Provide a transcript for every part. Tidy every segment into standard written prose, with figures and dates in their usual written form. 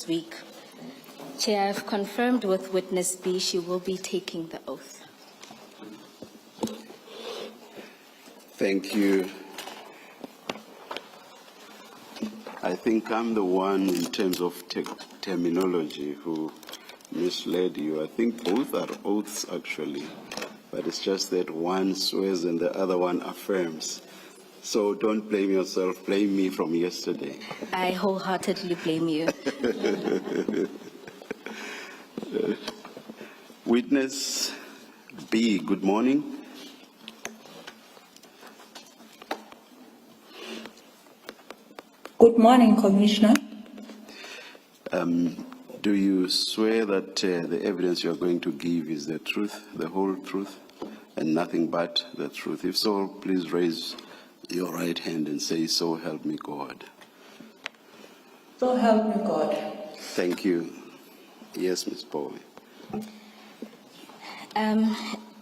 week. Chair, I have confirmed with witness B she will be taking the oath. Thank you. I think I'm the one in terms of terminology who misled you. I think both are oaths actually, but it's just that one swears and the other one affirms. So don't blame yourself, blame me from yesterday. I wholeheartedly blame you. Witness B, good morning. Good morning, Commissioner. Do you swear that the evidence you are going to give is the truth, the whole truth, and nothing but the truth? If so, please raise your right hand and say, "So help me God." So help me God. Thank you. Yes, Ms. Bowie.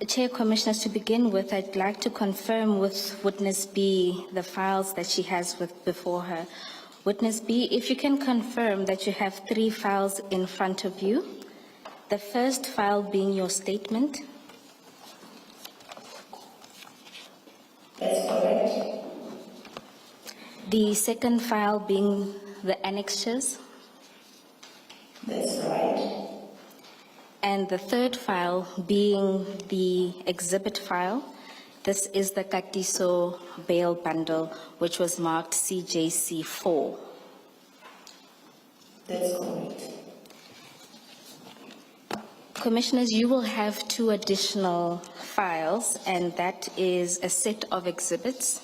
Chair, Commissioners, to begin with, I'd like to confirm with witness B the files that she has before her. Witness B, if you can confirm that you have 3 files in front of you, the first file being your statement. That's correct. The second file being the annexures. That's right. And the third file being the exhibit file. This is the Katiso bail bundle, which was marked CJC 4. That's correct. Commissioners, you will have 2 additional files, and that is a set of exhibits.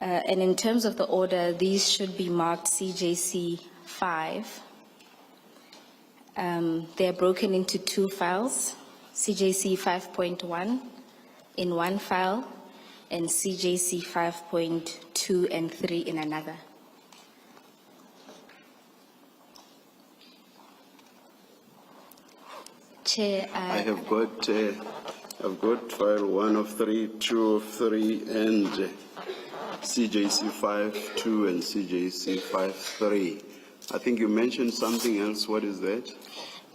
And in terms of the order, these should be marked CJC 5. They're broken into 2 files, CJC 5.1 in one file, and CJC 5.2 and 3 in another. Chair, I've got file 1 of 3, 2 of 3, and CJC 5.2 and CJC 5.3. I think you mentioned something else. What is that?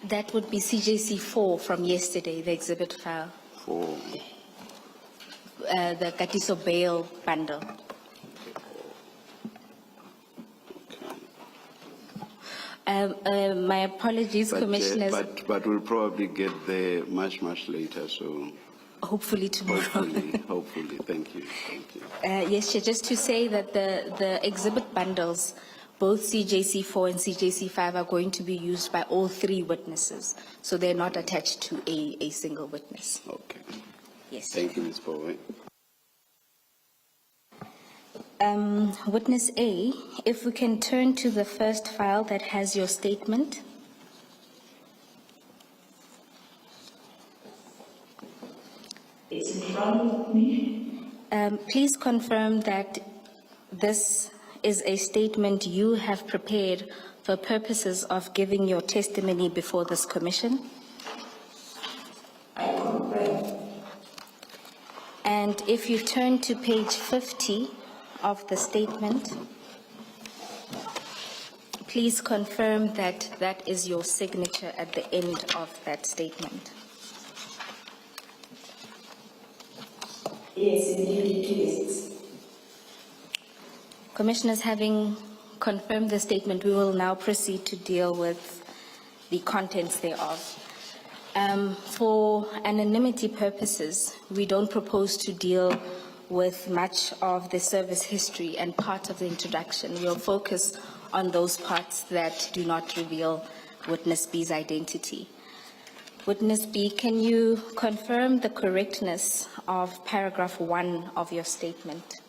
that would be CJC 4 from yesterday, the exhibit file, 4. the Katiso bail bundle. My apologies, Commissioners. But we'll probably get there much later, so Hopefully tomorrow. hopefully. Thank you. Yes, Chair, just to say that the exhibit bundles, both CJC 4 and CJC 5, are going to be used by all 3 witnesses, so they're not attached to a single witness. Okay. Yes. Thank you, Ms. Bowie. Witness A, if we can turn to the first file that has your statement. It's in front of me. Please confirm that this is a statement you have prepared for purposes of giving your testimony before this commission. I confirm. And if you turn to page 50 of the statement, please confirm that that is your signature at the end of that statement. Yes, indeed it is. Commissioners, having confirmed the statement, we will now proceed to deal with the contents thereof. For anonymity purposes, we don't propose to deal with much of the service history and part of the introduction. We'll focus on those parts that do not reveal Witness B's identity. Witness B, can you confirm the correctness of paragraph 1 of your statement?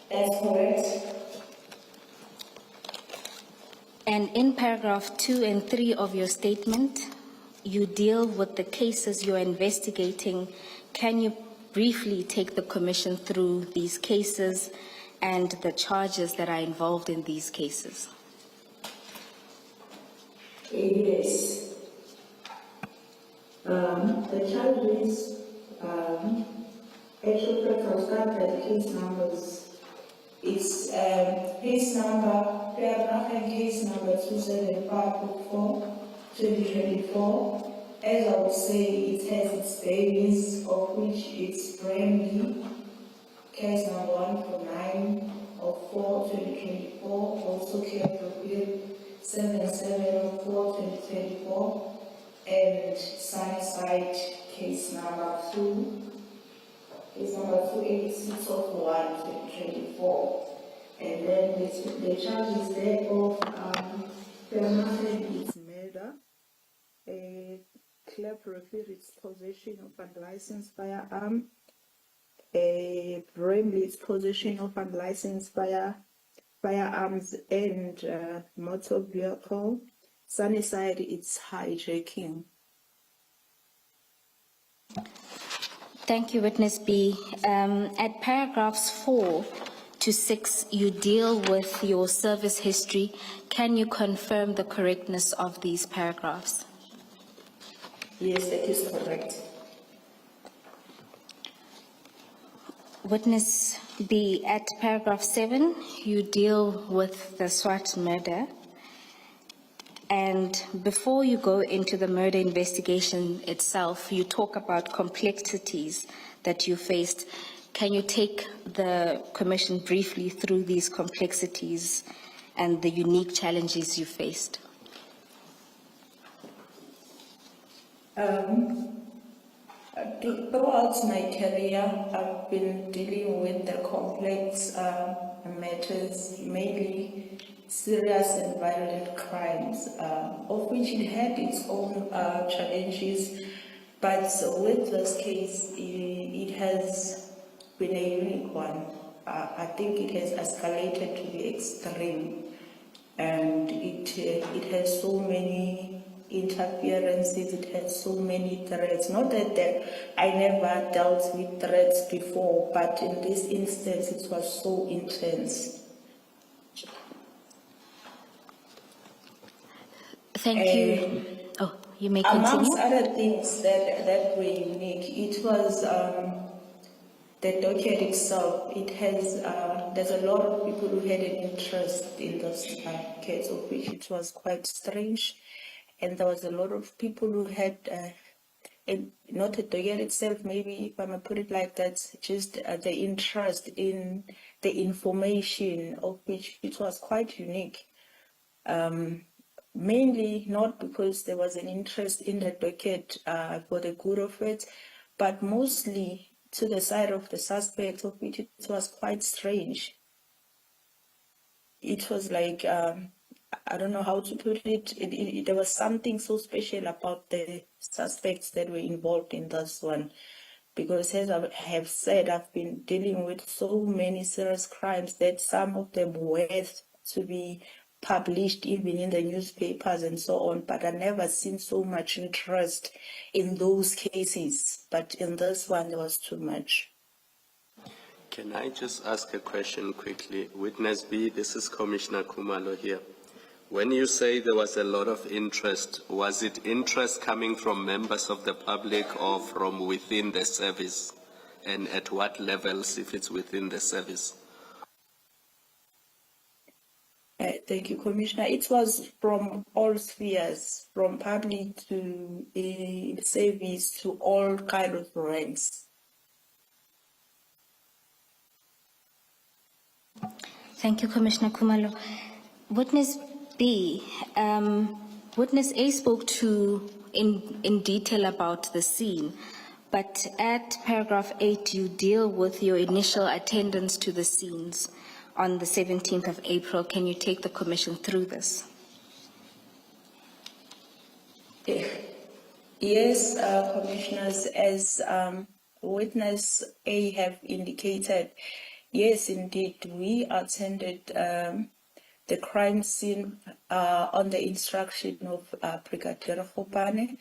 That's correct. And in paragraph 2 and 3 of your statement, you deal with the cases you're investigating. Can you briefly take the commission through these cases and the charges that are involved in these cases? Yes. The charges, actually, I'll start by the case numbers It's case number, paragraph and case number 27544, 2024. As I would say, it has its babies, of which it's Brandy, case number 149 of 4, 2024, also Pretoria 77 of 4, 2024, and Sunnyside, case number 2. Case number 286 of 1, 2024. And then the charges there of permanent murder, Its possession of unlicensed firearm, Bramley's possession of unlicensed firearms and motor vehicle, Sunnyside, it's hijacking. Thank you, Witness B. At paragraphs 4 to 6, you deal with your service history. Can you confirm the correctness of these paragraphs? Yes, that is correct. Witness B, at paragraph 7, you deal with the SWAT murder. And before you go into the murder investigation itself, you talk about complexities that you faced. Can you take the Commission briefly through these complexities and the unique challenges you faced? Throughout my career, I've been dealing with the complex matters, mainly serious and violent crimes, of which it had its own challenges. But with this case, it has been a unique one. I think it has escalated to the extreme, and it has so many interferences, it has so many threats. Not that I never dealt with threats before, but in this instance it was so intense. Thank you. Oh, you may continue. Amongst other things that were unique, it was the docket itself. It has there's a lot of people who had an interest in this case, of which it was quite strange, and there was a lot of people who had not the docket itself, maybe if I may put it like that, just the interest in the information, of which it was quite unique. Mainly not because there was an interest in the docket for the good of it, but mostly to the side of the suspect, of which it was quite strange. It was like, I don't know how to put it, there was something so special about the suspects that were involved in this one. Because as I have said, I've been dealing with so many serious crimes that some of them worth to be published even in the newspapers and so on, but I've never seen so much interest in those cases. But in this one, there was too much. Can I just ask a question quickly? Witness B, this is Commissioner Khumalo here. When you say there was a lot of interest, was it interest coming from members of the public or from within the service? And at what levels, if it's within the service? Thank you, Commissioner. It was from all spheres, from public to service to all kind of ranks. Thank you, Commissioner Khumalo. Witness B, Witness A spoke in detail about the scene, but at paragraph 8, you deal with your initial attendance to the scenes on the 17th of April. Can you take the Commission through this? Yes, Commissioners, as Witness A have indicated, yes, indeed, we attended the crime scene on the instruction of Brigadier Guashu.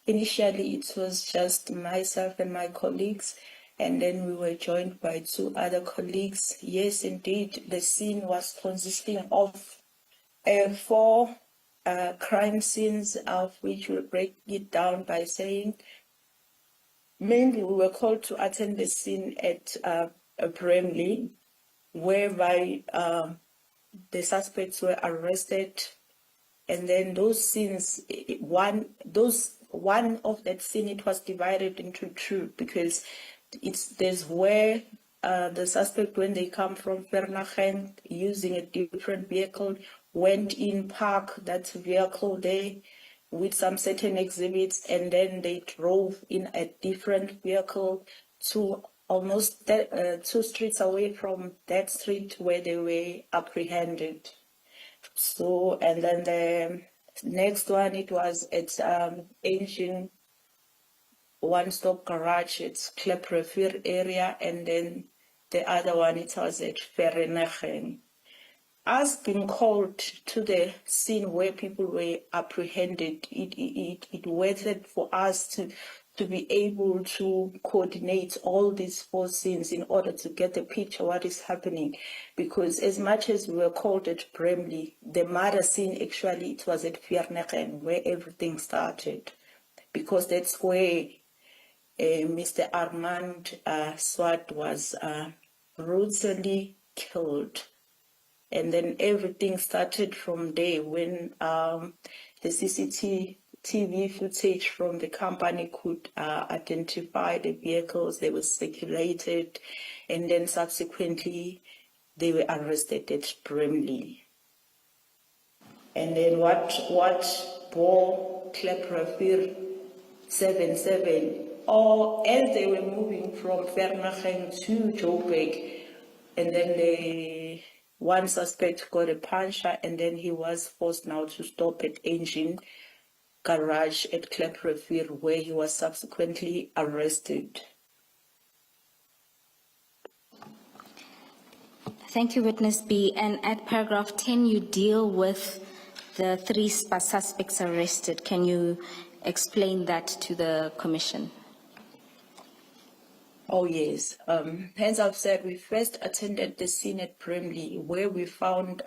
Initially, it was just myself and my colleagues, and then we were joined by 2 other colleagues. Yes, indeed, the scene was consisting of 4 crime scenes, of which we'll break it down by saying, mainly we were called to attend the scene at Bribery, whereby the suspects were arrested, and then those scenes, one of that scene, it was divided into two, because there's where the suspect, when they come from Vereeniging using a different vehicle, went in, parked that vehicle there with some certain exhibits, and then they drove in a different vehicle to almost 2 streets away from that street where they were apprehended. So, and then the next one, it was at Ancient One-Stop Garage, it's Kleprefir area, and then the other one, it was at Vereeniging. Us being called to the scene where people were apprehended, it waited for us to be able to coordinate all these 4 scenes in order to get the picture what is happening. Because as much as we were called at Bribery, the murder scene, actually, it was at Vereeniging where everything started. Because that's where Mr. Armand Swart was brutally killed. And then everything started from there when the CCTV footage from the company could identify the vehicles, they were circulated, and then subsequently they were arrested at Bribery. And then what bore Kleprefir 77, or as they were moving from Vereeniging to Joburg, and then one suspect got a puncture, and then he was forced now to stop at Engine Garage at Kleprefir, where he was subsequently arrested. Thank you, Witness B. And at paragraph 10, you deal with the 3 suspects arrested. Can you explain that to the Commission? Oh, yes. As I've said, we first attended the scene at Bribery, where we found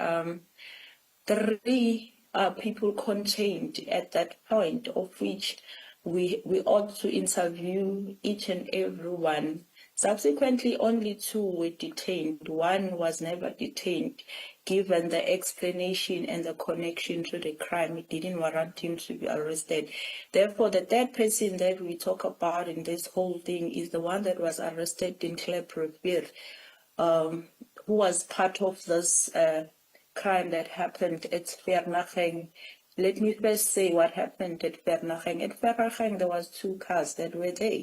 3 people contained at that point, of which we ought to interview each and every one. Subsequently, only 2 were detained. 1 was never detained, given the explanation and the connection to the crime. It didn't warrant him to be arrested. Therefore, the 3rd person that we talk about in this whole thing is the one that was arrested in Kleprefir, who was part of this crime that happened at Vereeniging. Let me first say what happened at Vereeniging. At Vereeniging, there was 2 cars that were there,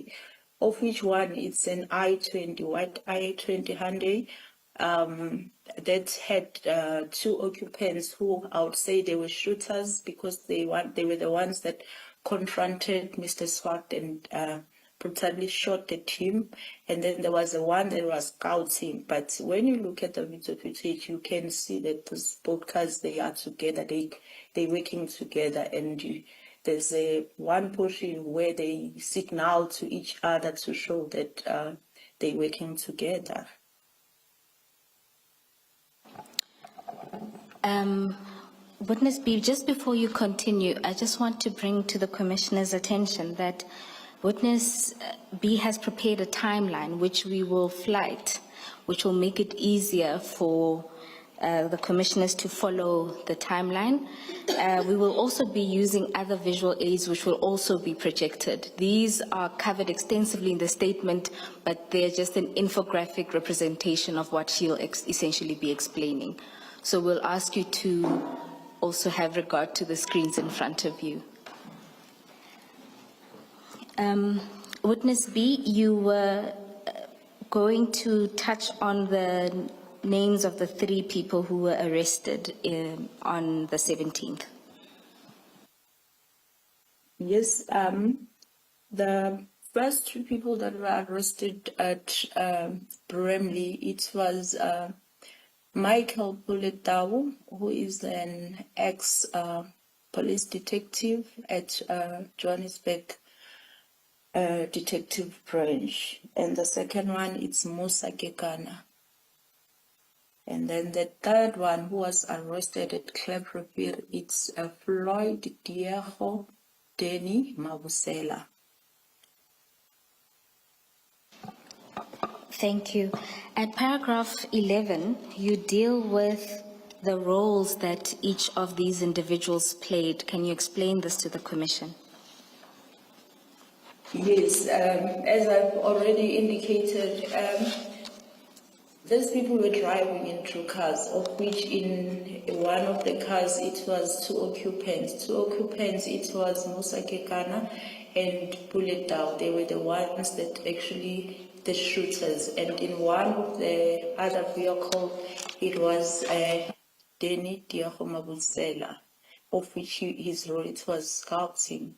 of which one is an I-20, white I-20 Hyundai, that had 2 occupants who I would say they were shooters, because they were the ones that confronted Mr. Swart and brutally shot at him. And then there was the one that was scouting. But when you look at the video footage, you can see that those both cars, they are together, they're working together, and there's one portion where they signal to each other to show that they're working together. Witness B, just before you continue, I just want to bring to the Commissioner's attention that Witness B has prepared a timeline which we will flight, which will make it easier for the Commissioners to follow the timeline. We will also be using other visual aids which will also be projected. These are covered extensively in the statement, but they're just an infographic representation of what she'll essentially be explaining. So we'll ask you to also have regard to the screens in front of you. Witness B, you were going to touch on the names of the 3 people who were arrested on the 17th. Yes, the first 2 people that were arrested at Bribery, it was Michael Puletau, who is an ex-police detective at Johannesburg Detective Branch. And the second one, it's Musa Kekana. And then the 3rd one, who was arrested at Kleprefir, it's Floyd Diego Denny Mabusela. Thank you. At paragraph 11, you deal with the roles that each of these individuals played. Can you explain this to the Commission? Yes, as I've already indicated, these people were driving in two cars, of which in one of the cars it was two occupants. Two occupants, it was Musa Kekana and Bullet Down. They were the ones that actually the shooters. And in one of the other vehicle, it was Denny Diakhomabusela, of which his role it was scouting.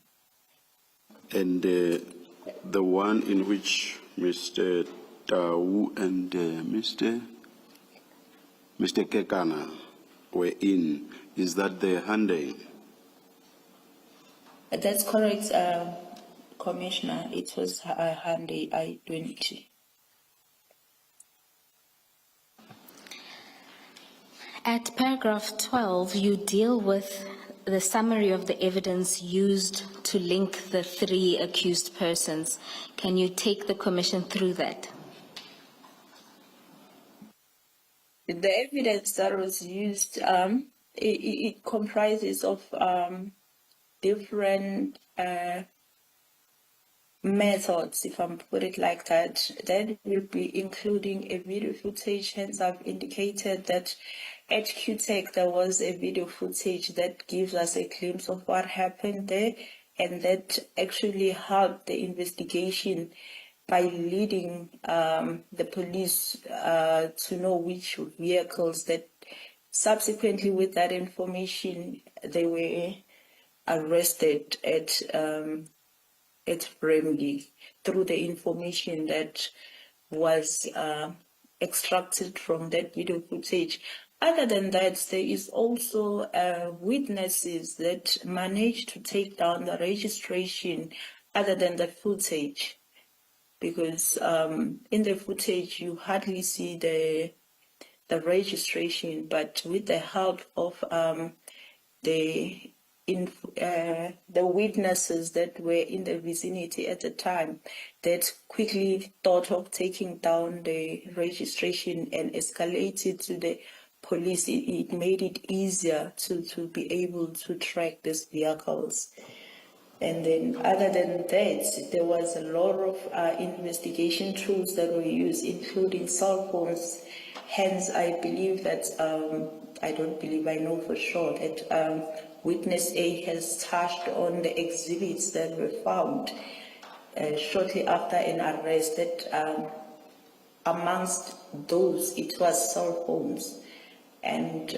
And the one in which Mr. Tau and Mr. Kekana were in, is that the Hyundai? That's correct, Commissioner. It was a Hyundai i20. At paragraph 12, you deal with the summary of the evidence used to link the three accused persons. Can you take the Commission through that? The evidence that was used, it comprises of different methods, if I put it like that. That will be including a video footage. Hence, I've indicated that at QTech there was a video footage that gives us a glimpse of what happened there, and that actually helped the investigation by leading the police to know which vehicles that subsequently with that information they were arrested at Bribery through the information that was extracted from that video footage. Other than that, there is also witnesses that managed to take down the registration other than the footage, because in the footage you hardly see the registration, but with the help of the witnesses that were in the vicinity at the time, that quickly thought of taking down the registration and escalated to the police. It made it easier to be able to track these vehicles. And then other than that, there was a lot of investigation tools that were used, including cell phones. Hence, I believe that, I don't believe, I know for sure that Witness A has touched on the exhibits that were found shortly after an arrest, that amongst those, it was cell phones. And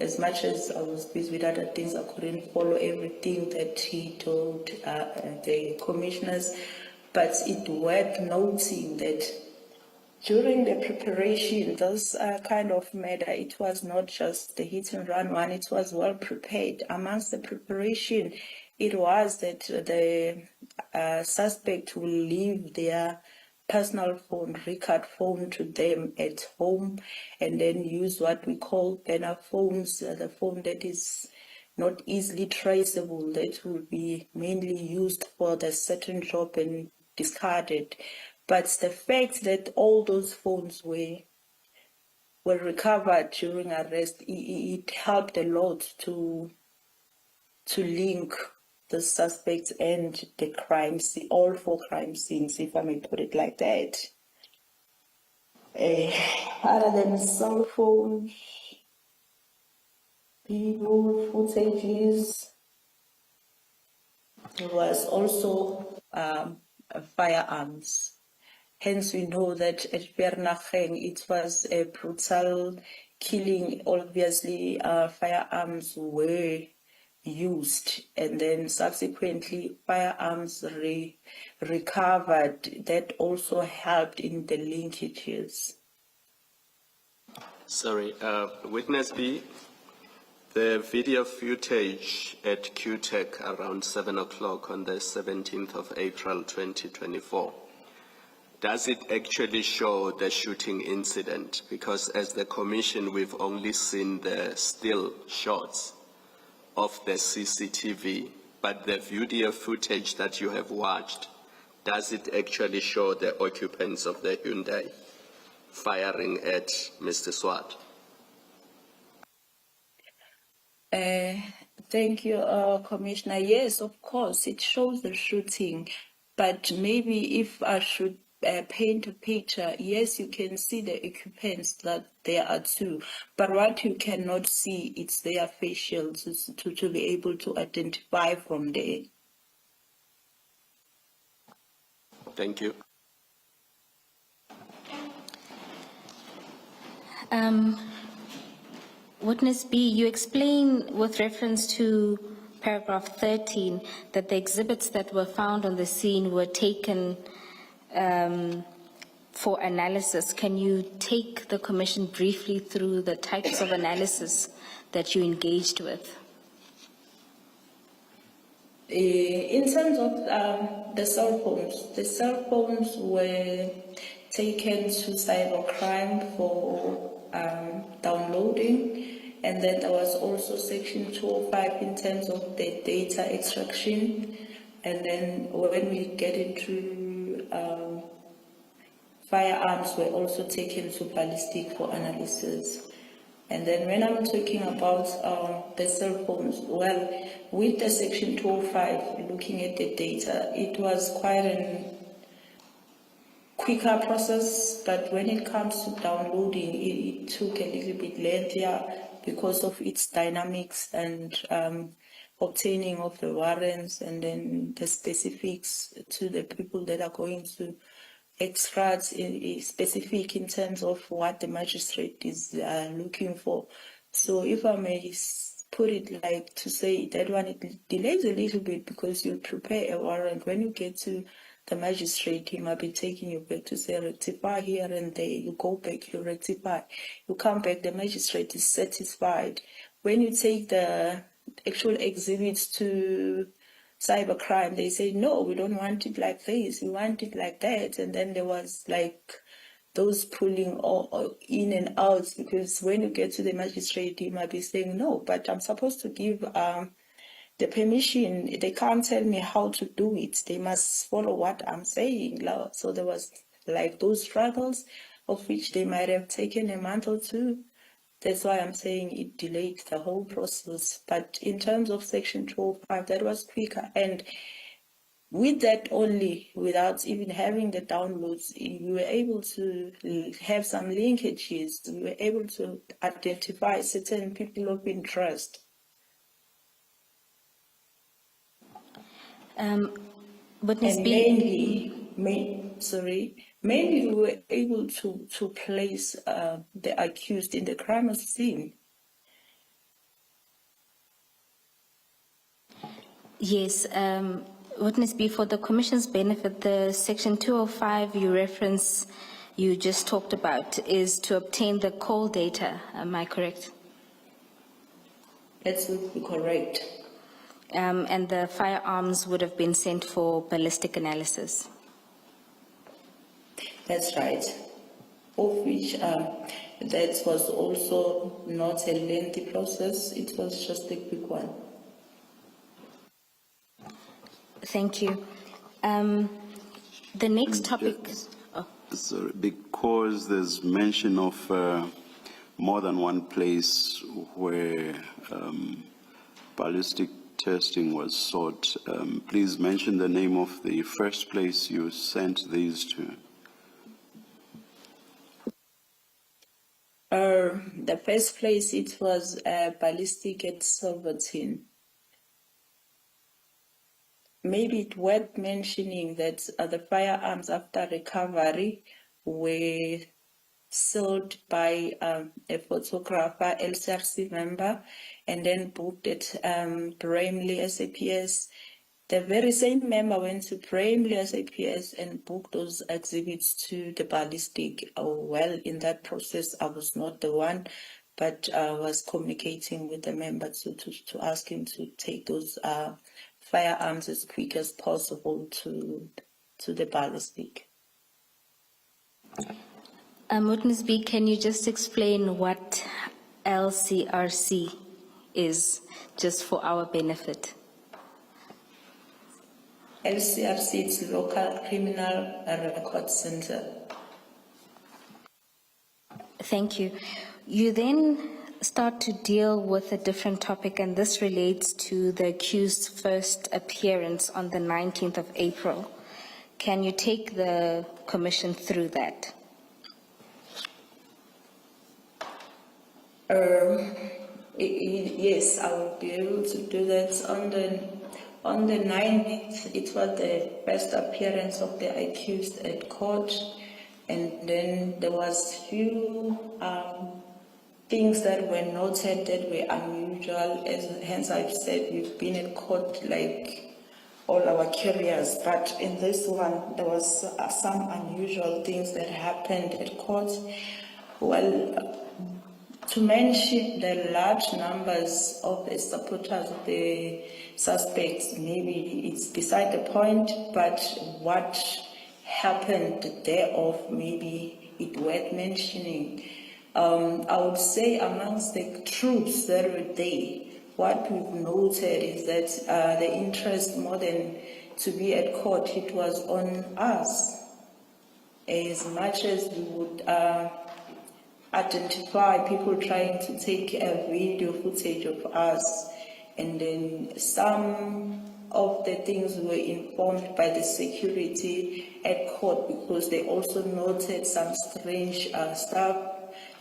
as much as I was busy with other things, I couldn't follow everything that he told the commissioners, but it worth noting that during the preparation, this kind of matter, it was not just the hit and run one, it was well prepared. Amongst the preparation, it was that the suspect will leave their personal phone, record phone to them at home, and then use what we call burner phones, the phone that is not easily traceable, that will be mainly used for the certain job and discarded. But the fact that all those phones were recovered during arrest, it helped a lot to link the suspects and the crime scene, all four crime scenes, if I may put it like that. Other than cell phones, people, footages, there was also firearms. Hence, we know that at Vereeniging it was a brutal killing. Obviously, firearms were used, and then subsequently firearms recovered. That also helped in the linkages. Sorry, Witness B, the video footage at QTech around 7 o'clock on the 17th of April 2024, does it actually show the shooting incident? Because as the Commission, we've only seen the still shots of the CCTV, but the video footage that you have watched, does it actually show the occupants of the Hyundai firing at Mr. Swart? Thank you, Commissioner. Yes, of course, it shows the shooting, but maybe if I should paint a picture, yes, you can see the occupants that there are two, but what you cannot see, it's their facials to be able to identify from there. Thank you. Witness B, you explain with reference to paragraph 13 that the exhibits that were found on the scene were taken for analysis. Can you take the Commission briefly through the types of analysis that you engaged with? In terms of the cell phones were taken to cybercrime for downloading, and then there was also section 205 in terms of the data extraction, and then when we get into firearms were also taken to ballistic for analysis. And then when I'm talking about the cell phones, well, with the section 205, looking at the data, it was quite a quicker process, but when it comes to downloading, it took a little bit lengthier because of its dynamics and obtaining of the warrants and then the specifics to the people that are going to extract specific in terms of what the magistrate is looking for. So if I may put it like to say that one, it delays a little bit because you prepare a warrant. When you get to the magistrate, he might be taking you back to say rectify here and there. You go back, you rectify. You come back, the magistrate is satisfied. When you take the actual exhibits to cybercrime, they say, no, we don't want it like this, we want it like that. And then there was like those pulling all in and out, because when you get to the magistrate, he might be saying, no, but I'm supposed to give the permission. They can't tell me how to do it. They must follow what I'm saying. So there was like those struggles of which they might have taken a month or two. That's why I'm saying it delayed the whole process. But in terms of section 205, that was quicker. And with that only, without even having the downloads, we were able to have some linkages. We were able to identify certain people of interest. Witness And B. mainly we were able to place the accused in the crime scene. Yes, Witness B, for the Commission's benefit, the section 205 you just talked about is to obtain the call data. Am I correct? That's correct. And the firearms would have been sent for ballistic analysis. That's right. Of which that was also not a lengthy process. It was just a quick one. Thank you. The next topic. Sorry, because there's mention of more than one place where ballistic testing was sought. Please mention the name of the first place you sent these to. The first place, it was ballistic at Silverton. Maybe it's worth mentioning that the firearms after recovery were sold by a photographer, LCRC member, and then booked at Bramley SAPS. The very same member went to Bramley SAPS and booked those exhibits to the ballistic. Well, in that process, I was not the one, but I was communicating with the member to ask him to take those firearms as quick as possible to the ballistic. Witness B, can you just explain what LCRC is, just for our benefit? LCRC's Local Criminal Record Center. Thank you. You then start to deal with a different topic, and this relates to the accused's first appearance on the 19th of April. Can you take the commission through that? Yes, I will be able to do that. On the 9th, it was the first appearance of the accused at court, and then there was few things that were noted that were unusual. Hence, I've said we've been at court like all our careers, but in this one, there was some unusual things that happened at court. Well, to mention the large numbers of the supporters of the suspects, maybe it's beside the point, but what happened thereof, maybe it worth mentioning. I would say amongst the troops that were there, what we've noted is that the interest more than to be at court, it was on us. As much as we would identify people trying to take a video footage of us, and then some of the things were informed by the security at court because they also noted some strange stuff.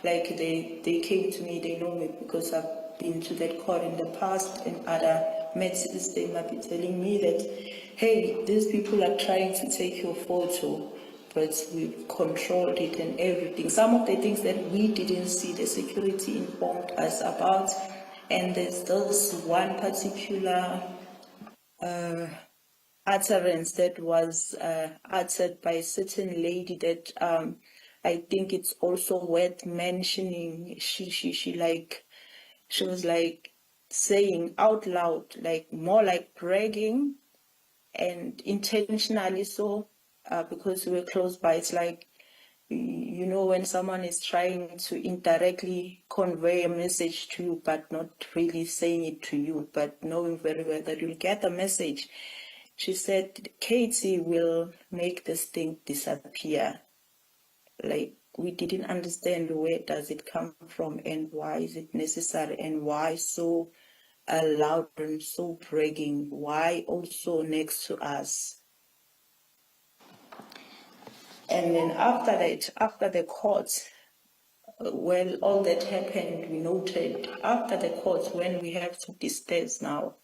Like they came to me, they know me because I've been to that court in the past, and other matters they might be telling me that, hey, these people are trying to take your photo, but we've controlled it and everything. Some of the things that we didn't see, the security informed us about, and there's this one particular utterance that was uttered by a certain lady that I think it's also worth mentioning. She was like saying out loud, like more like bragging, and intentionally so, because we were close by. It's like, you know, when someone is trying to indirectly convey a message to you, but not really saying it to you, but knowing very well that you'll get the message. She said, Katie will make this thing disappear. Like, we didn't understand where does it come from and why is it necessary and why so loud and so bragging, why also next to us. And then after that, after the court, well, all that happened, we noted after the court, when we have to disperse now,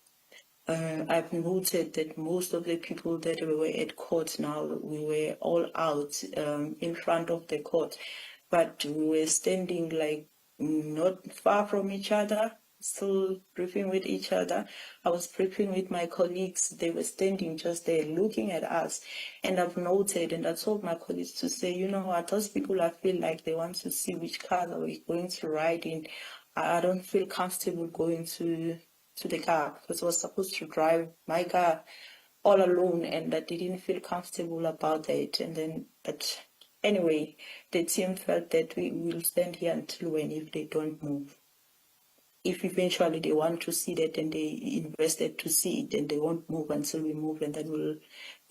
I've noted that most of the people that were at court now, we were all out in front of the court, but we were standing like not far from each other, still briefing with each other. I was briefing with my colleagues. They were standing just there looking at us. And I've noted, and I told my colleagues to say, you know what, those people, I feel like they want to see which car are we going to ride in. I don't feel comfortable going to the car because I was supposed to drive my car all alone, and I didn't feel comfortable about that. And then, but anyway, the team felt that we will stand here until when, if they don't move. If eventually they want to see that and they invested to see it and they won't move until we move, and then we'll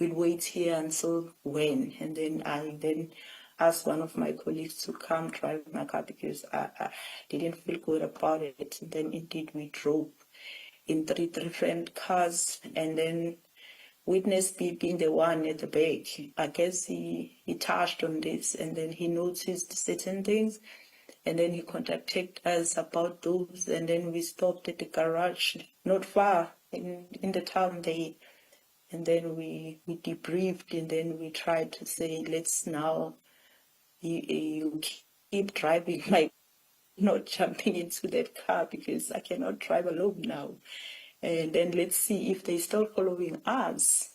wait here until when. And then I asked one of my colleagues to come drive my car because I didn't feel good about it. And then indeed we drove in 3 different cars, and then witness B being the one at the back, I guess he touched on this, and then he noticed certain things, and then he contacted us about those, and then we stopped at the garage not far in the town there, and then we debriefed, and then we tried to say, let's now you keep driving, like not jumping into that car because I cannot drive alone now. And then let's see if they're still following us.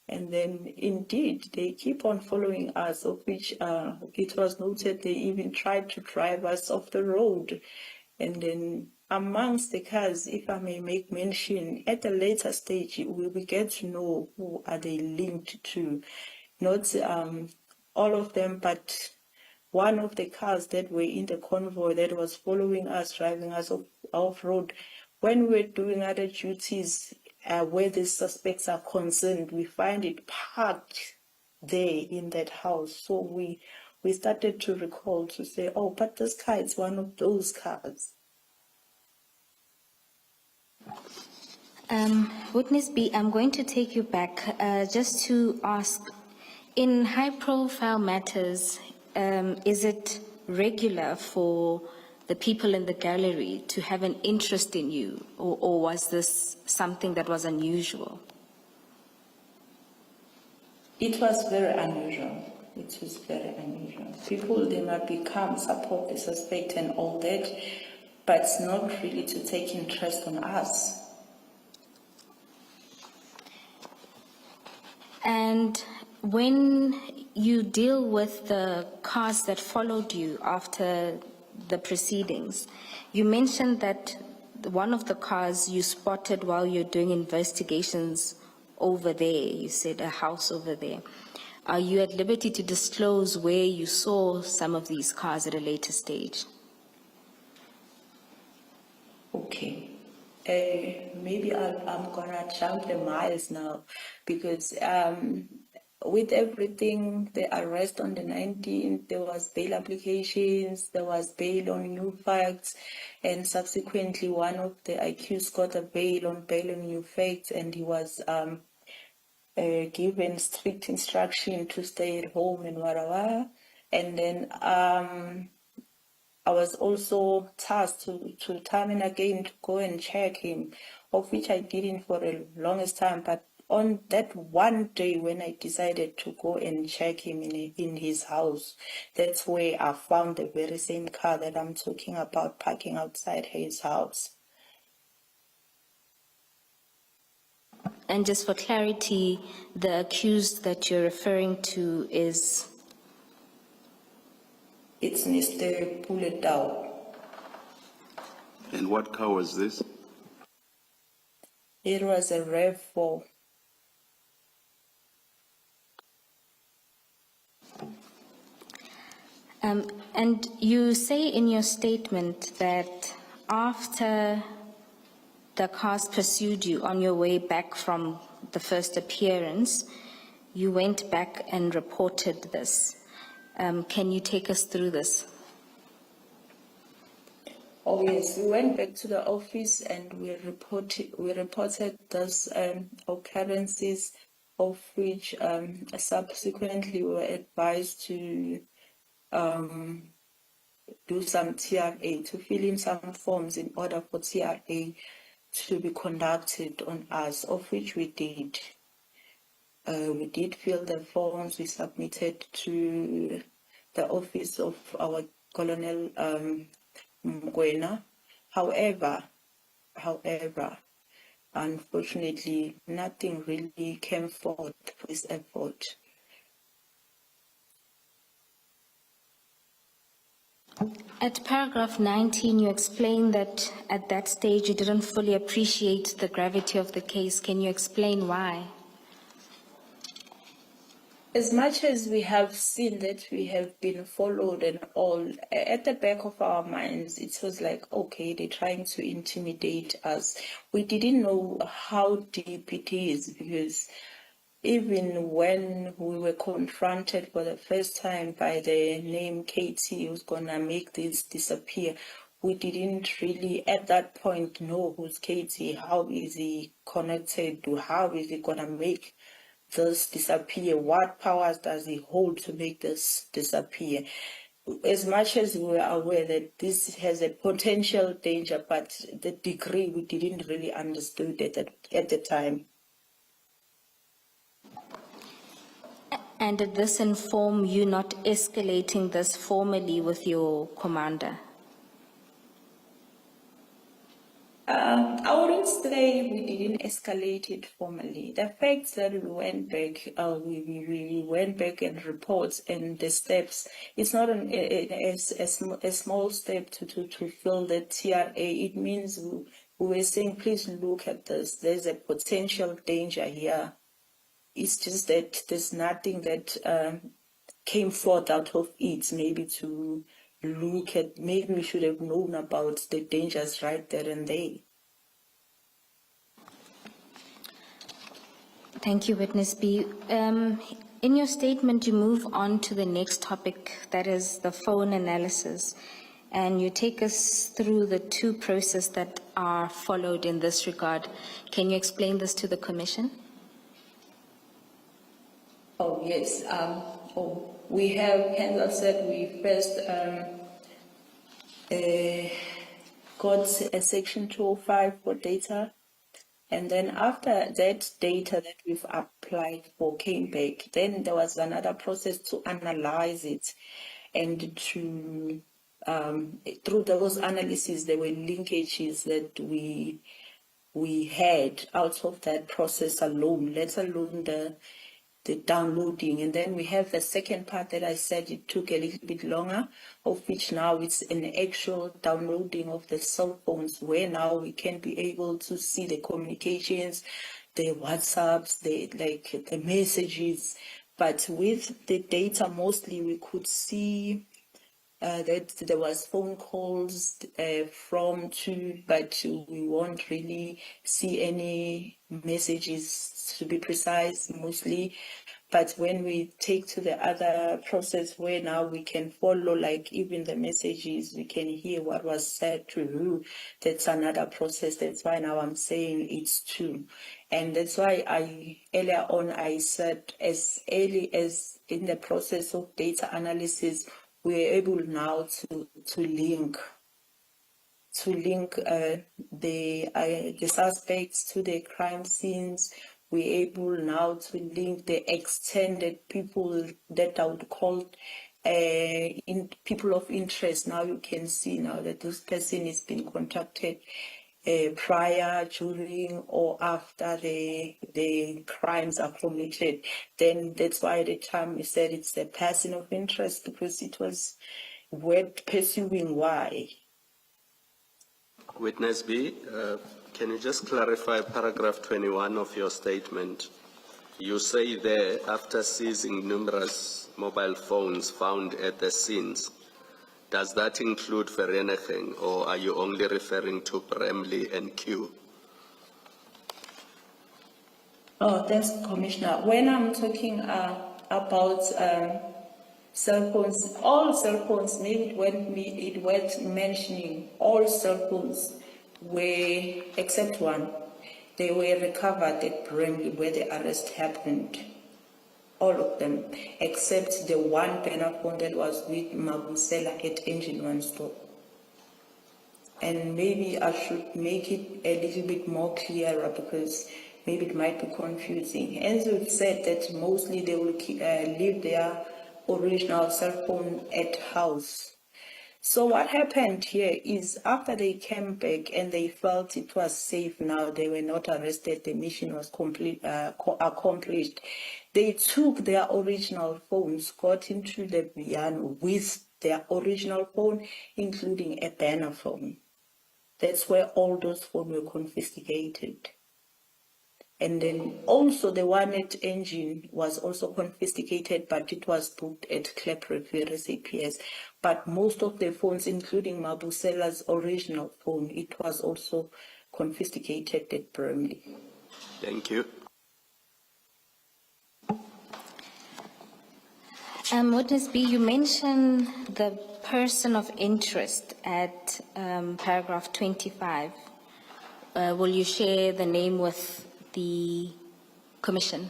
And then indeed, they keep on following us, of which it was noted they even tried to drive us off the road. And then amongst the cars, if I may make mention, at a later stage, we will get to know who are they linked to. Not all of them, but one of the cars that were in the convoy that was following us, driving us off-road, when we were doing other duties, where these suspects are concerned, we find it parked there in that house. So we started to recall to say, oh, but this car is one of those cars. Witness B, I'm going to take you back just to ask, in high-profile matters, is it regular for the people in the gallery to have an interest in you, or was this something that was unusual? It was very unusual. It was very unusual. People, they might become, support the suspect and all that, but not really to take interest in us. And when you deal with the cars that followed you after the proceedings, you mentioned that one of the cars you spotted while you're doing investigations over there. You said a house over there. Are you at liberty to disclose where you saw some of these cars at a later stage? Okay. Maybe I'm gonna jump the miles now, because with everything, the arrest on the 19th, there was bail applications, there was bail on new facts, and subsequently one of the accused got a bail on new facts, and he was given strict instruction to stay at home in Warawa. And then I was also tasked to time and again to go and check him, of which I didn't for the longest time. But on that one day when I decided to go and check him in his house, that's where I found the very same car that I'm talking about parking outside his house. And just for clarity, the accused that you're referring to is? It's Mr. Puletau. And what car was this? It was a RAV4. And you say in your statement that after the cars pursued you on your way back from the first appearance, you went back and reported this. Can you take us through this? Oh yes, we went back to the office and we reported those occurrences, of which subsequently we were advised to do some TRA, to fill in some forms in order for TRA to be conducted on us, of which we did. We did fill the forms, we submitted to the office of our Colonel Mgwena. However, unfortunately, nothing really came forth for this effort. At paragraph 19, you explain that at that stage you didn't fully appreciate the gravity of the case. Can you explain why? As much as we have seen that we have been followed and all, at the back of our minds, it was like, okay, they're trying to intimidate us. We didn't know how deep it is, because even when we were confronted for the first time by the name Katie, who's gonna make this disappear, we didn't really at that point know who's Katie, how is he connected to, how is he gonna make this disappear, what powers does he hold to make this disappear. As much as we were aware that this has a potential danger, but the degree we didn't really understand it at the time. And did this inform you not escalating this formally with your commander? I wouldn't say we didn't escalate it formally. The fact that we went back, we went back and reports and the steps. It's not a small step to fill the TRA. It means we were saying, please look at this. There's a potential danger here. It's just that there's nothing that came forth out of it, maybe to look at, maybe we should have known about the dangers right there and there. Thank you, Witness B. In your statement, you move on to the next topic, that is the phone analysis, and you take us through the two processes that are followed in this regard. Can you explain this to the Commission? Oh, yes. We have, as I said, we first got a section 205 for data. And then after that data that we've applied for came back, then there was another process to analyze it and to, through those analyses, there were linkages that we had out of that process alone, let alone the downloading. And then we have the second part that I said it took a little bit longer, of which now it's an actual downloading of the cell phones, where now we can be able to see the communications, the WhatsApps, the messages. But with the data, mostly we could see that there was phone calls from to, but we won't really see any messages, to be precise, mostly. But when we take to the other process where now we can follow, like even the messages, we can hear what was said to who, that's another process. That's why now I'm saying it's two. And that's why earlier on I said as early as in the process of data analysis, we're able now to link the suspects to the crime scenes. We're able now to link the extended people that I would call in people of interest. Now you can see now that this person is being contacted prior, during, or after the crimes are committed. Then that's why at the time we said it's a person of interest, because it was worth pursuing why. Witness B, can you just clarify paragraph 21 of your statement? You say there, after seizing numerous mobile phones found at the scenes, does that include Vereniging, or are you only referring to Bribery and Q? Oh, thanks, Commissioner. When I'm talking about cell phones, all cell phones, maybe it worth mentioning, all cell phones were, except one, they were recovered at Bribery where the arrest happened. All of them, except the one banner phone that was with Mabusela at Engine One store. And maybe I should make it a little bit more clearer, because maybe it might be confusing. As we've said that mostly they will leave their original cell phone at house. So what happened here is after they came back and they felt it was safe now, they were not arrested, the mission was accomplished. They took their original phones, got into the van with their original phone, including a banner phone. That's where all those phones were confiscated. And then also the one at Engine was also confiscated, but it was booked at Rectifying CPS. But most of the phones, including Mabusela's original phone, it was also confiscated at Bribery. Thank you. Witness B, you mentioned the person of interest at paragraph 25. Will you share the name with the Commission?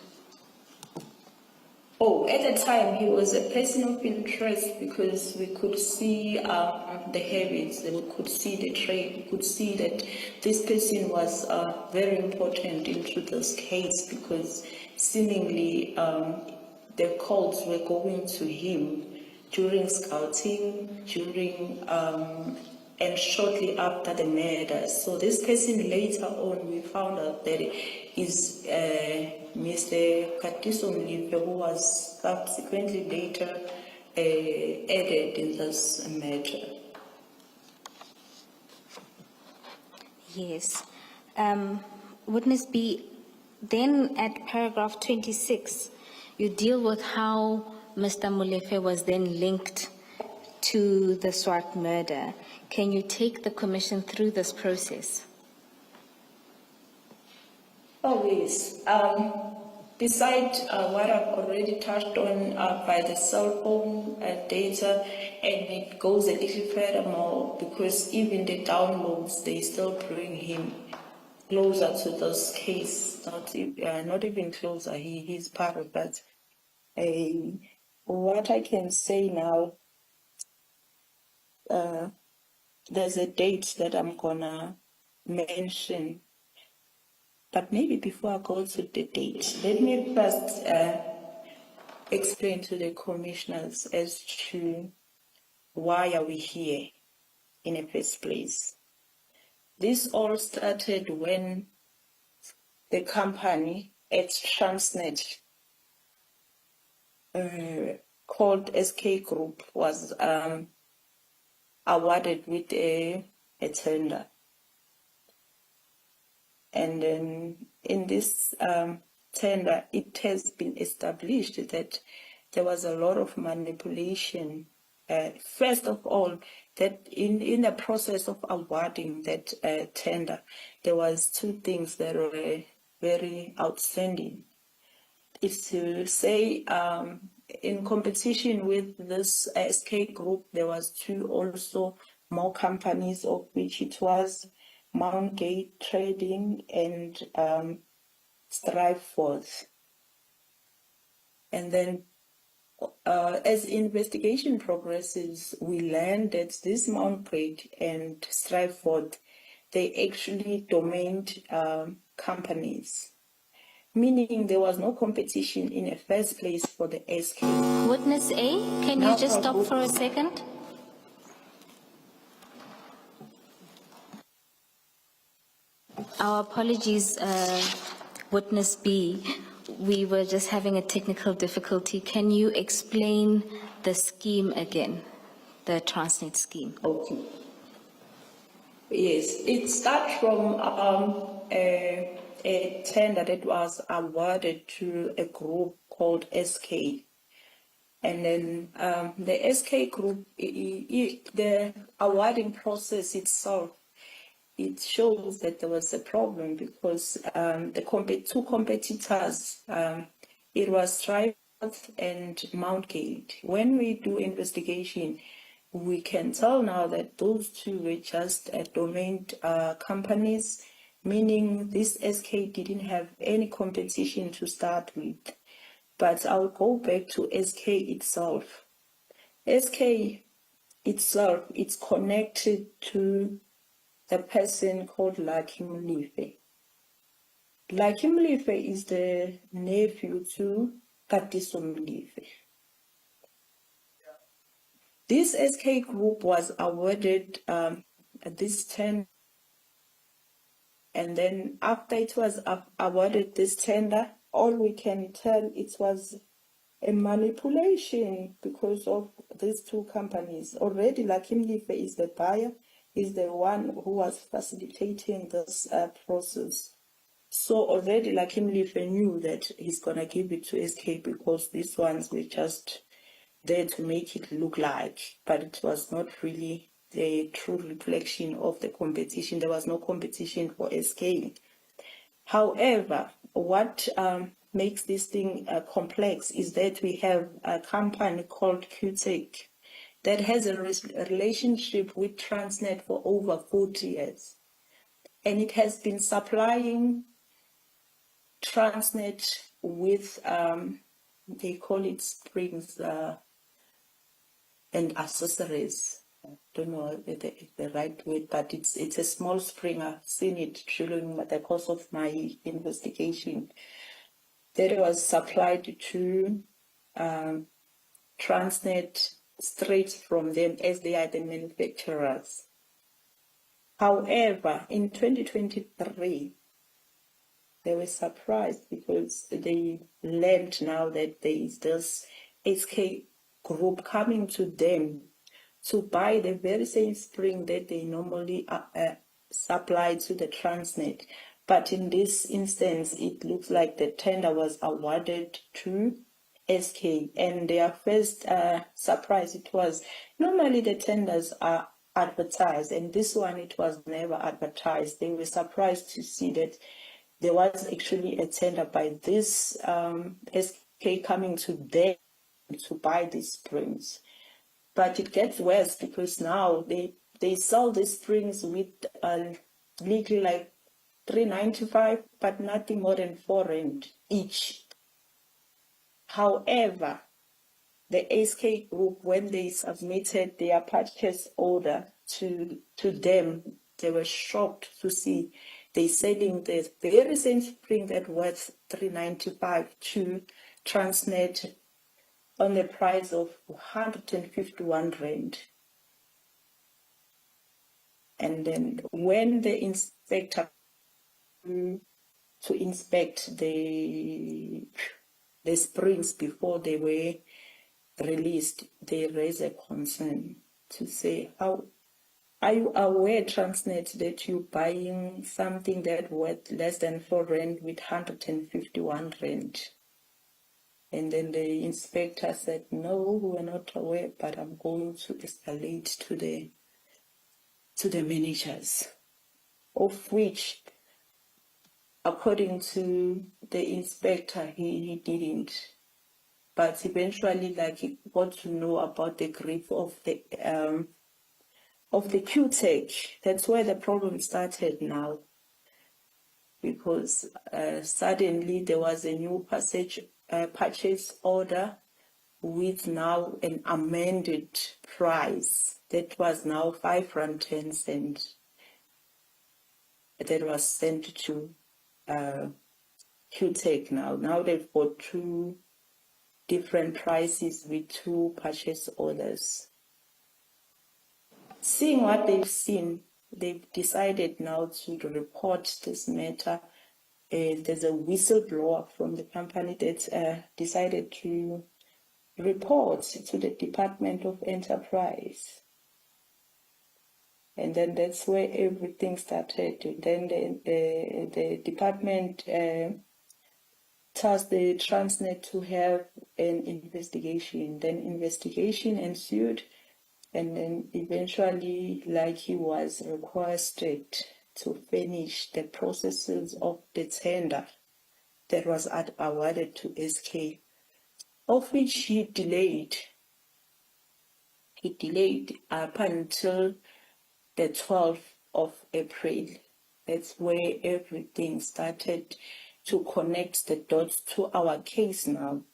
Oh, at the time he was a person of interest because we could see the habits, we could see the trade, we could see that this person was very important into this case, because seemingly the calls were going to him during scouting, during and shortly after the murder. So this person later on, we found out that is Mr. Katiso Mlipe, who was subsequently later added in this matter. Yes. Witness B, then at paragraph 26, you deal with how Mr. Molefe was then linked to the Swart murder. Can you take the Commission through this process? Oh, yes. Besides what I've already touched on by the cell phone data, and it goes a little further more because even the downloads, they still bring him closer to this case, not even closer, he's part of that. What I can say now, there's a date that I'm gonna mention, but maybe before I go to the date, let me first explain to the commissioners as to why are we here in the first place. This all started when the company at Transnet called SK Group was awarded with a tender. And then in this tender, it has been established that there was a lot of manipulation. First of all, that in the process of awarding that tender, there was two things that were very outstanding. It's to say in competition with this SK Group, there was two also more companies, of which it was Mountgate Trading and Strikeforth. And then as investigation progresses, we learned that this Mountgate and Strikeforth, they actually domained companies, meaning there was no competition in the first place for the SK. Witness A, can you just stop for a second? Our apologies, Witness B. We were just having a technical difficulty. Can you explain the scheme again, the Transnet scheme? Okay. Yes, it starts from a tender that was awarded to a group called SK. And then the SK group, the awarding process itself, it shows that there was a problem because the two competitors, it was Strikeforth and Mountgate. When we do investigation, we can tell now that those two were just domained companies, meaning this SK didn't have any competition to start with. But I'll go back to SK itself. SK itself, it's connected to the person called Lucky Mlife. Lucky Mlife is the nephew to Katiso Mlife. This SK group was awarded this tender, and then after it was awarded this tender, all we can tell it was a manipulation because of these two companies. Already Lucky Mlife is the buyer, is the one who was facilitating this process. So already Lucky Mlife knew that he's going to give it to SK because these ones were just there to make it look like, but it was not really the true reflection of the competition. There was no competition for SK. However, what makes this thing complex is that we have a company called QTech that has a relationship with Transnet for over 40 years. And it has been supplying Transnet with, they call it springs and accessories. I don't know the right word, but it's a small spring. I've seen it during the course of my investigation. That was supplied to Transnet straight from them as they are the manufacturers. However, in 2023, they were surprised because they learned now that there is this SK group coming to them to buy the very same spring that they normally supply to the Transnet. But in this instance, it looks like the tender was awarded to SK, and their first surprise, it was normally the tenders are advertised, and this one, it was never advertised. They were surprised to see that there was actually a tender by this SK coming to them to buy these springs. But it gets worse because now they sell these springs with legally like 3.95, but nothing more than 4 rand each. However, the SK group, when they submitted their purchase order to them, they were shocked to see they selling the very same spring that was 3.95 to Transnet on the price of 151 rand. And then when the inspector to inspect the springs before they were released, they raised a concern to say, how are you aware, Transnet, that you're buying something that worth less than 4 rand with 151 rand? And then the inspector said, no, we're not aware, but I'm going to escalate to the managers, of which, according to the inspector, he didn't. But eventually, like, he got to know about the grief of the QTech. That's where the problem started now, because suddenly there was a new purchase order with now an amended price that was now 5 rand 10 cents. That was sent to QTech now. Now they've got 2 different prices with 2 purchase orders. Seeing what they've seen, they've decided now to report this matter. There's a whistleblower from the company that decided to report to the Department of Enterprise. And then that's where everything started. Then the department tasked the Transnet to have an investigation. Then investigation ensued, and then eventually, like, he was requested to finish the processes of the tender that was awarded to SK, of which he delayed. He delayed up until the 12th of April. That's where everything started to connect the dots to our case now,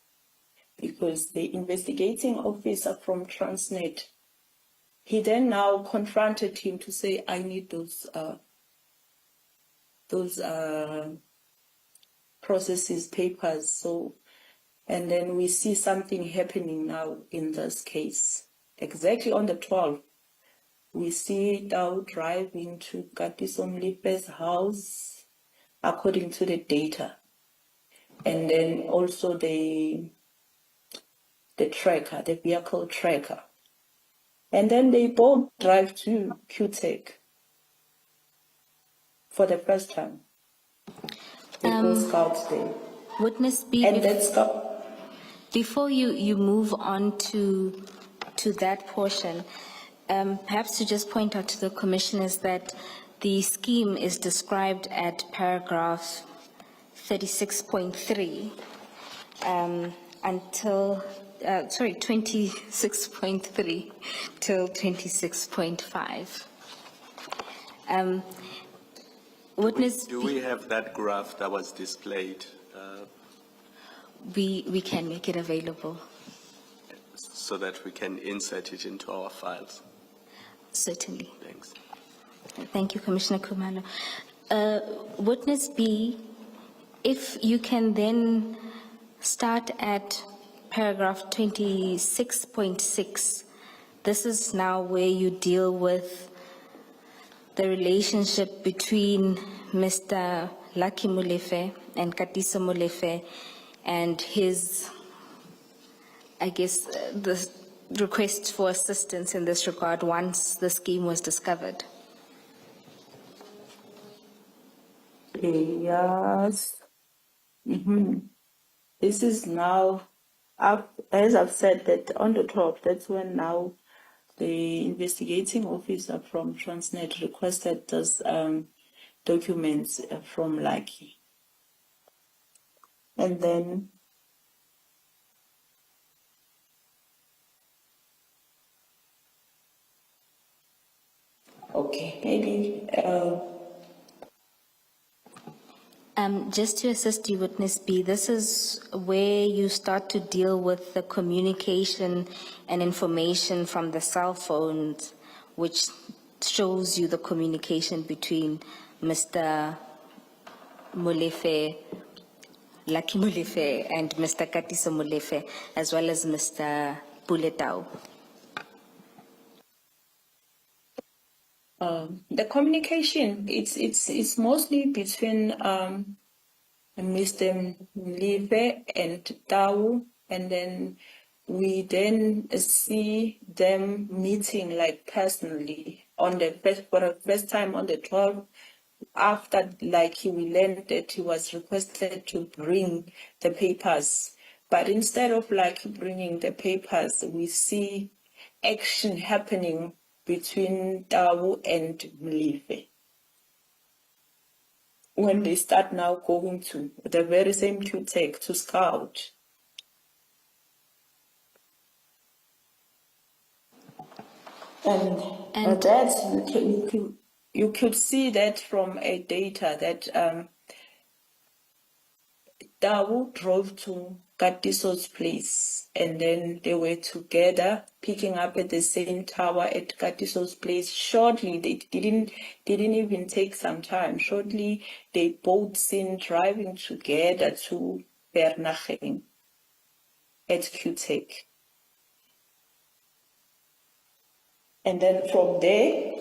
because the investigating officer from Transnet, he then now confronted him to say, I need those processes, papers. So, and then we see something happening now in this case. Exactly on the 12th, we see Tao driving to Katiso Mlipe's house, according to the data. And then also the tracker, the vehicle tracker. And then they both drive to QTech for the first time. They go scouts there. Witness B, And that's before you move on to that portion, perhaps to just point out to the commissioners that the scheme is described at paragraph 36.3 until 26.3 till 26.5. Witness, Do we have that graph that was displayed? we can make it available. So that we can insert it into our files. Certainly. Thanks. Thank you, Commissioner Kumalo. Witness B, if you can then start at paragraph 26.6. This is now where you deal with the relationship between Mr. Lucky Molefe and Katiso Molefe and his, I guess, the request for assistance in this regard once the scheme was discovered. Yes. This is now, as I've said, that on the top, that's when now the investigating officer from Transnet requested those documents from Lucky. And then okay, maybe Just to assist you, Witness B, this is where you start to deal with the communication and information from the cell phones, which shows you the communication between Mr. Molefe, Lucky Molefe, and Mr. Katiso Molefe, as well as Mr. Puletau. the communication, it's mostly between Mr. Mlive and Tau, and then we then see them meeting like personally on the for the first time on the 12th. After like we learned that he was requested to bring the papers, but instead of like bringing the papers, we see action happening between Tau and Mlive. When they start now going to the very same QTech to scout. And that you could see that from a data that Dawu drove to Katiso's place, and then they were together picking up at the same tower at Katiso's place. Shortly, they didn't even take some time. Shortly, they both seen driving together to Bernaching at QTech. And then from there,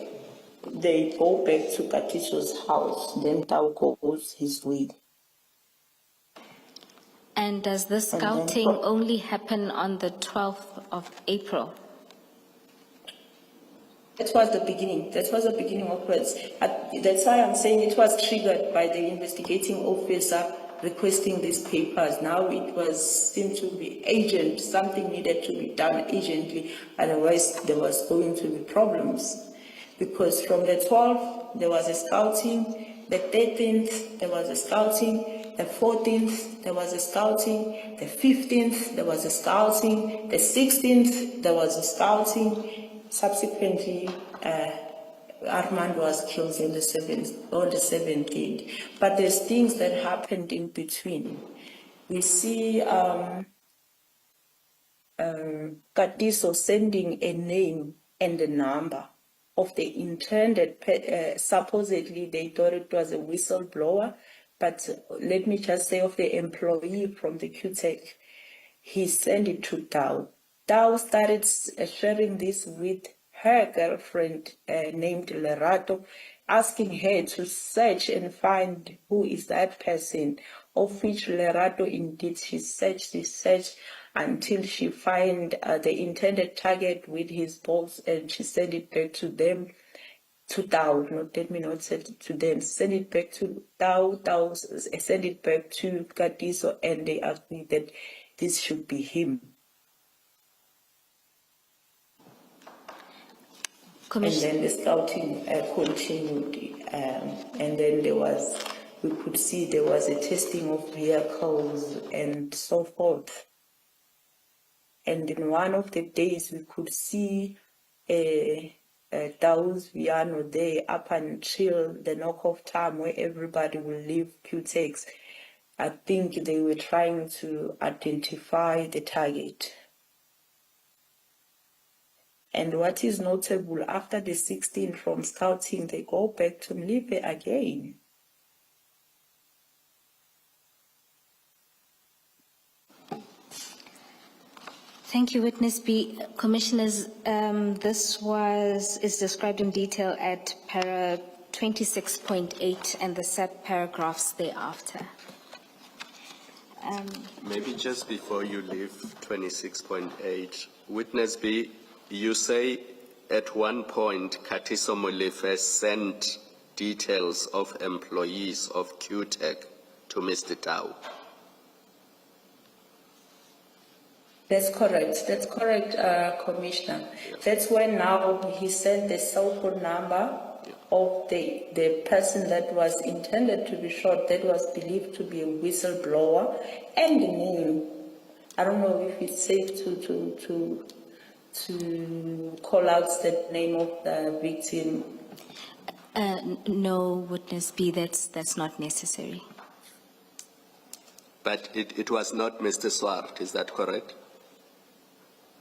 they go back to Katiso's house. Then Tau goes his way. And does the scouting only happen on the 12th of April? That was the beginning. That was the beginning of it. That's why I'm saying it was triggered by the investigating officer requesting these papers. Now it seemed to be urgent. Something needed to be done urgently. Otherwise, there was going to be problems. Because from the 12th, there was a scouting. The 13th, there was a scouting. The 14th, there was a scouting. The 15th, there was a scouting. The 16th, there was a scouting. Subsequently, Armand was killed on the 17th. But there's things that happened in between. We see Katiso sending a name and a number of the intended, supposedly they thought it was a whistleblower, but let me just say of the employee from the QTech, he sent it to Tau. Tau started sharing this with her girlfriend named Lerato, asking her to search and find who is that person, of which Lerato indeed she searched until she find the intended target with his balls, and she sent it back to them, to Tau, let me not send it to them, send it back to Tau, send it back to Katiso, and they agreed that this should be him. And then the scouting continued, and then we could see there was a testing of vehicles and so forth. And in one of the days, we could see Tau's piano there up until the knock-off time where everybody will leave QTechs. I think they were trying to identify the target. And what is notable, after the 16th from scouting, they go back to Mlive again. Thank you, Witness B. Commissioners, this is described in detail at para 26.8 and the sub-paragraphs thereafter. Maybe just before you leave 26.8, Witness B, you say at one point Katiso Molefe sent details of employees of QTech to Mr. Tau. That's correct, Commissioner. Yeah. That's when now he sent the cell phone number of the person that was intended to be shot, that was believed to be a whistleblower, and the name. I don't know if it's safe to call out the name of the victim. No, witness B, that's not necessary. But it was not Mr. Swart, is that correct?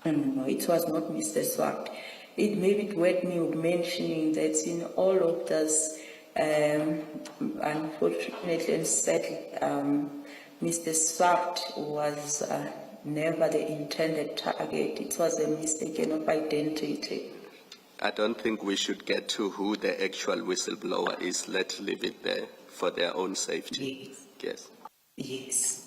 No, it was not Mr. Swart. It may be worth me mentioning that in all of this, unfortunately and sadly, Mr. Swart was never the intended target. It was a mistaken of identity. I don't think we should get to who the actual whistleblower is. Let's leave it there for their own safety. Yes. Yes. Yes.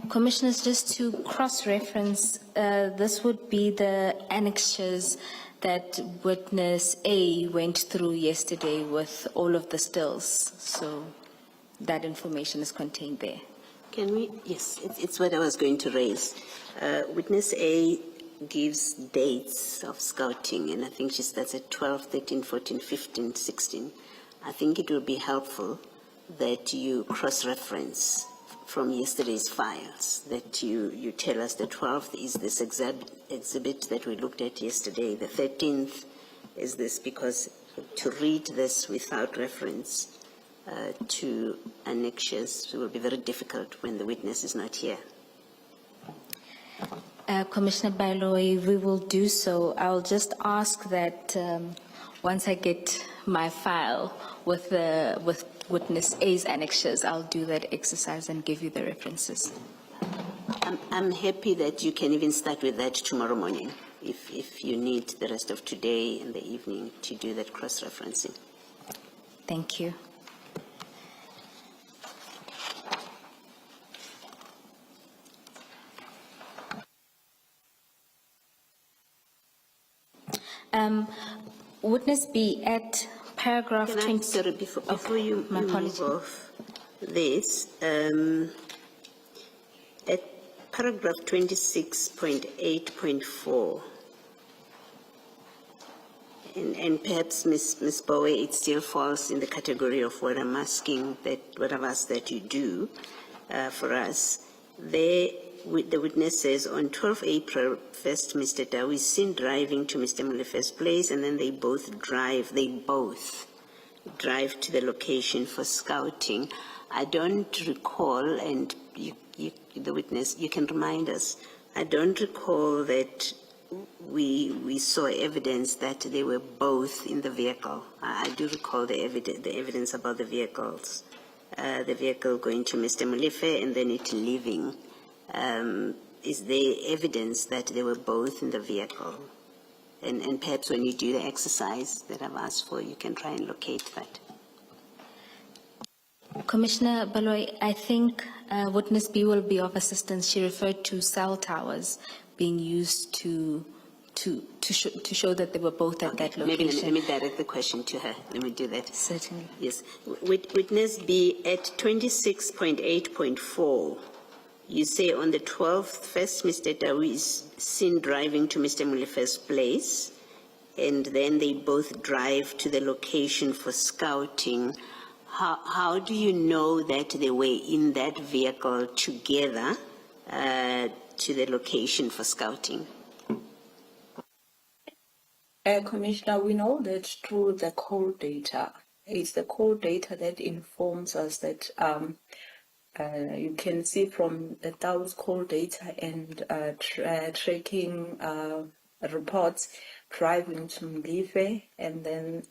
Commissioners, just to cross-reference, this would be the annexures that witness A went through yesterday with all of the stills. So that information is contained there. Can we? Yes, it's what I was going to raise. Witness A gives dates of scouting, and I think she starts at 12, 13, 14, 15, 16. I think it will be helpful that you cross-reference from yesterday's files, that you tell us the 12th is this exhibit that we looked at yesterday, the 13th is this, because to read this without reference to annexures will be very difficult when the witness is not here. Commissioner Bailoy, we will do so. I'll just ask that once I get my file with witness A's annexures, I'll do that exercise and give you the references. I'm happy that you can even start with that tomorrow morning, if you need the rest of today and the evening to do that cross-referencing. Thank you. Witness B, at paragraph 20. Sorry, before you move off this, at paragraph 26.8.4, and perhaps Ms. Bowe, it still falls in the category of what I'm asking, what I've asked that you do for us. There, the witness says, on 12 April 1st, Mr. Dow is seen driving to Mr. Mulefe's place, and then they both drive to the location for scouting. I don't recall, and the witness, you can remind us, I don't recall that we saw evidence that they were both in the vehicle. I do recall the evidence about the vehicles, the vehicle going to Mr. Mulefe and then it leaving. Is there evidence that they were both in the vehicle? And perhaps when you do the exercise that I've asked for, you can try and locate that. Commissioner Baloy, I think witness B will be of assistance. She referred to cell towers being used to show that they were both at that location. Maybe let me direct the question to her. Let me do that. Certainly. Yes. Witness B, at 26.8.4, you say on the 12th, first Mr. Dawi is seen driving to Mr. Mulefe's place, and then they both drive to the location for scouting. How do you know that they were in that vehicle together to the location for scouting? Commissioner, we know that through the call data. It's the call data that informs us that you can see from the Dow's call data and tracking reports driving to Mlife, and then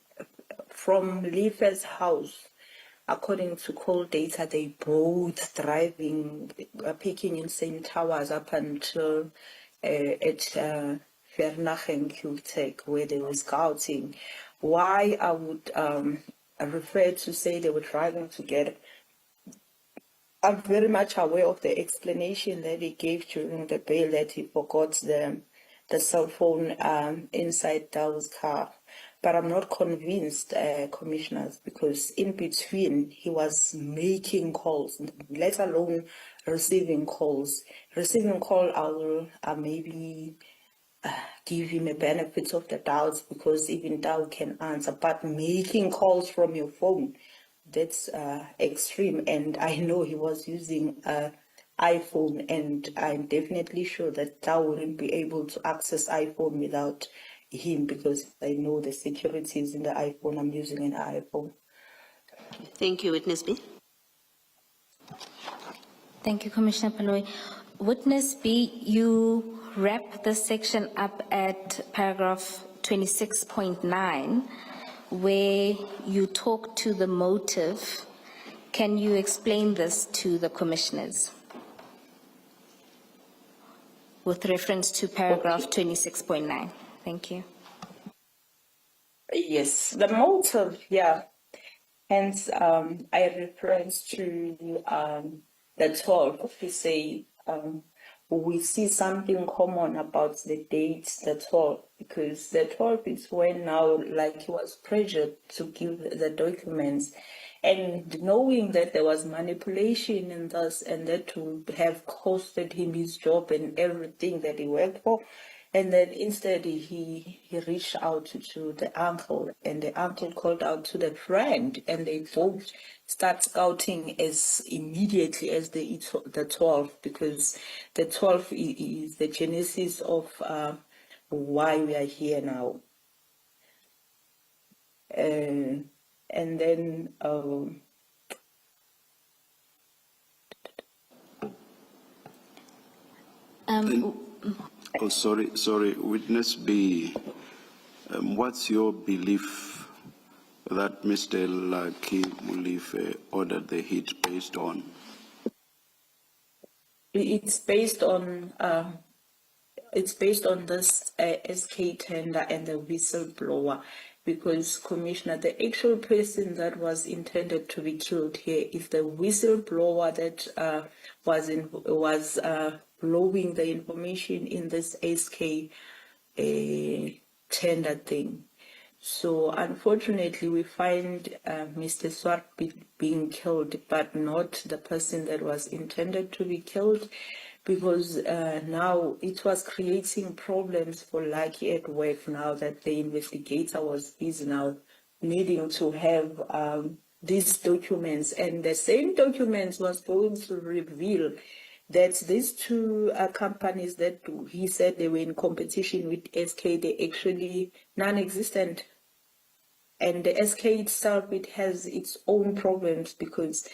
from Mlife's house, according to call data, they both driving, picking in same towers up until at Vernach and Kultek, where they were scouting. Why I would refer to say they were driving together, I'm very much aware of the explanation that he gave during the bail, that he forgot the cell phone inside Dow's car. But I'm not convinced, commissioners, because in between he was making calls, let alone receiving calls. Receiving call, I will maybe give him a benefit of the doubt because even Tao can answer, but making calls from your phone, that's extreme. And I know he was using iPhone, and I'm definitely sure that Tao wouldn't be able to access iPhone without him because I know the security is in the iPhone. I'm using an iPhone. Thank you, Witness B. Thank you, Commissioner Panoi. Witness B, you wrap this section up at paragraph 26.9, where you talk to the motive. Can you explain this to the commissioners? With reference to paragraph 26.9. Thank you. Yes, the motive, yeah. Hence, I reference to the 12. We say we see something common about the dates, the 12, because the 12 is when now, like, he was pressured to give the documents, and knowing that there was manipulation in this, and that would have costed him his job and everything that he worked for. And then instead he reached out to the uncle, and the uncle called out to the friend, and they both start scouting as immediately as the 12, because the 12 is the genesis of why we are here now. And then Oh, sorry, Witness B, what's your belief that Mr. Lucky Mulife ordered the hit based on? it's based on this SK tender and the whistleblower, because, Commissioner, the actual person that was intended to be killed here is the whistleblower that was blowing the information in this SK tender thing. So unfortunately, we find Mr. Swart being killed, but not the person that was intended to be killed, because now it was creating problems for Lucky at work now that the investigator was busy now needing to have these documents, and the same documents was going to reveal that these two companies that he said they were in competition with SK, they actually non-existent. And the SK itself, it has its own problems, because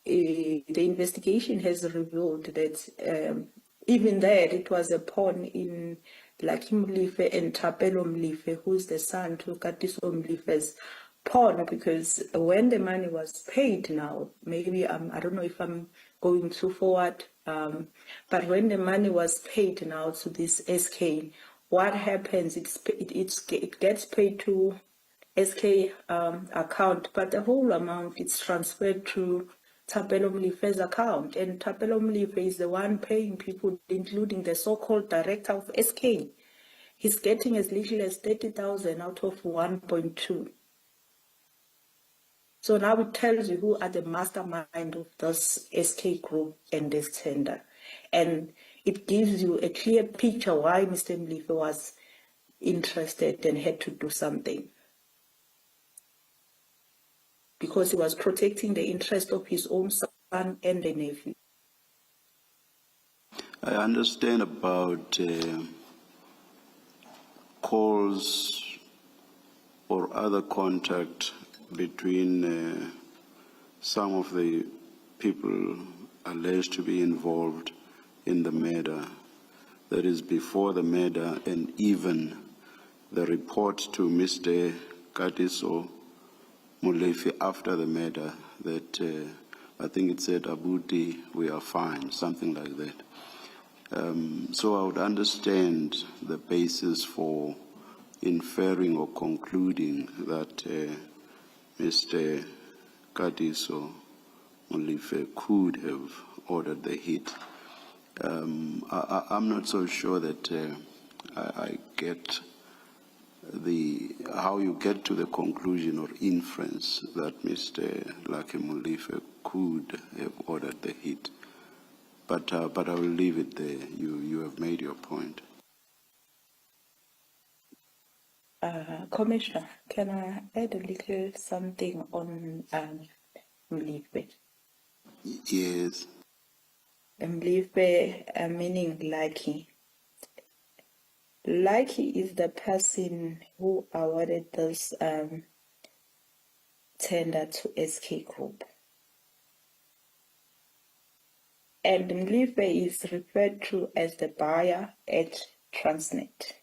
the investigation has revealed that even there it was a pawn in Lucky Mlife and Tapelo Mlife, who's the son to Katiso Mlife's pawn, because when the money was paid now, maybe I don't know if I'm going too forward, but when the money was paid now to this SK, what happens? It gets paid to SK account, but the whole amount is transferred to Tapelo Mlife's account, and Tapelo Mlife is the one paying people, including the so-called director of SK. He's getting as little as 30,000 out of 1.2. So now it tells you who are the mastermind of this SK group and this tender. And it gives you a clear picture why Mr. Mlife was interested and had to do something. Because he was protecting the interest of his own son and the nephew. I understand about calls or other contact between some of the people alleged to be involved in the murder, that is before the murder, and even the report to Mr. Katiso Mulefi after the murder that I think it said, Abuti, we are fine, something like that. So I would understand the basis for inferring or concluding that Mr. Katiso Mulefi could have ordered the hit. I'm not so sure that I get how you get to the conclusion or inference that Mr. Lucky Mulefi could have ordered the hit. But I will leave it there. You have made your point. Commissioner, can I add a little something on Mlipe? Yes. Mlipe meaning Lucky. Lucky is the person who awarded this tender to SK Group. And Mlipe is referred to as the buyer at Transnet.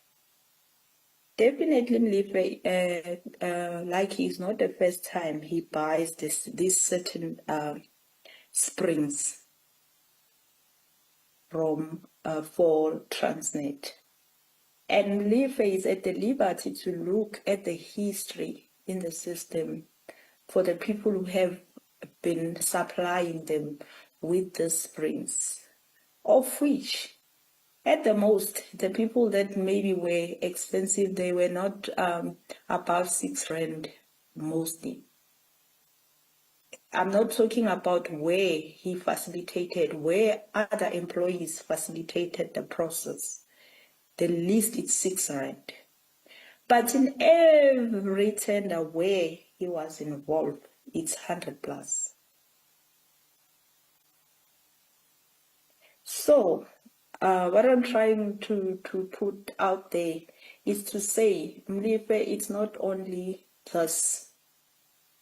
Definitely, Mlipe, like he's not the first time he buys these certain springs from for Transnet. And Mlipe is at the liberty to look at the history in the system for the people who have been supplying them with the springs, of which at the most, the people that maybe were expensive, they were not above 6 rand mostly. I'm not talking about where he facilitated, where other employees facilitated the process. The least is 6 rand. But in every tender where he was involved, it's 100 plus. So, what I'm trying to put out there is to say, Mlipe, it's not only this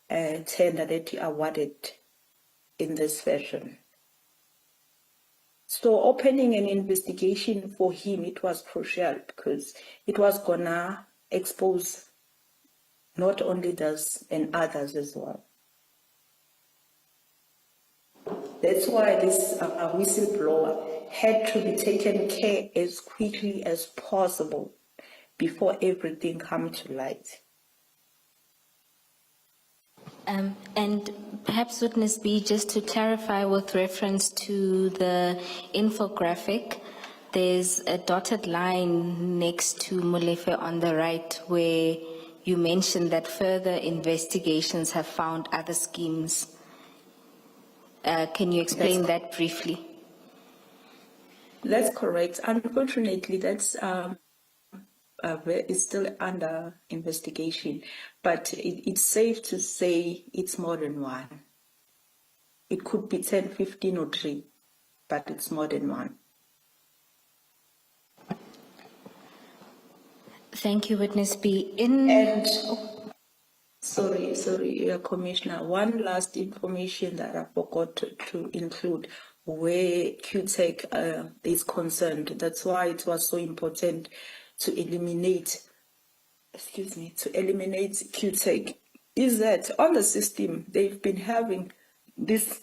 tender that he awarded in this fashion. So opening an investigation for him, it was crucial because it was gonna expose not only this and others as well. That's why this whistleblower had to be taken care as quickly as possible before everything comes to light. And perhaps witness B, just to clarify with reference to the infographic, there's a dotted line next to Molefe on the right where you mentioned that further investigations have found other schemes. Can you explain that briefly? That's correct. Unfortunately, that's is still under investigation, but it's safe to say it's more than one. It could be 10, 15 or 3, but it's more than one. Thank you, witness B. Sorry, Commissioner. One last information that I forgot to include where QTech is concerned. That's why it was so important to eliminate QTech, is that on the system, they've been having this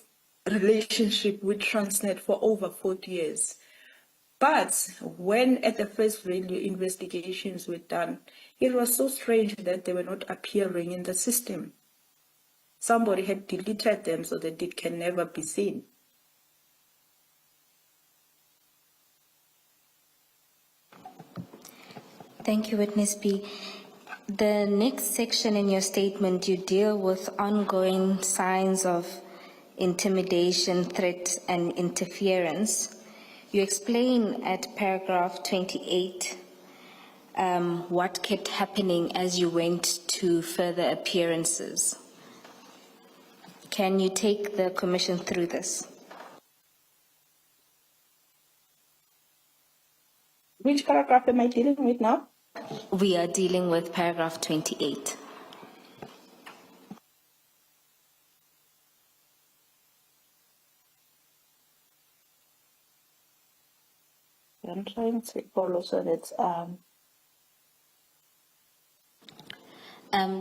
relationship with Transnet for over 40 years. But when at the first value investigations were done, it was so strange that they were not appearing in the system. Somebody had deleted them so that it can never be seen. Thank you, witness B. The next section in your statement, you deal with ongoing signs of intimidation, threat, and interference. You explain at paragraph 28 what kept happening as you went to further appearances. Can you take the commission through this? Which paragraph am I dealing with now? We are dealing with paragraph 28. I'm trying to follow so that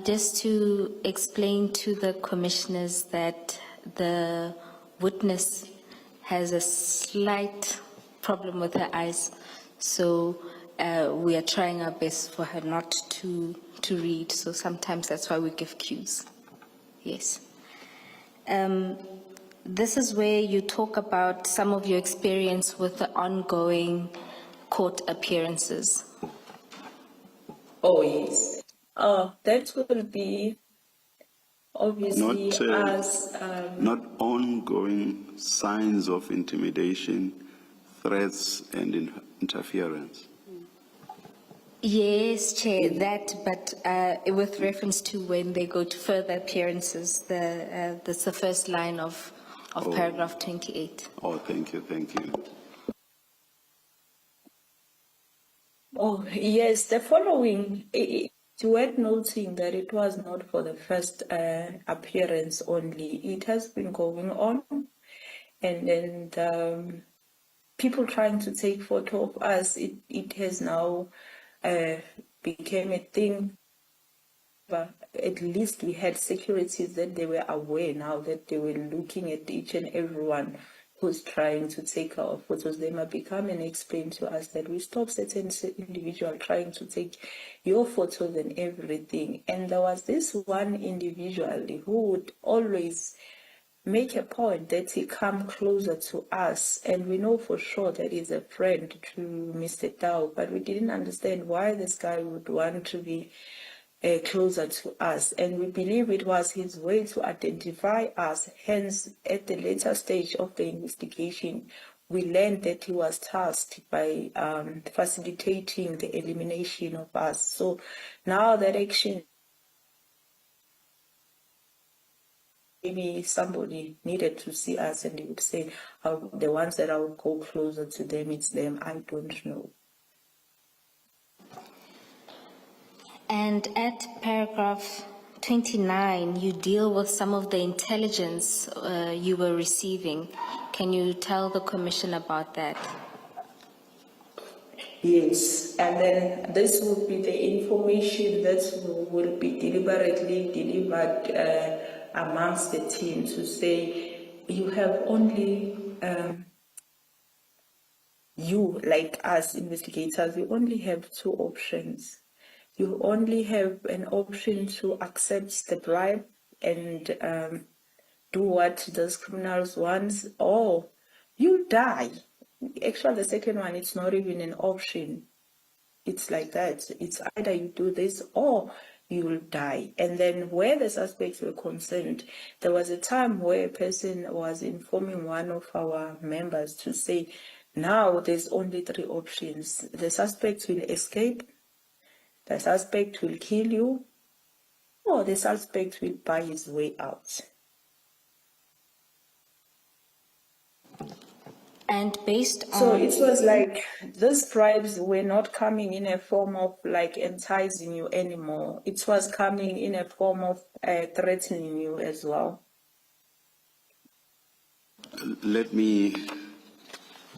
Just to explain to the commissioners that the witness has a slight problem with her eyes, so we are trying our best for her not to read, so sometimes that's why we give cues. Yes. This is where you talk about some of your experience with the ongoing court appearances. Oh, yes. That will be obviously not ongoing signs of intimidation, threats, and interference. Yes, Chair, that, but with reference to when they go to further appearances, that's the first line of paragraph 28. Oh, thank you, thank you. Oh, yes, the following, it's worth noting that it was not for the first appearance only. It has been going on, and then people trying to take photo of us, it has now became a thing. But at least we had securities that they were aware now that they were looking at each and everyone who's trying to take our photos. They might become and explain to us that we stop certain individual trying to take your photos and everything. And there was this one individual who would always make a point that he come closer to us, and we know for sure that he's a friend to Mr. Tao, but we didn't understand why this guy would want to be closer to us, and we believe it was his way to identify us. Hence, at the later stage of the investigation, we learned that he was tasked by facilitating the elimination of us. So now that action, maybe somebody needed to see us and he would say, the ones that I would go closer to them, it's them, I don't know. And at paragraph 29, you deal with some of the intelligence you were receiving. Can you tell the Commission about that? Yes, and then this will be the information that will be deliberately delivered amongst the team to say, you have only, you, like us investigators, you only have two options. You only have an option to accept the bribe and do what those criminals want, or you die. Actually, the second one, it's not even an option. It's like that. It's either you do this or you will die. And then where the suspects were concerned, there was a time where a person was informing one of our members to say, now there's only three options. The suspect will escape, the suspect will kill you, or the suspect will buy his way out. And based on... So it was like these bribes were not coming in a form of like enticing you anymore. It was coming in a form of threatening you as well. Let me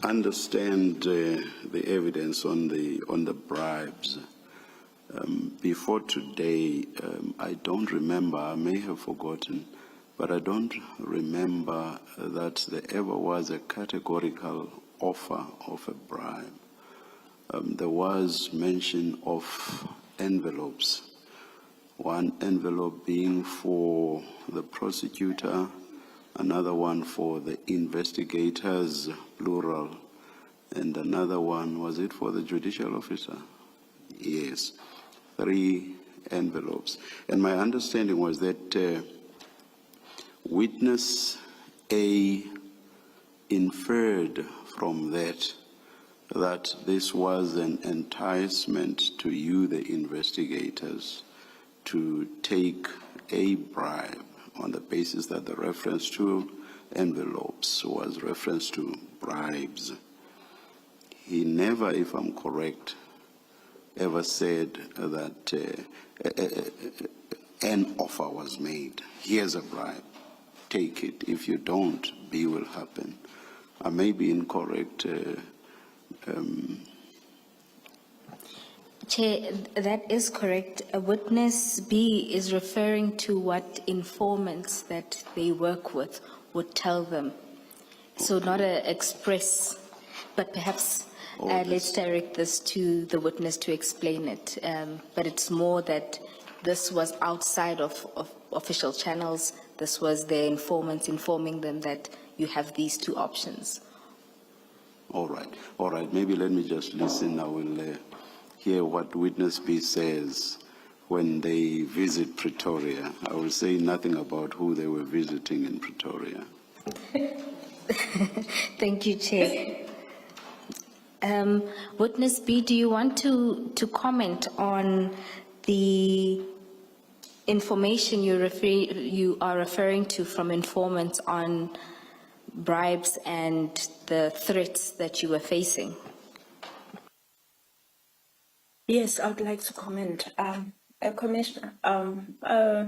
understand the evidence on the bribes. Before today, I don't remember, I may have forgotten, but I don't remember that there ever was a categorical offer of a bribe. There was mention of envelopes, one envelope being for the prosecutor, another one for the investigators, plural, and another one, was it for the judicial officer? Yes, 3 envelopes. And my understanding was that witness A inferred from that this was an enticement to you, the investigators, to take a bribe on the basis that the reference to envelopes was reference to bribes. He never, if I'm correct, ever said that an offer was made. Here's a bribe. Take it. If you don't, B will happen. I may be incorrect. Chair, that is correct. A witness B is referring to what informants that they work with would tell them. So not an express, but perhaps let's direct this to the witness to explain it. But it's more that this was outside of official channels. This was their informants informing them that you have these 2 options. All right. Maybe let me just listen. I will hear what witness B says when they visit Pretoria. I will say nothing about who they were visiting in Pretoria. Thank you, Chair. Witness B, do you want to comment on the information you are referring to from informants on bribes and the threats that you were facing? Yes, I would like to comment. Commissioner,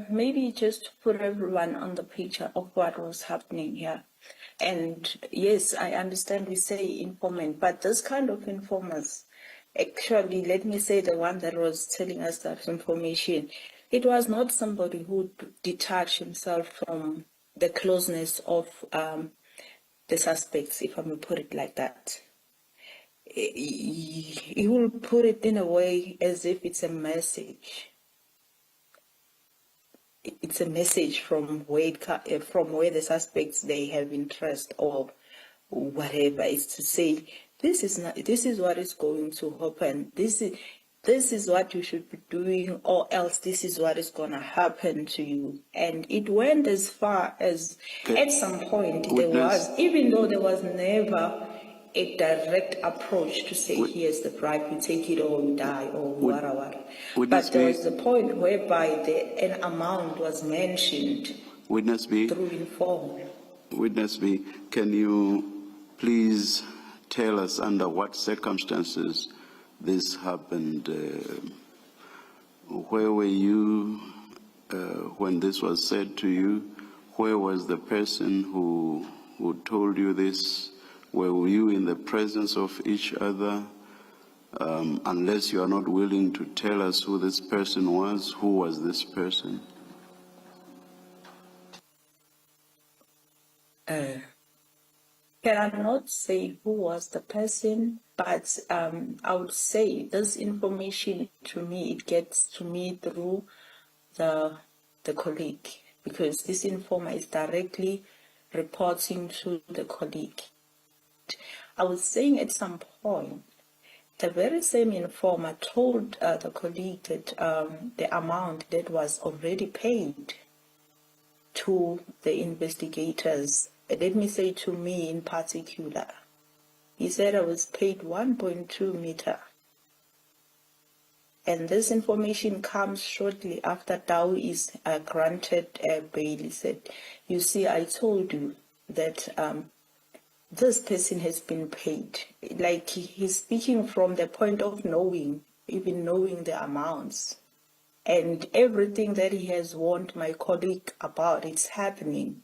maybe just to put everyone on the picture of what was happening here. And yes, I understand we say informant, but this kind of informers, actually, let me say the one that was telling us that information, it was not somebody who detached himself from the closeness of the suspects, if I may put it like that. He will put it in a way as if it's a message. It's a message from where the suspects they have interest or whatever. It's to say this is what is going to happen. This is what you should be doing, or else this is what is going to happen to you. And it went as far as at some point there was, even though there was never a direct approach to say, here's the bribe, you take it or you die or whatever. But there was a point whereby an amount was mentioned Witness B, through inform. Witness B, can you please tell us under what circumstances this happened? Where were you when this was said to you? Where was the person who told you this? Were you in the presence of each other? Unless you are not willing to tell us who this person was, who was this person? Cannot say who was the person, but I would say this information to me, it gets to me through the colleague, because this informer is directly reporting to the colleague. I was saying at some point, the very same informer told the colleague that the amount that was already paid to the investigators, let me say to me in particular, he said I was paid 1.2 meter. And this information comes shortly after Dow is granted bail. He said, you see, I told you that this person has been paid. Like he's speaking from the point of knowing, even knowing the amounts. And everything that he has warned my colleague about, it's happening.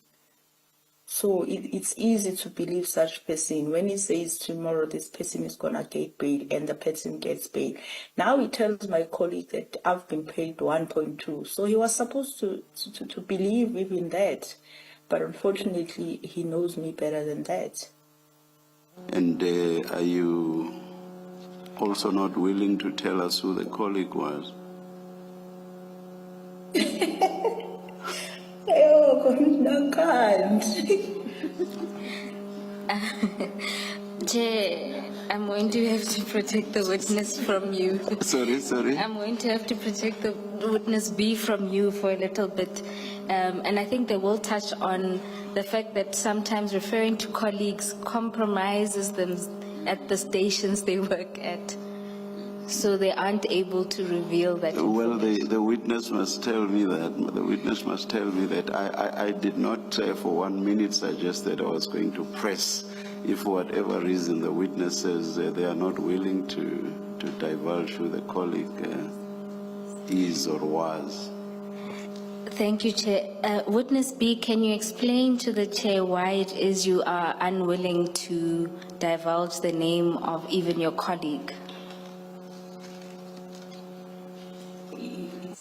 So it's easy to believe such person when he says tomorrow this person is going to get paid and the person gets paid. Now he tells my colleague that I've been paid 1.2. So he was supposed to believe even that. But unfortunately, he knows me better than that. And are you also not willing to tell us who the colleague was? Oh, Commissioner, can't. Chair, I'm going to have to protect the witness from you. Sorry? I'm going to have to protect the witness B from you for a little bit. And I think they will touch on the fact that sometimes referring to colleagues compromises them at the stations they work at. So they aren't able to reveal that. Well, the witness must tell me that. The witness must tell me that I did not for 1 minute suggest that I was going to press. If for whatever reason the witness says they are not willing to divulge who the colleague is or was. Thank you, Chair. Witness B, can you explain to the Chair why it is you are unwilling to divulge the name of even your colleague?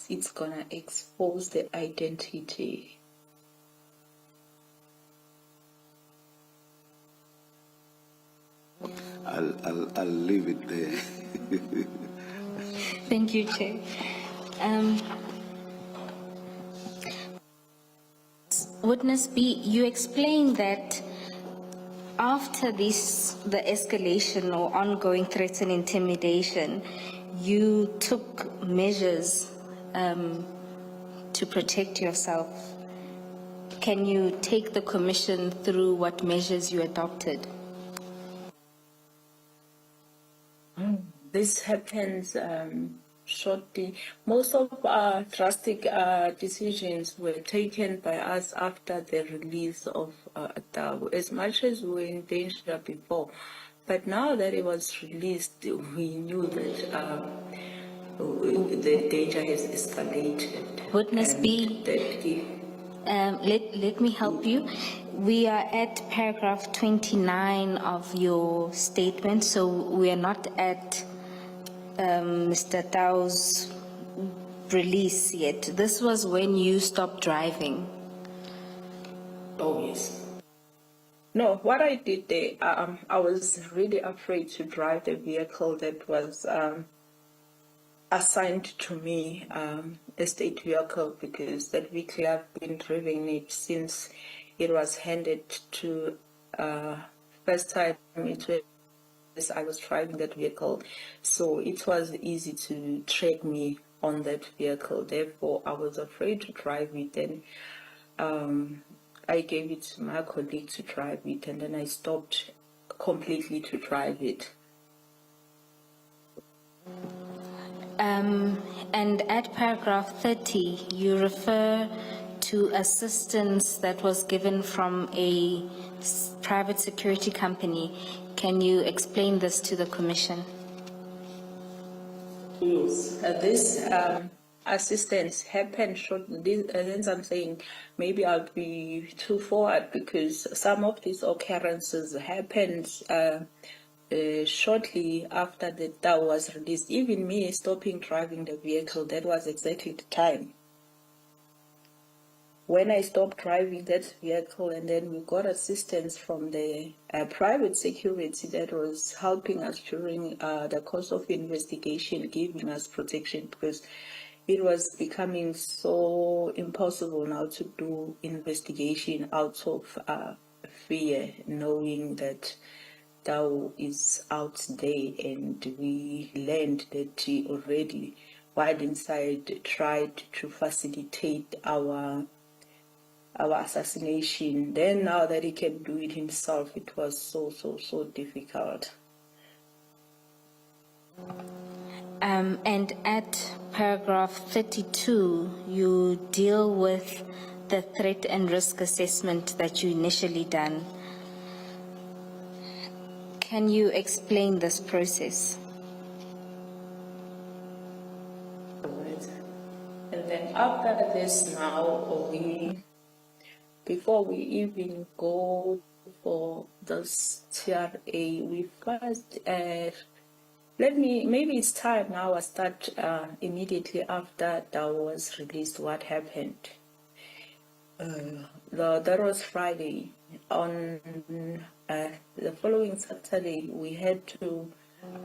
It's going to expose the identity. I'll leave it there. Thank you, Chair. Witness B, you explained that after the escalation or ongoing threats and intimidation, you took measures to protect yourself. Can you take the Commission through what measures you adopted? this happens shortly. Most of our drastic decisions were taken by us after the release of Tau, as much as we were in danger before. But now that it was released, we knew that the danger has escalated. Witness and B. that he- Let me help you. We are at paragraph 29 of your statement, so we are not at Mr. Tao's release yet. This was when you stopped driving. Oh, yes. No, what I did there, I was really afraid to drive the vehicle that was assigned to me, a state vehicle, because that vehicle I've been driving it since it was handed to, first time it was, I was driving that vehicle. So it was easy to track me on that vehicle. Therefore, I was afraid to drive it. And I gave it to my colleague to drive it, and then I stopped completely to drive it. And at paragraph 30, you refer to assistance that was given from a private security company. Can you explain this to the Commission? Yes, this assistance happened shortly. Hence, I'm saying maybe I'll be too forward because some of these occurrences happened shortly after the Tau was released. Even me stopping driving the vehicle, that was exactly the time when I stopped driving that vehicle, and then we got assistance from the private security that was helping us during the course of investigation, giving us protection, because it was becoming so impossible now to do investigation out of fear, knowing that Tau is out there, and we learned that he already, while inside, tried to facilitate our assassination. Then now that he can do it himself, it was so difficult. And at paragraph 32, you deal with the threat and risk assessment that you initially done. Can you explain this process? And then after this now, before we even go for this TRA, we first, maybe it's time now I start immediately after that was released what happened. That was Friday. On the following Saturday, we had to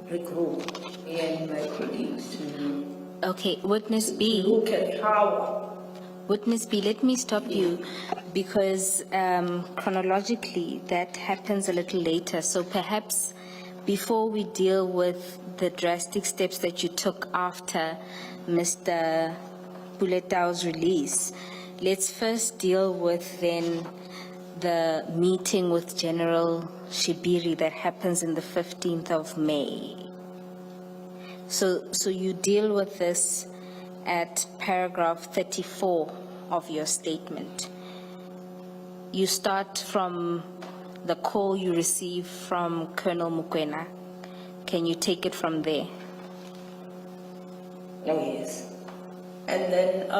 regroup, me and my colleagues, to Okay, Witness B. look at how. Witness B, let me stop you because chronologically that happens a little later. So perhaps before we deal with the drastic steps that you took after Mr. Buletau's release, let's first deal with then the meeting with General Shibiri that happens in the 15th of May. So you deal with this at paragraph 34 of your statement. You start from the call you receive from Colonel Mukwena. Can you take it from there? Oh, yes. And then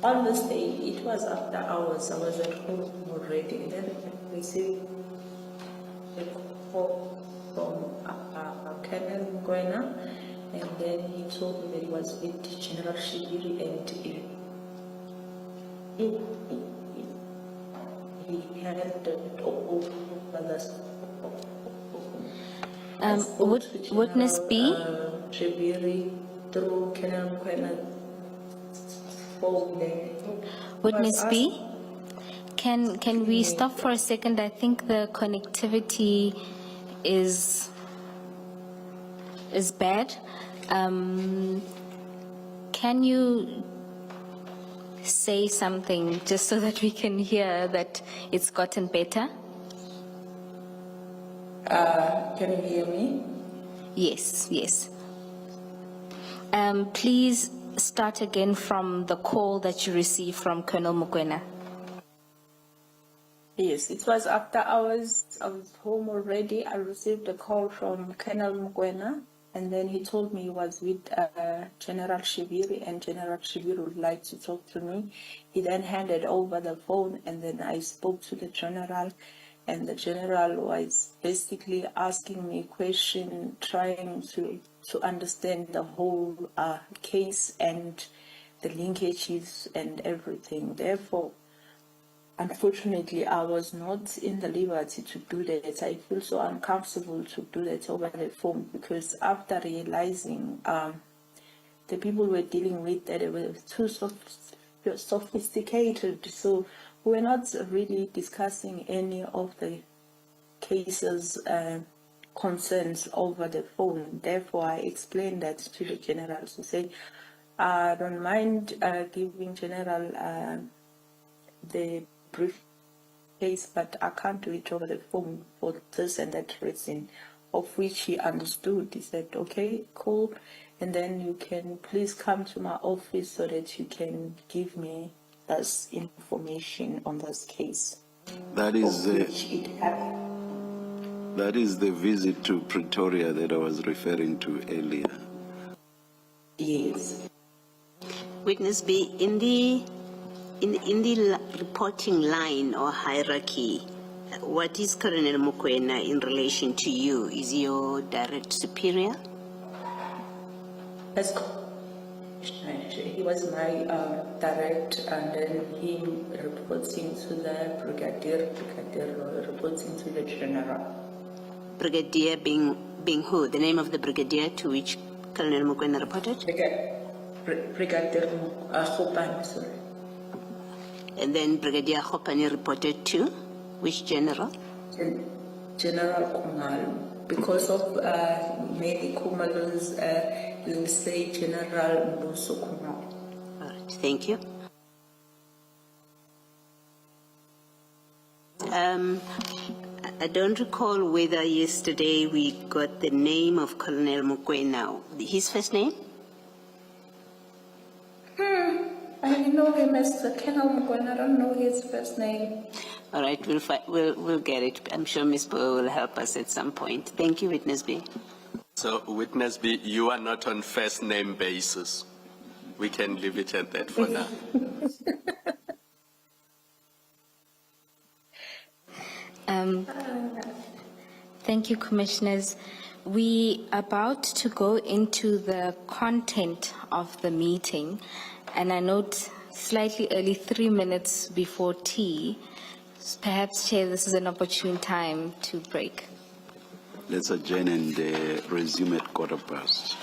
on this day, it was after hours. I was at home already. And then I received a call from Colonel Mukwena. And then he told me that he was with General Shibiri, and he had over Witness B? Shibiri through Colonel Mukwena. Witness B? Can we stop for a second? I think the connectivity is bad. Can you say something just so that we can hear that it's gotten better? Can you hear me? Yes, yes. Please start again from the call that you received from Colonel Mokoena. Yes, it was after I was home already. I received a call from Colonel Mugwena, and then he told me he was with General Shibiri, and General Shibiri would like to talk to me. He then handed over the phone, and then I spoke to the general, and the general was basically asking me questions, trying to understand the whole case and the linkages and everything. Therefore, unfortunately, I was not in the liberty to do that. I feel so uncomfortable to do that over the phone because after realizing the people we're dealing with, that they were too sophisticated, so we're not really discussing any of the cases concerns over the phone. Therefore, I explained that to the general to say, I don't mind giving general the brief case, but I can't do it over the phone for this and that reason, of which he understood. He said, okay, cool, and then you can please come to my office so that you can give me this information on this case. That is Of which it happened. that is the visit to Pretoria that I was referring to earlier. Yes. Witness B, in the reporting line or hierarchy, what is Colonel Mokoena in relation to you? Is he your direct superior? As he was my direct, and then he reporting to the brigadier reporting to the general. Brigadier being who? The name of the brigadier to which Colonel Mokoena reported? Brigadier Hopani, sorry. And then Brigadier Hopani reported to which general? General Kumalu. Because of many Kumalus, we'll say General Mbuso Kumalu. All right, thank you. I don't recall whether yesterday we got the name of Colonel Mokoena. His first name? I know him as Colonel Mugwena. I don't know his first name. All right, we'll get it. I'm sure Ms. Bowe will help us at some point. Thank you, Witness B. So, Witness B, you are not on first name basis. We can leave it at that for now. Thank you, Commissioners. We are about to go into the content of the meeting, and I note slightly early, 3 minutes before tea. Perhaps, Chair, this is an opportune time to break. Let's adjourn and resume at 1:15.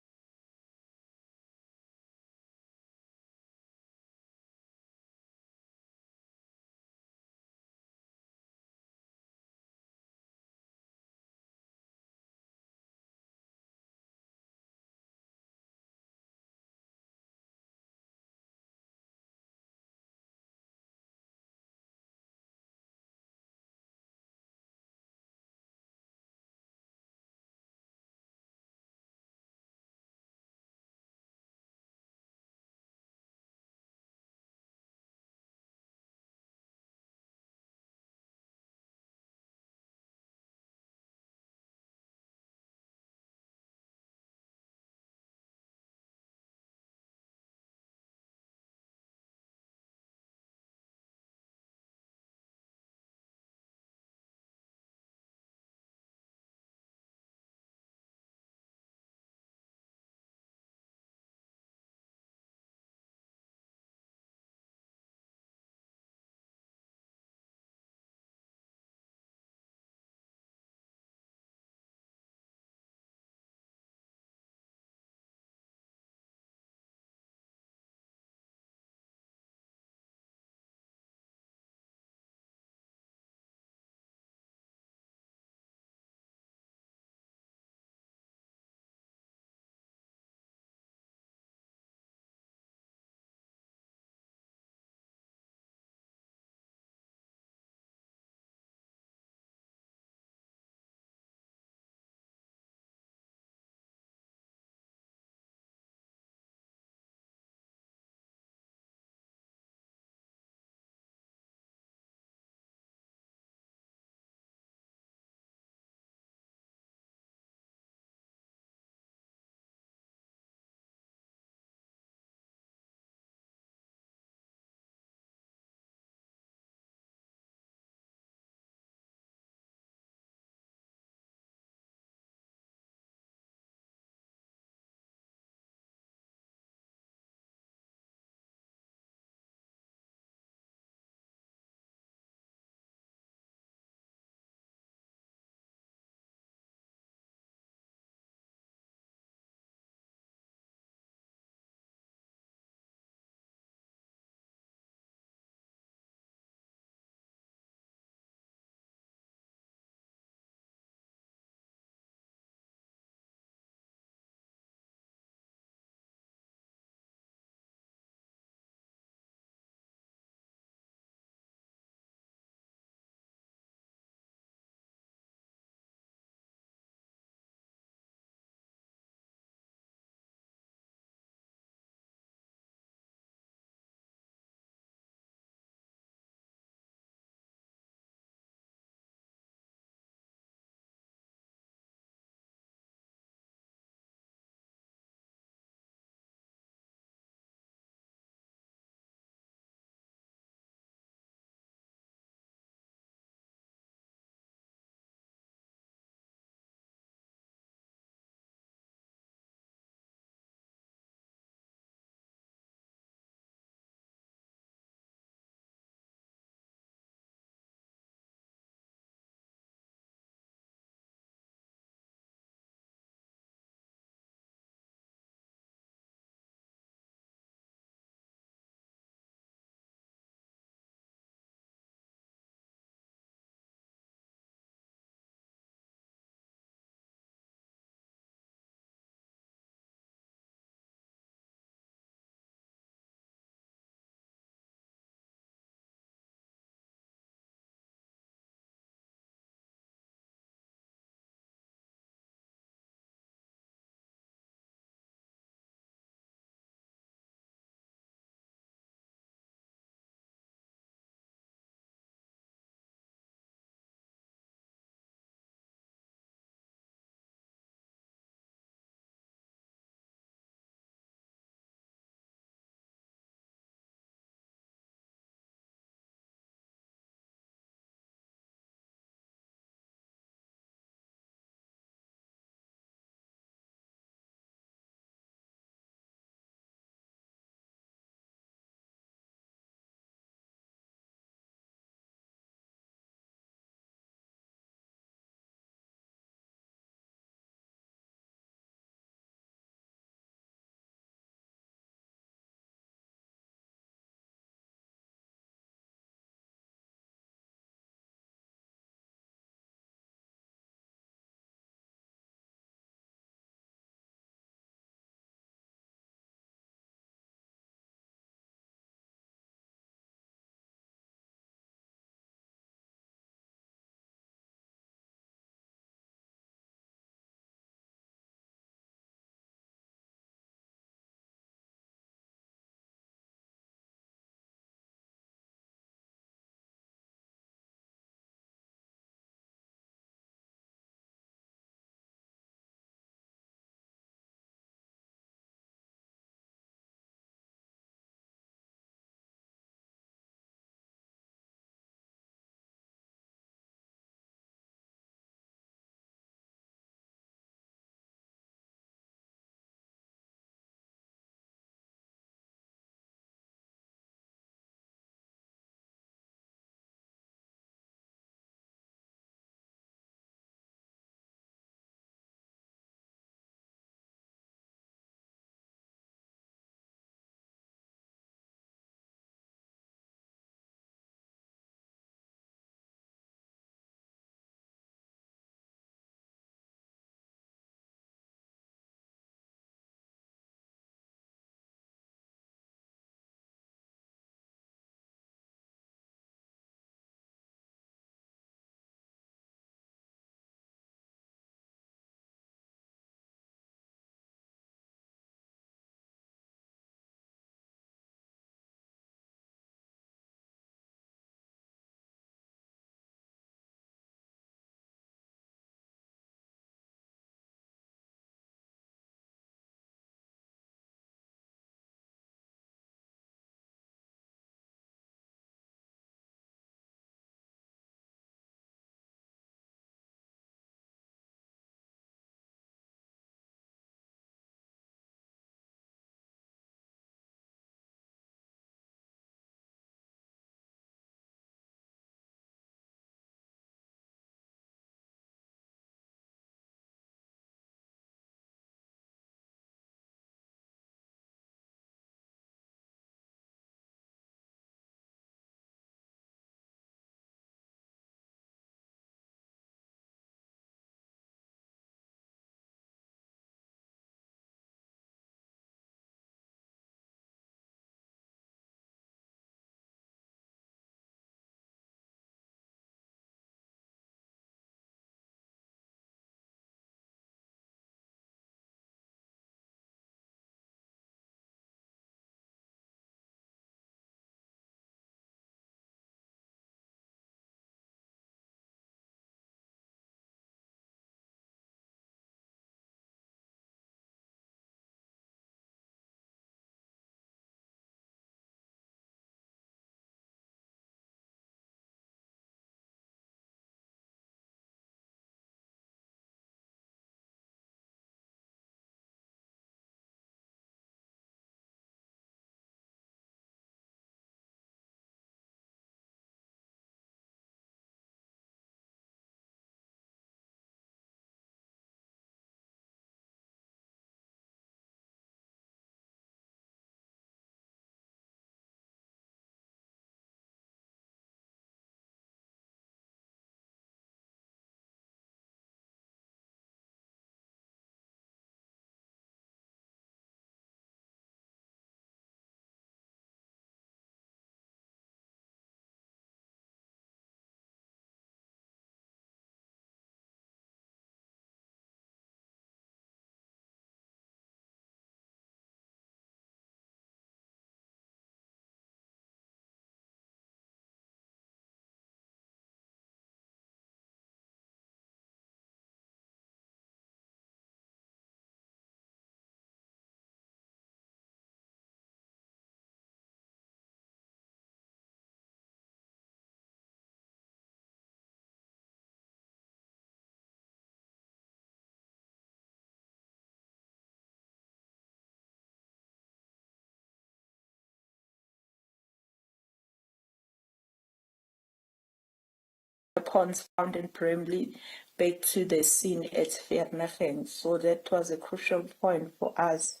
weapons found in Bribery back to the scene at Vereeniging. So that was a crucial point for us.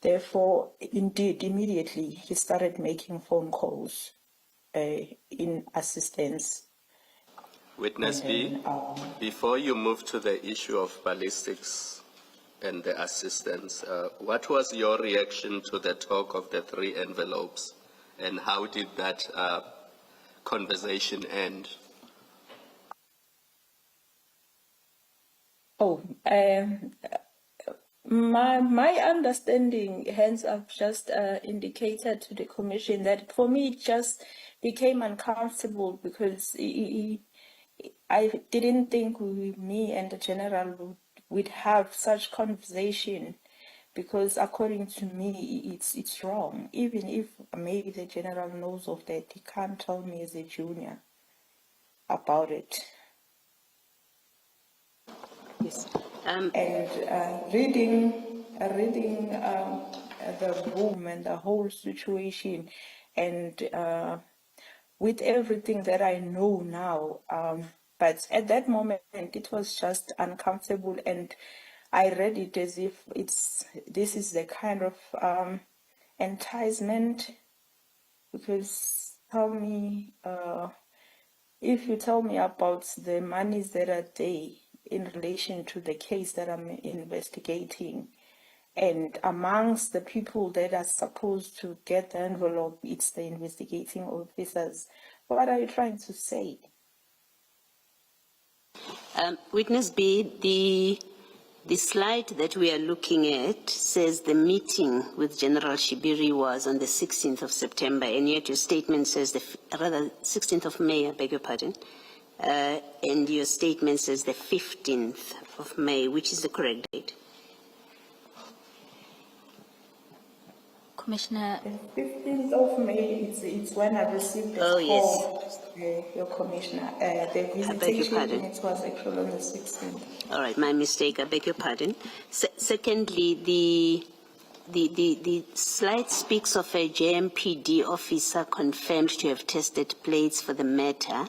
Therefore, indeed, immediately he started making phone calls in assistance. Witness B, before you move to the issue of ballistics and the assistance, what was your reaction to the talk of the 3 envelopes, and how did that conversation end? My understanding, hence I've just indicated to the Commission that for me it just became uncomfortable because I didn't think me and the General would have such conversation, because according to me it's wrong. Even if maybe the General knows of that, he can't tell me as a junior about it. Yes. And reading the room and the whole situation, and with everything that I know now, but at that moment it was just uncomfortable, and I read it as if this is the kind of enticement, because if you tell me about the monies that are there in relation to the case that I'm investigating, and amongst the people that are supposed to get the envelope, it's the investigating officers. What are you trying to say? Witness B, the slide that we are looking at says the meeting with General Shibiri was on the 16th of September, and yet your statement says 16th of May, I beg your pardon, and your statement says the 15th of May. Which is the correct date? Commissioner. The 15th of May, it's when I received the call, your Commissioner. The visitation, it was actually on the 16th. All right, my mistake, I beg your pardon. Secondly, the slide speaks of a JMPD officer confirmed to have tested plates for the murder,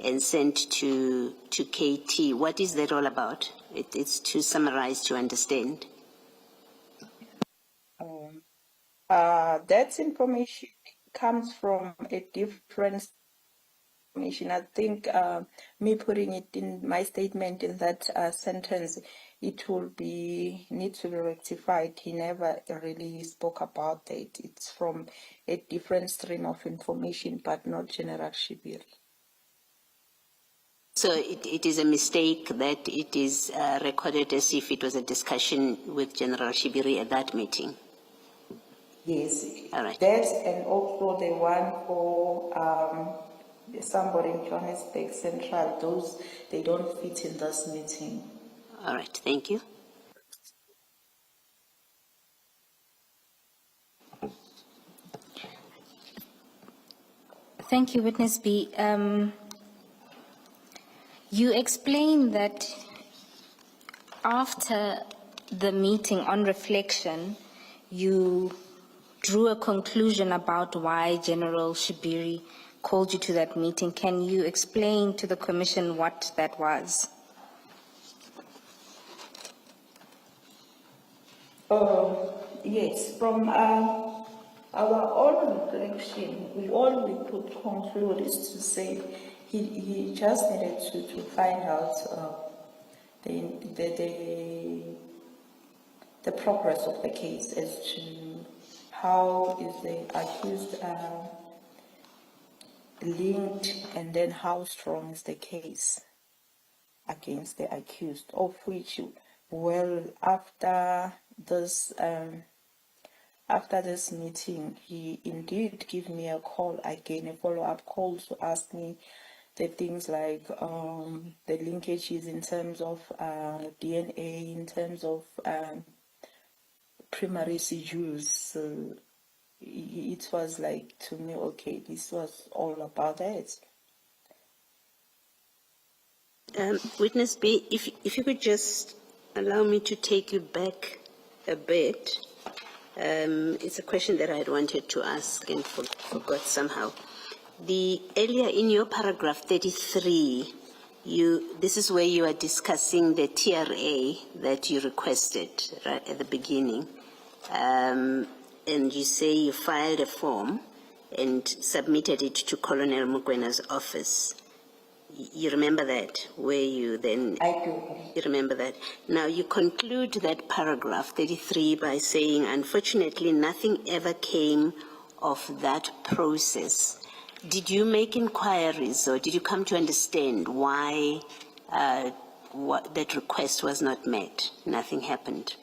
and sent to KT. What is that all about? It's to summarize, to understand. That information comes from a different information. I think me putting it in my statement in that sentence, it will need to be rectified. He never really spoke about that. It's from a different stream of information, but not General Shibiri. So it is a mistake that it is recorded as if it was a discussion with General Shibiri at that meeting? Yes. All right. That, and also the one for somebody in Johannesburg Central, those, they don't fit in this meeting. All right, thank you. Thank you, Witness B. You explained that after the meeting, on reflection, you drew a conclusion about why General Shibiri called you to that meeting. Can you explain to the Commission what that was? Yes, from our own reflection, all we could conclude is to say he just needed to find out the progress of the case, as to how is the accused linked, and then how strong is the case against the accused, of which, well, after this meeting, he indeed gave me a call again, a follow-up call, to ask me the things like the linkages in terms of DNA, in terms of primary residues. So it was like, to me, okay, this was all about that. Witness B, if you could just allow me to take you back a bit. It's a question that I had wanted to ask and forgot somehow. Earlier in your paragraph 33, this is where you are discussing the TRA that you requested right at the beginning. And you say you filed a form and submitted it to Colonel Mukwena's office. You remember that, where you then... I do. You remember that. Now, you conclude that paragraph 33 by saying, unfortunately, nothing ever came of that process. Did you make inquiries, or did you come to understand why that request was not met? Nothing happened.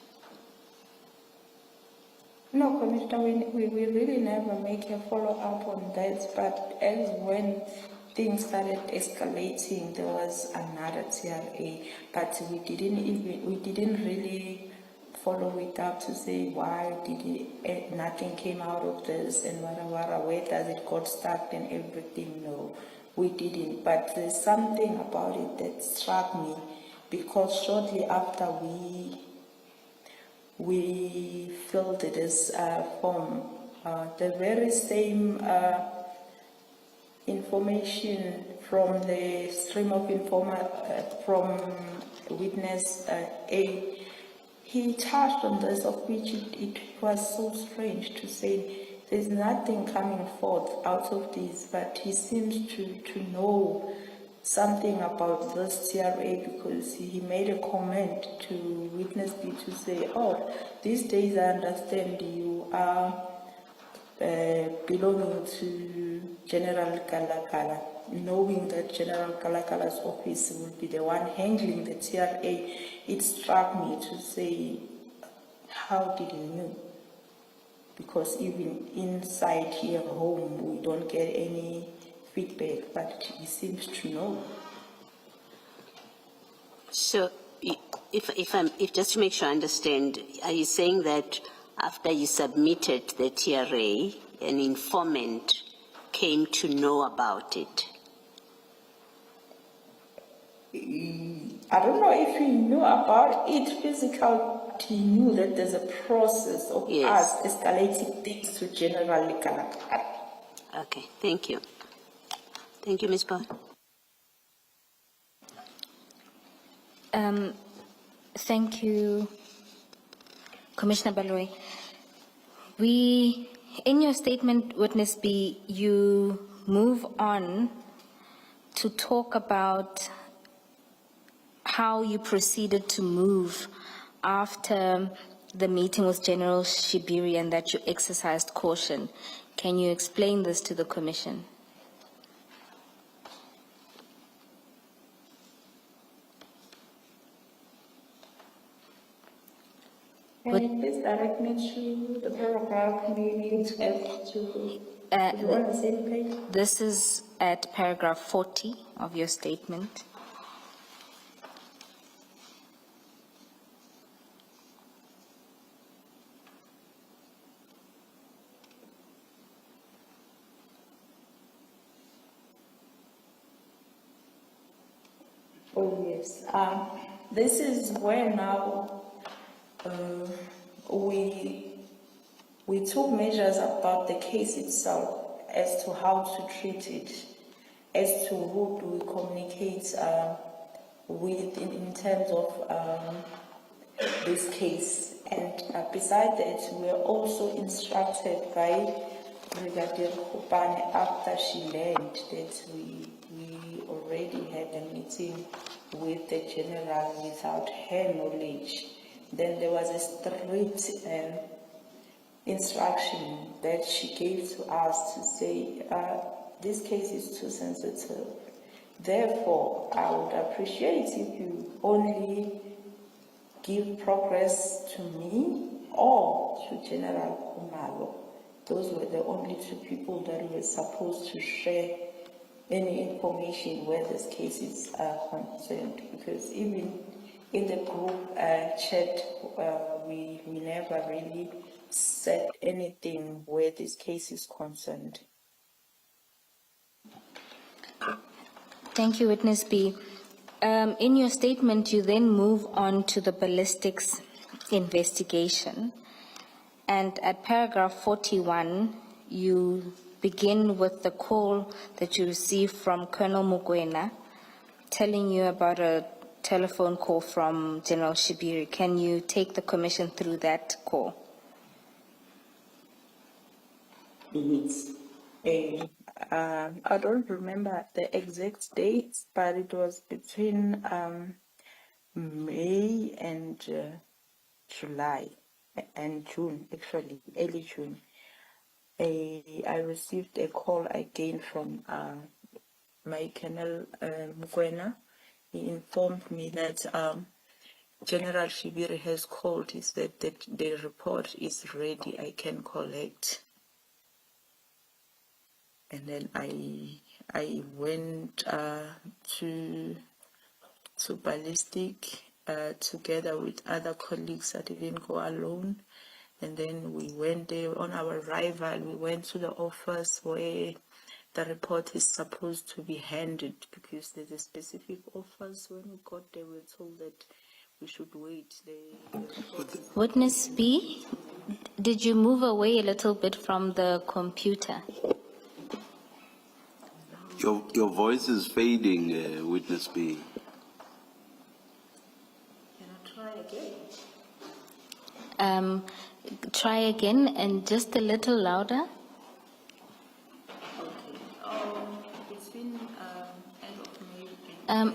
No, Commissioner, we really never make a follow-up on that, but as when things started escalating, there was another TRA, but we didn't really follow it up to say why nothing came out of this and where does it got stuck and everything. No, we didn't, but there's something about it that struck me, because shortly after we filled this form, the very same information from the stream of from witness A, he touched on this, of which it was so strange to say there's nothing coming forth out of this, but he seems to know something about this TRA, because he made a comment to witness B to say, oh, these days I understand you are belonging to General Kalakala, knowing that General Kalakala's office will be the one handling the TRA. It struck me to say, how did he know? Because even inside here home, we don't get any feedback, but he seems to know. So, if just to make sure I understand, are you saying that after you submitted the TRA, an informant came to know about it? I don't know if he knew about it physically. He knew that there's a process of us escalating things to General Kalakala. Okay, thank you. Thank you, Ms. Bond. Thank you, Commissioner Baloyi. In your statement, Witness B, you move on to talk about how you proceeded to move after the meeting with General Shibiri and that you exercised caution. Can you explain this to the Commission? Can you please direct me to the paragraph meaning to be on the same page? This is at paragraph 40 of your statement. Oh yes. This is where now we took measures about the case itself as to how to treat it, as to who do we communicate with in terms of this case. And besides that, we are also instructed by Brigadier Guashu after she learned that we already had a meeting with the general without her knowledge. Then there was a strict instruction that she gave to us to say, this case is too sensitive. Therefore, I would appreciate if you only give progress to me or to General Khumalo. Those were the only two people that were supposed to share any information where this case is concerned, because even in the group chat, we never really said anything where this case is concerned. Thank you, Witness B. In your statement, you then move on to the ballistics investigation. And at paragraph 41, you begin with the call that you received from Colonel Mokoena telling you about a telephone call from General Shibiri. Can you take the commission through that call? Yes. I don't remember the exact dates, but it was between May and July and June, actually, early June. I received a call again from my Colonel Mokoena. He informed me that General Shibiri has called. He said that the report is ready, I can collect. And then I went to Ballistic together with other colleagues. I didn't go alone. And then we went there. On our arrival, we went to the office where the report is supposed to be handed, because there's a specific office. When we got there, we were told that we should wait. The report is- Witness B, did you move away a little bit from the computer? Your voice is fading, Witness B. Can I try again? Try again and just a little louder. Okay. It's been end of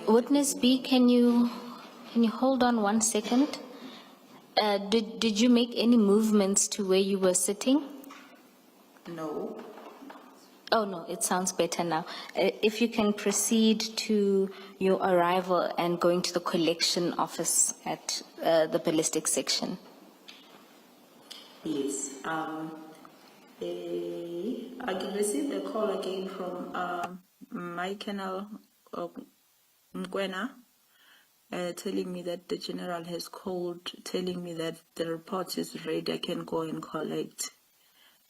May. Witness B, can you hold on 1 second? Did you make any movements to where you were sitting? No. Oh, no, it sounds better now. If you can proceed to your arrival and going to the collection office at the ballistics section. Yes. I received a call again from my Colonel Mokoena, telling me that the general has called, telling me that the report is ready, I can go and collect.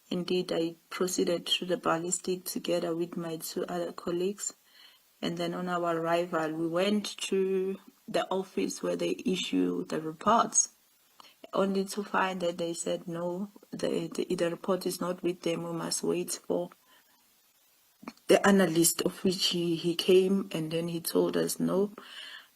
Indeed, I proceeded to the ballistic together with my 2 other colleagues. And then on our arrival, we went to the office where they issue the reports, only to find that they said, no, the report is not with them, we must wait for the analyst, of which he came, and then he told us, no,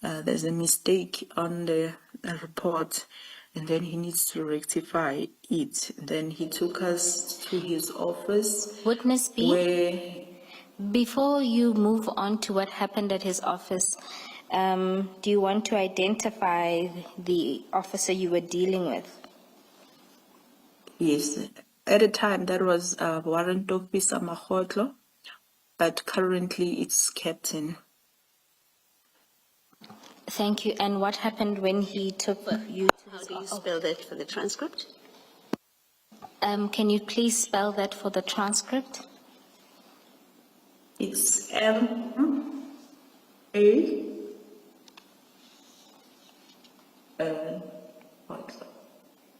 there's a mistake on the report, and then he needs to rectify it. Then he took us to his office. Witness B, Where, before you move on to what happened at his office, do you want to identify the officer you were dealing with? yes, at the time that was Warrant Officer Mahotlo, but currently it's Captain. Thank you. And what happened when he took you to How his do you office? spell that for the transcript? Can you please spell that for the transcript? It's M-A,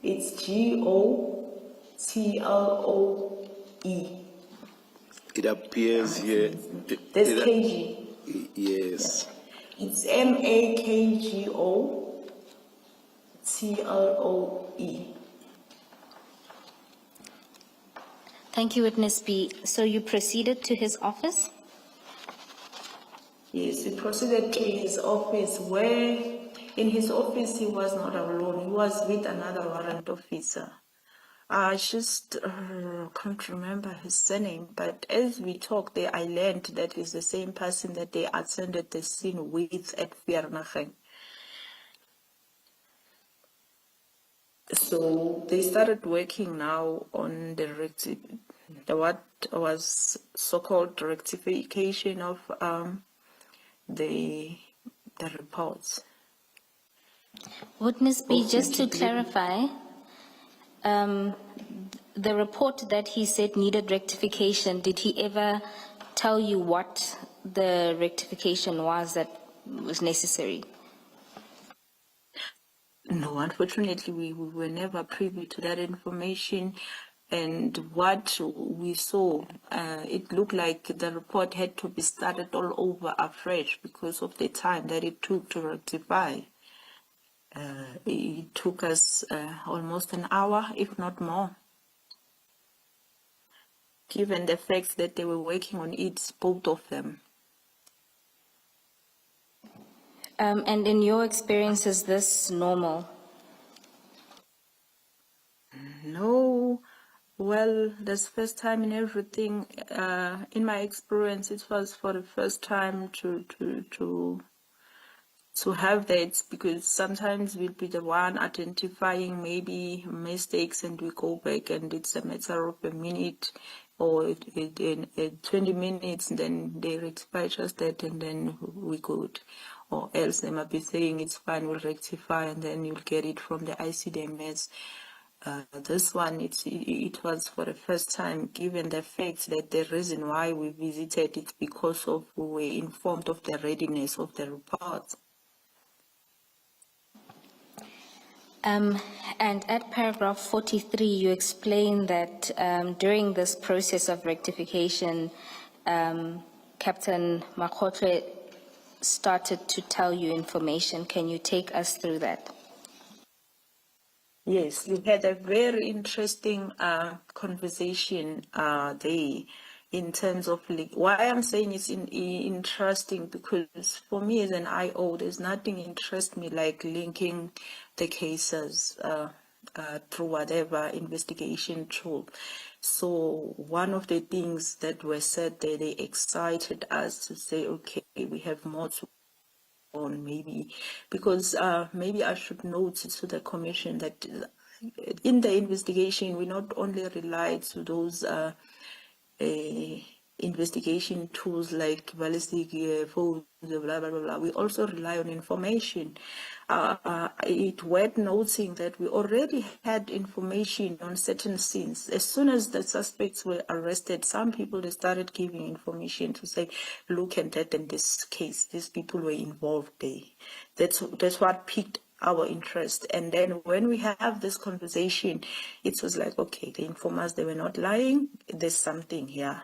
it's G-O-T-L-O-E. It appears here. That's KG. Yes. It's M-A-K-G-O-T-L-O-E. Thank you, Witness B. So you proceeded to his office? Yes, we proceeded to his office, where in his office he was not alone, he was with another warrant officer. I just can't remember his surname, but as we talked there, I learned that is the same person that they attended the scene with at Vereeniging. So they started working now on the what was so-called rectification of the reports. Witness B, just to clarify, the report that he said needed rectification, did he ever tell you what the rectification was that was necessary? No, unfortunately, we were never privy to that information. And what we saw, it looked like the report had to be started all over afresh because of the time that it took to rectify. It took us almost an hour, if not more. given the facts that they were working on it, both of them. And in your experience, is this normal? No, well, this first time in everything. In my experience, it was for the first time to have that, because sometimes we'll be the one identifying maybe mistakes and we go back and it's a matter of a minute or 20 minutes, and then they rectify just that and then we good. Or else they might be saying it's fine, we'll rectify, and then you'll get it from the ICDMS. This one, it was for the first time, given the fact that the reason why we visited it because of we were informed of the readiness of the report. And at paragraph 43, you explain that during this process of rectification, Captain Makhotle started to tell you information. Can you take us through that? Yes, you had a very interesting conversation there in terms of why I'm saying it's interesting, because for me as an IO, there's nothing interests me like linking the cases through whatever investigation tool. So one of the things that were said there, they excited us to say, okay, we have more to on maybe, because maybe I should note to the commission that in the investigation we not only rely to those investigation tools like ballistic phones, blah blah blah blah. We also rely on information. It's worth noting that we already had information on certain scenes. As soon as the suspects were arrested, some people, they started giving information to say, look at that in this case, these people were involved there. That's what piqued our interest. And then when we have this conversation, it was like, okay, the informers, they were not lying, there's something here.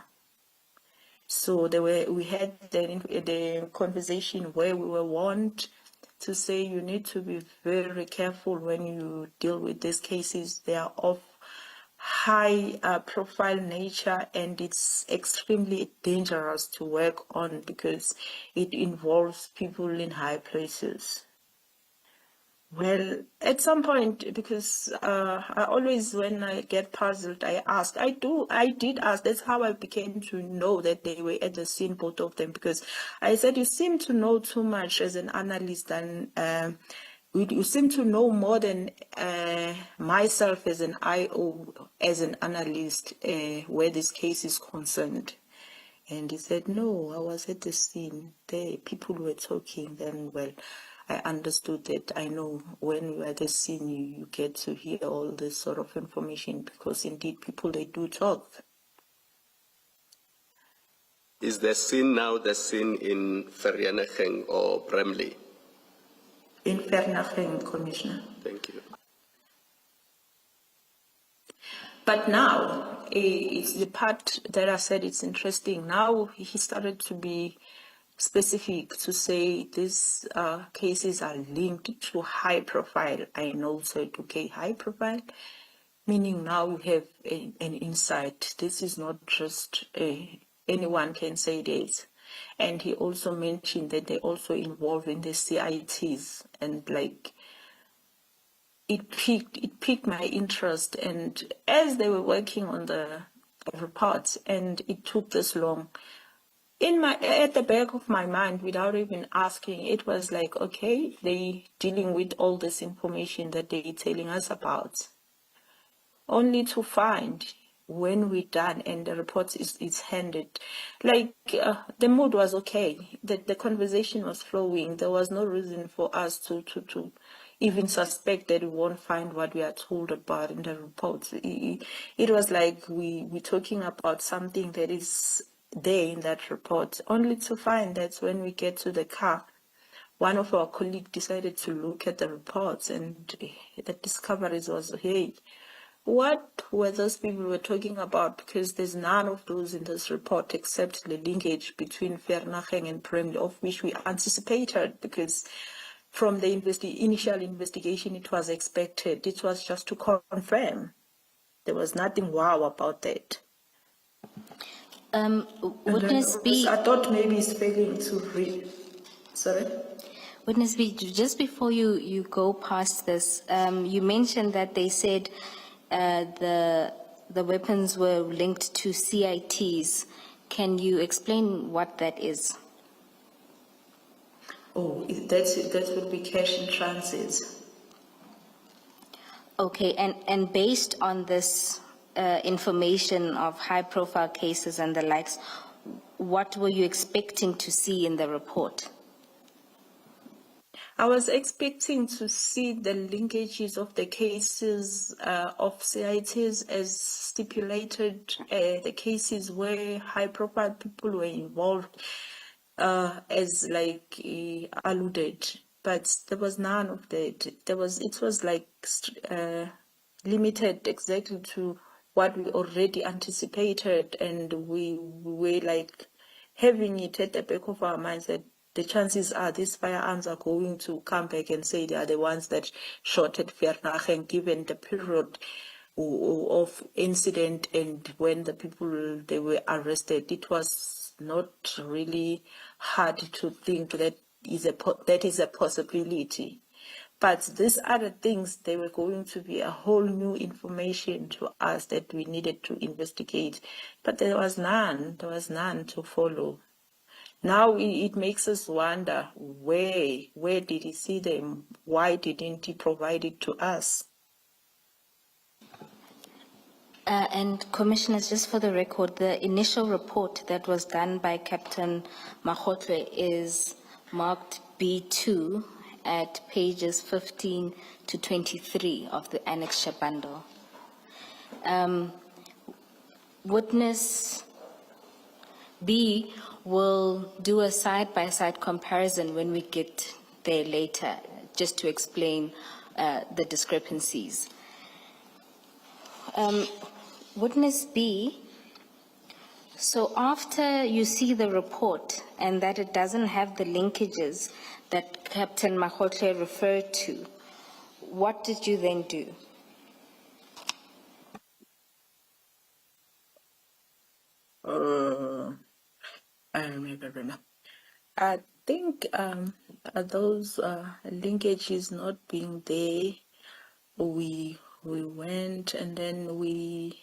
So we had the conversation where we were warned to say you need to be very careful when you deal with these cases. They are of high profile nature, and it's extremely dangerous to work on because it involves people in high places. Well, at some point, because I always, when I get puzzled, I ask. I did ask. That's how I became to know that they were at the scene, both of them, because I said, you seem to know too much as an analyst, and you seem to know more than myself as an IO, as an analyst, where this case is concerned. And he said, no, I was at the scene. People were talking. Then, well, I understood that. I know when you're at the scene, you get to hear all this sort of information, because indeed people, they do talk. Is the scene now the scene in Vereeniging or Bramley? In Vereeniging, Commissioner. Thank you. But now, it's the part that I said it's interesting. Now he started to be specific to say these cases are linked to high profile. I know, said, okay, high profile, meaning now we have an insight. This is not just anyone can say this. And he also mentioned that they also involved in the CITs, and like it piqued my interest. And as they were working on the reports, and it took this long, at the back of my mind, without even asking, it was like, okay, they dealing with all this information that they're telling us about, only to find when we're done and the report is handed, like the mood was okay, the conversation was flowing. There was no reason for us to even suspect that we won't find what we are told about in the reports. It was like we're talking about something that is there in that report, only to find that when we get to the car, one of our colleagues decided to look at the reports, and the discoveries was, hey, what were those people were talking about? Because there's none of those in this report except the linkage between Vereeniging and Bribery, of which we anticipated, because from the initial investigation it was expected. It was just to confirm. There was nothing wow about that. Witness B. I thought maybe he's failing to read. Sorry? Witness B, just before you go past this, you mentioned that they said the weapons were linked to CITs. Can you explain what that is? Oh, that would be cash in transit. Okay, and based on this information of high-profile cases and the likes, what were you expecting to see in the report? I was expecting to see the linkages of the cases of CITs as stipulated, the cases where high-profile people were involved, as like alluded, but there was none of that. It was like limited exactly to what we already anticipated, and we were like having it at the back of our minds that the chances are these firearms are going to come back and say they are the ones that shot at Vernagen, given the period of incident and when the people they were arrested. It was not really hard to think that is a possibility. But these other things, they were going to be a whole new information to us that we needed to investigate. But there was none to follow. Now it makes us wonder, where did he see them? Why didn't he provide it to us? And Commissioners, just for the record, the initial report that was done by Captain Mahotle is marked B2 at pages 15 to 23 of the annexure bundle. Witness B will do a side-by-side comparison when we get there later, just to explain the discrepancies. Witness B, so after you see the report and that it doesn't have the linkages that Captain Mahotle referred to, what did you then do? I think those linkages not being there, we went and then we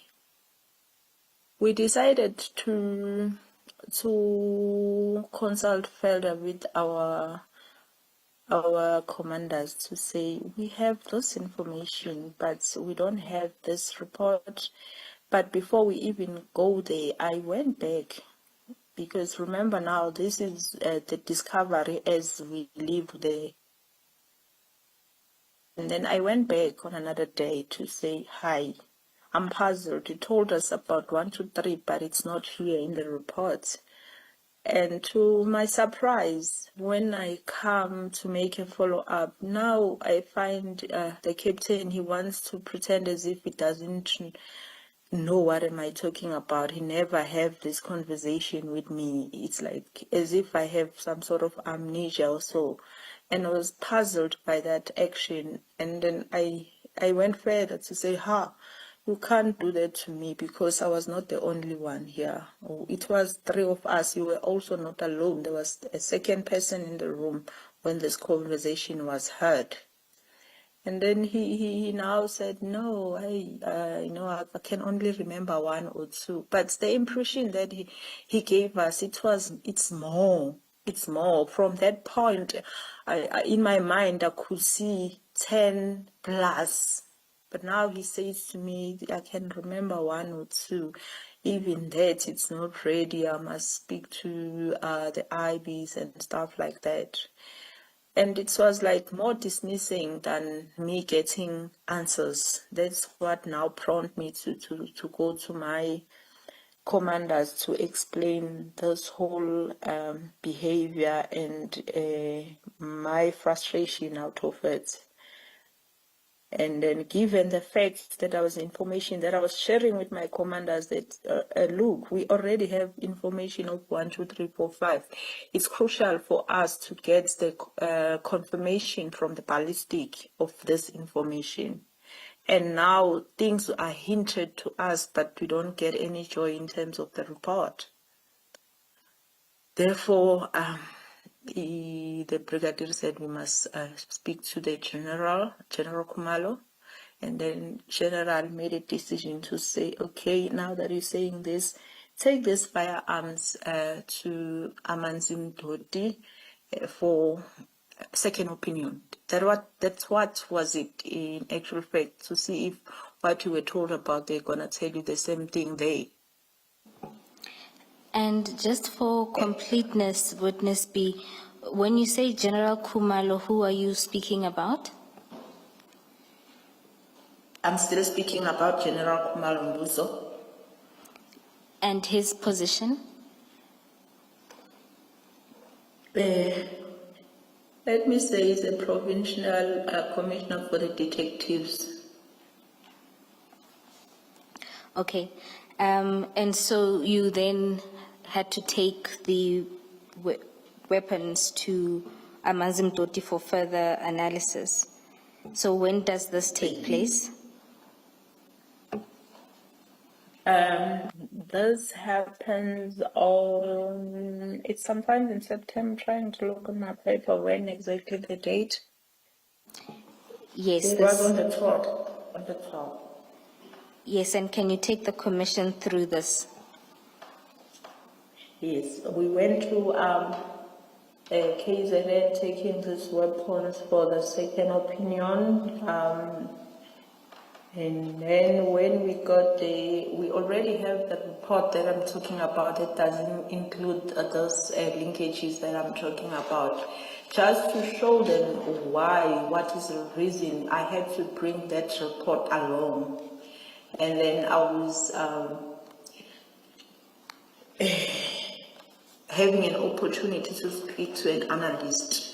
decided to consult further with our commanders to say we have this information but we don't have this report. But before we even go there, I went back, because remember now this is the discovery as we live there. And then I went back on another day to say, hi, I'm puzzled. You told us about 1, 2, 3, but it's not here in the report. And to my surprise, when I come to make a follow-up, now I find the captain, he wants to pretend as if he doesn't know what am I talking about. He never have this conversation with me. It's like as if I have some sort of amnesia or so. And I was puzzled by that action. And then I went further to say, you can't do that to me, because I was not the only one here. It was 3 of us. You were also not alone. There was a second person in the room when this conversation was heard. And then he now said, no, I can only remember 1 or 2. But the impression that he gave us, it's more. It's more. From that point, in my mind, I could see 10 plus. But now he says to me, I can remember 1 or 2. Even that, it's not ready. I must speak to the IBs and stuff like that. And it was like more dismissing than me getting answers. That's what now prompted me to go to my commanders to explain this whole behavior and my frustration out of it. And then given the fact that there was information that I was sharing with my commanders that, look, we already have information of 1, 2, 3, 4, 5. It's crucial for us to get the confirmation from the ballistic of this information. And now things are hinted to us, but we don't get any joy in terms of the report. Therefore, the brigadier said we must speak to the General Kumalo, and then General made a decision to say, okay, now that you're saying this, take these firearms to Amanzim Dodi for second opinion. That's what was it in actual fact, to see if what you were told about, they're going to tell you the same thing they. And just for completeness, witness B, when you say General Kumalo, who are you speaking about? I'm still speaking about General Kumalo Mbuso. And his position? Let me say he's a provincial commissioner for the detectives. Okay. And so you then had to take the weapons to Amanzim Doti for further analysis. So when does this take place? This happens on, it's sometimes in September, trying to look on my paper when exactly the date. Yes. It was on the 12th. On the 12th. Yes, and can you take the commission through this? Yes, we went to KZN taking these weapons for the second opinion. And then when we got we already have the report that I'm talking about. It doesn't include those linkages that I'm talking about. Just to show them why, what is the reason, I had to bring that report along. And then I was having an opportunity to speak to an analyst.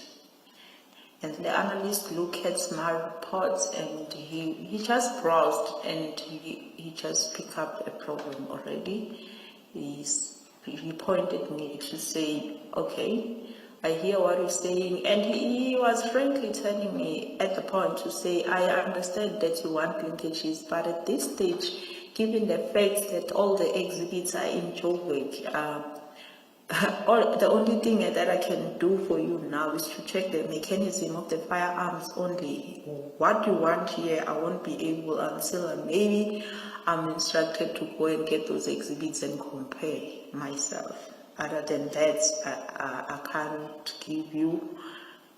And the analyst looked at my reports and he just browsed and he just picked up a problem already. He pointed me to say, okay, I hear what you're saying. And he was frankly telling me at the point to say, I understand that you want linkages, but at this stage, given the fact that all the exhibits are in Joburg, the only thing that I can do for you now is to check the mechanism of the firearms only. What you want here, I won't be able until maybe I'm instructed to go and get those exhibits and compare myself. Other than that, I can't give you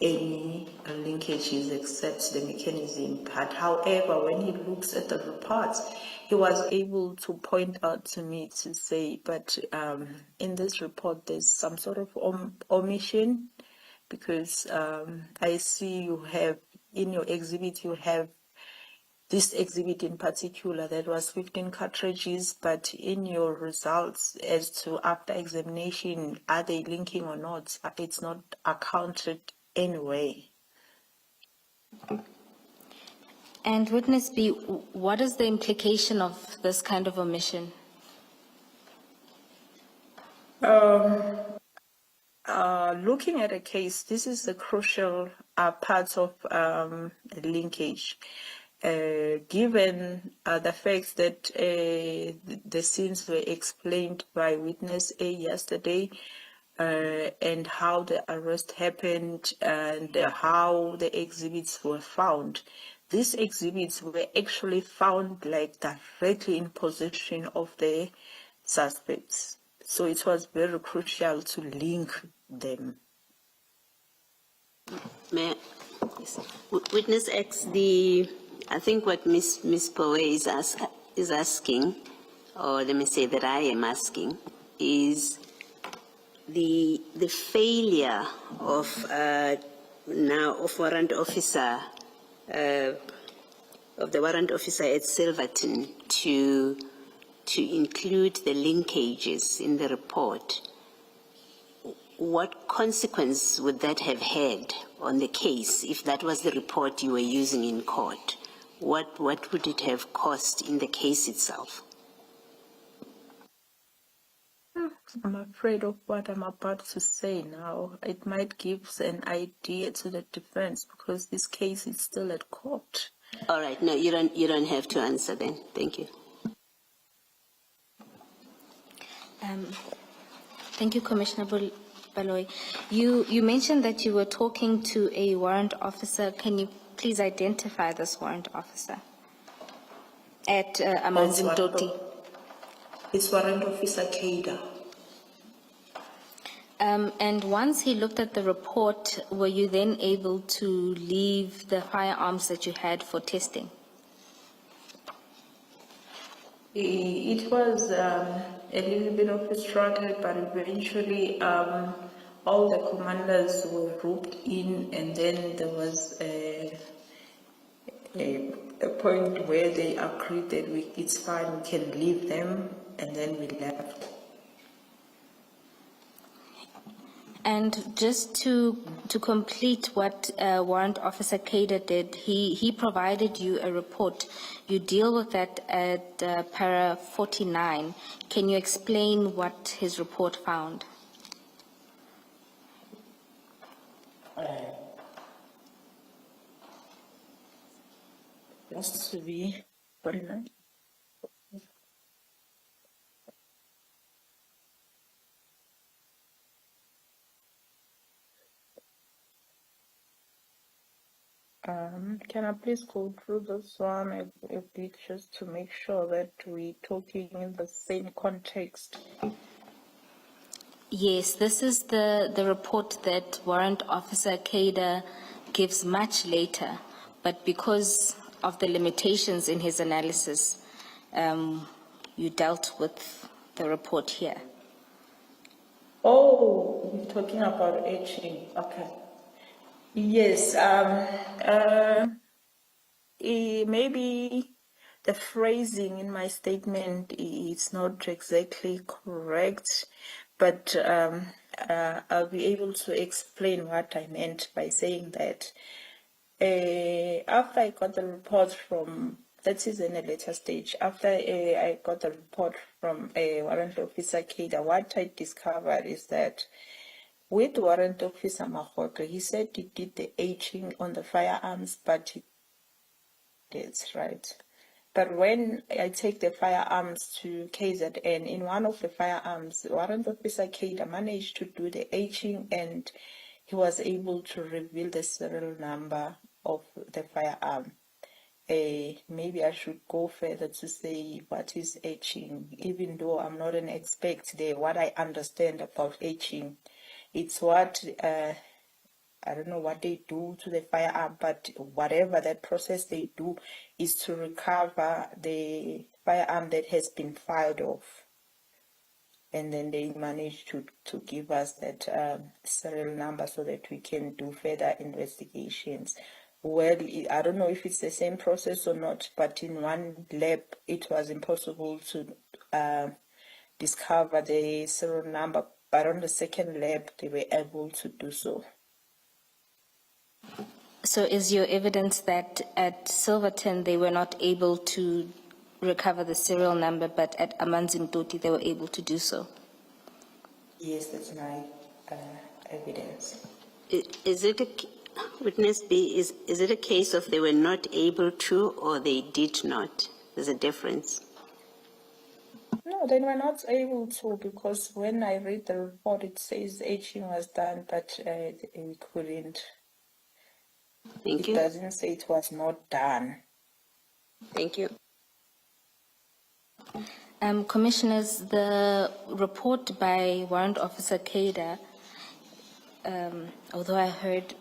any linkages except the mechanism part. However, when he looks at the reports, he was able to point out to me to say, but in this report, there's some sort of omission, because I see you have, in your exhibit, you have this exhibit in particular that was 15 cartridges, but in your results as to after examination, are they linking or not? It's not accounted anyway. And witness B, what is the implication of this kind of omission? Looking at a case, this is the crucial part of linkage. Given the fact that the scenes were explained by witness A yesterday, and how the arrest happened and how the exhibits were found. These exhibits were actually found like directly in possession of the suspects. So it was very crucial to link them. Yes. Witness X, I think what Ms. Poe is asking, or let me say that I am asking, is the failure of warrant officer of the warrant officer at Silverton to include the linkages in the report. What consequence would that have had on the case if that was the report you were using in court? What would it have cost in the case itself? I'm afraid of what I'm about to say now. It might give an idea to the defense because this case is still at court. All right, no, you don't have to answer then. Thank you. Thank you, Commissioner Baloyi, you mentioned that you were talking to a warrant officer. Can you please identify this warrant officer at Amanzimtoti? It's Warrant Officer Kaida. And once he looked at the report, were you then able to leave the firearms that you had for testing? It was a little bit of a struggle, but eventually all the commanders were grouped in, and then there was a point where they agreed that it's fine, we can leave them, and then we left. And just to complete what Warrant Officer Kader did, he provided you a report. You deal with that at para 49. Can you explain what his report found? Just to be 49. Can I please go through this one a bit just to make sure that we're talking in the same context? Yes, this is the report that Warrant Officer Kader gives much later, but because of the limitations in his analysis, you dealt with the report here. Oh, we're talking about etching. Okay. Yes. Maybe the phrasing in my statement is not exactly correct, but I'll be able to explain what I meant by saying that. After I got the report from, that is in a later stage, after I got the report from Warrant Officer Kader, what I discovered is that with Warrant Officer Mahoto, he said he did the etching on the firearms, but he did, right? But when I take the firearms to KZN, in one of the firearms, Warrant Officer Kader managed to do the etching, and he was able to reveal the serial number of the firearm. Maybe I should go further to say what is etching, even though I'm not an expert there. What I understand about etching, it's what I don't know what they do to the firearm, but whatever that process they do is to recover the firearm that has been fired off. And then they manage to give us that serial number so that we can do further investigations. Well, I don't know if it's the same process or not, but in one lab, it was impossible to discover the serial number, but on the second lab, they were able to do so. So is your evidence that at Silverton they were not able to recover the serial number, but at Amanzimtoti they were able to do so? Yes, that's my evidence. Is it Witness B, is it a case of they were not able to or they did not? There's a difference. No, they were not able to, because when I read the report, it says etching was done, but we couldn't. Thank you. It doesn't say it was not done. Thank you. Commissioners, the report by Warrant Officer Kader, although I heard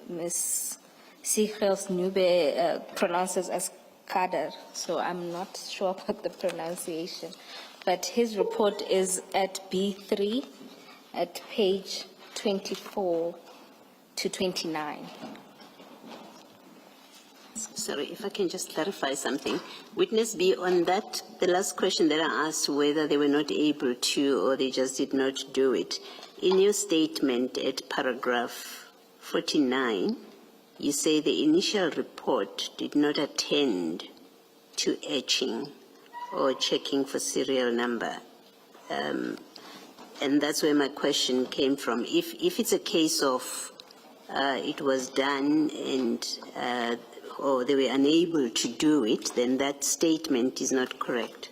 Ms. Sichels Nube pronounces as Kader, so I'm not sure about the pronunciation, but his report is at B3 at page 24 to 29. Sorry, if I can just clarify something. Witness B, on that, the last question that I asked, whether they were not able to or they just did not do it, in your statement at paragraph 49, you say the initial report did not attend to etching or checking for serial number. And that's where my question came from. If it's a case of it was done and or they were unable to do it, then that statement is not correct.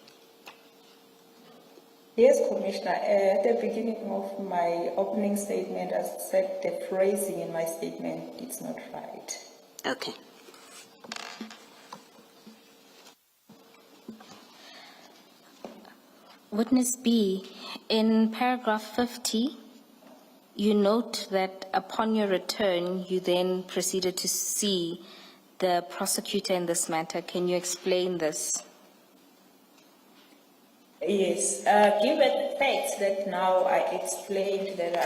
Yes, Commissioner. At the beginning of my opening statement, I said the phrasing in my statement is not right. Okay. Witness B, in paragraph 50, you note that upon your return, you then proceeded to see the prosecutor in this matter. Can you explain this? Yes, given the fact that now I explained that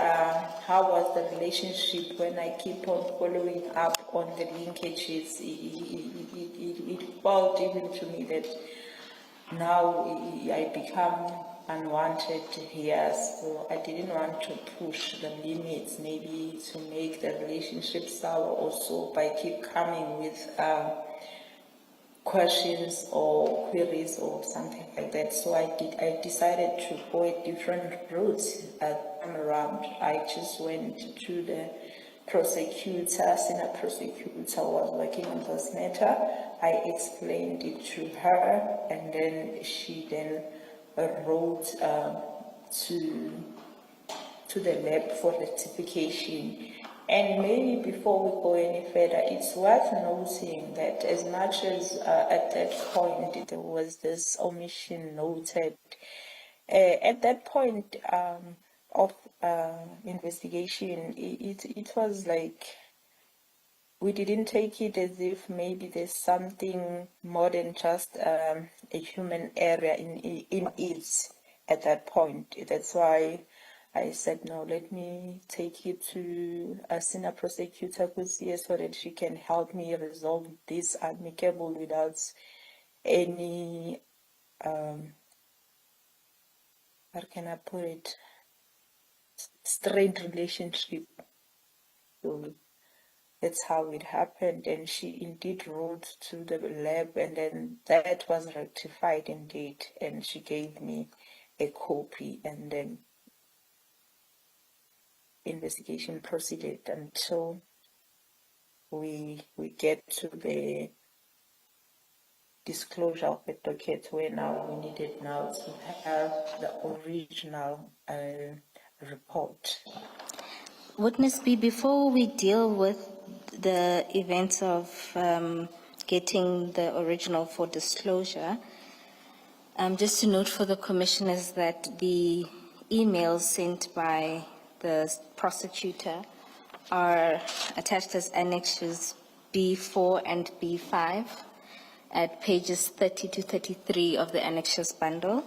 how was the relationship when I keep on following up on the linkages, it felt even to me that now I become unwanted here, so I didn't want to push the limits, maybe to make the relationship sour also by keep coming with questions or queries or something like that. So I decided to go a different route time around. I just went to the prosecutor, senior prosecutor who was working on this matter. I explained it to her, and then she then wrote to the lab for rectification. And maybe before we go any further, it's worth noting that as much as at that point there was this omission noted, at that point of investigation, it was like we didn't take it as if maybe there's something more than just a human error in it at that point. That's why I said, no, let me take it to a senior prosecutor so that she can help me resolve this amicable without any, how can I put it, strained relationship. So that's how it happened. And she indeed wrote to the lab, and then that was rectified indeed. And she gave me a copy, and then investigation proceeded until we get to the disclosure of the docket, where now we needed now to have the original report. Witness B, before we deal with the events of getting the original for disclosure, just to note for the commissioners that the emails sent by the prosecutor are attached as annexes B4 and B5 at pages 30 to 33 of the annexes bundle.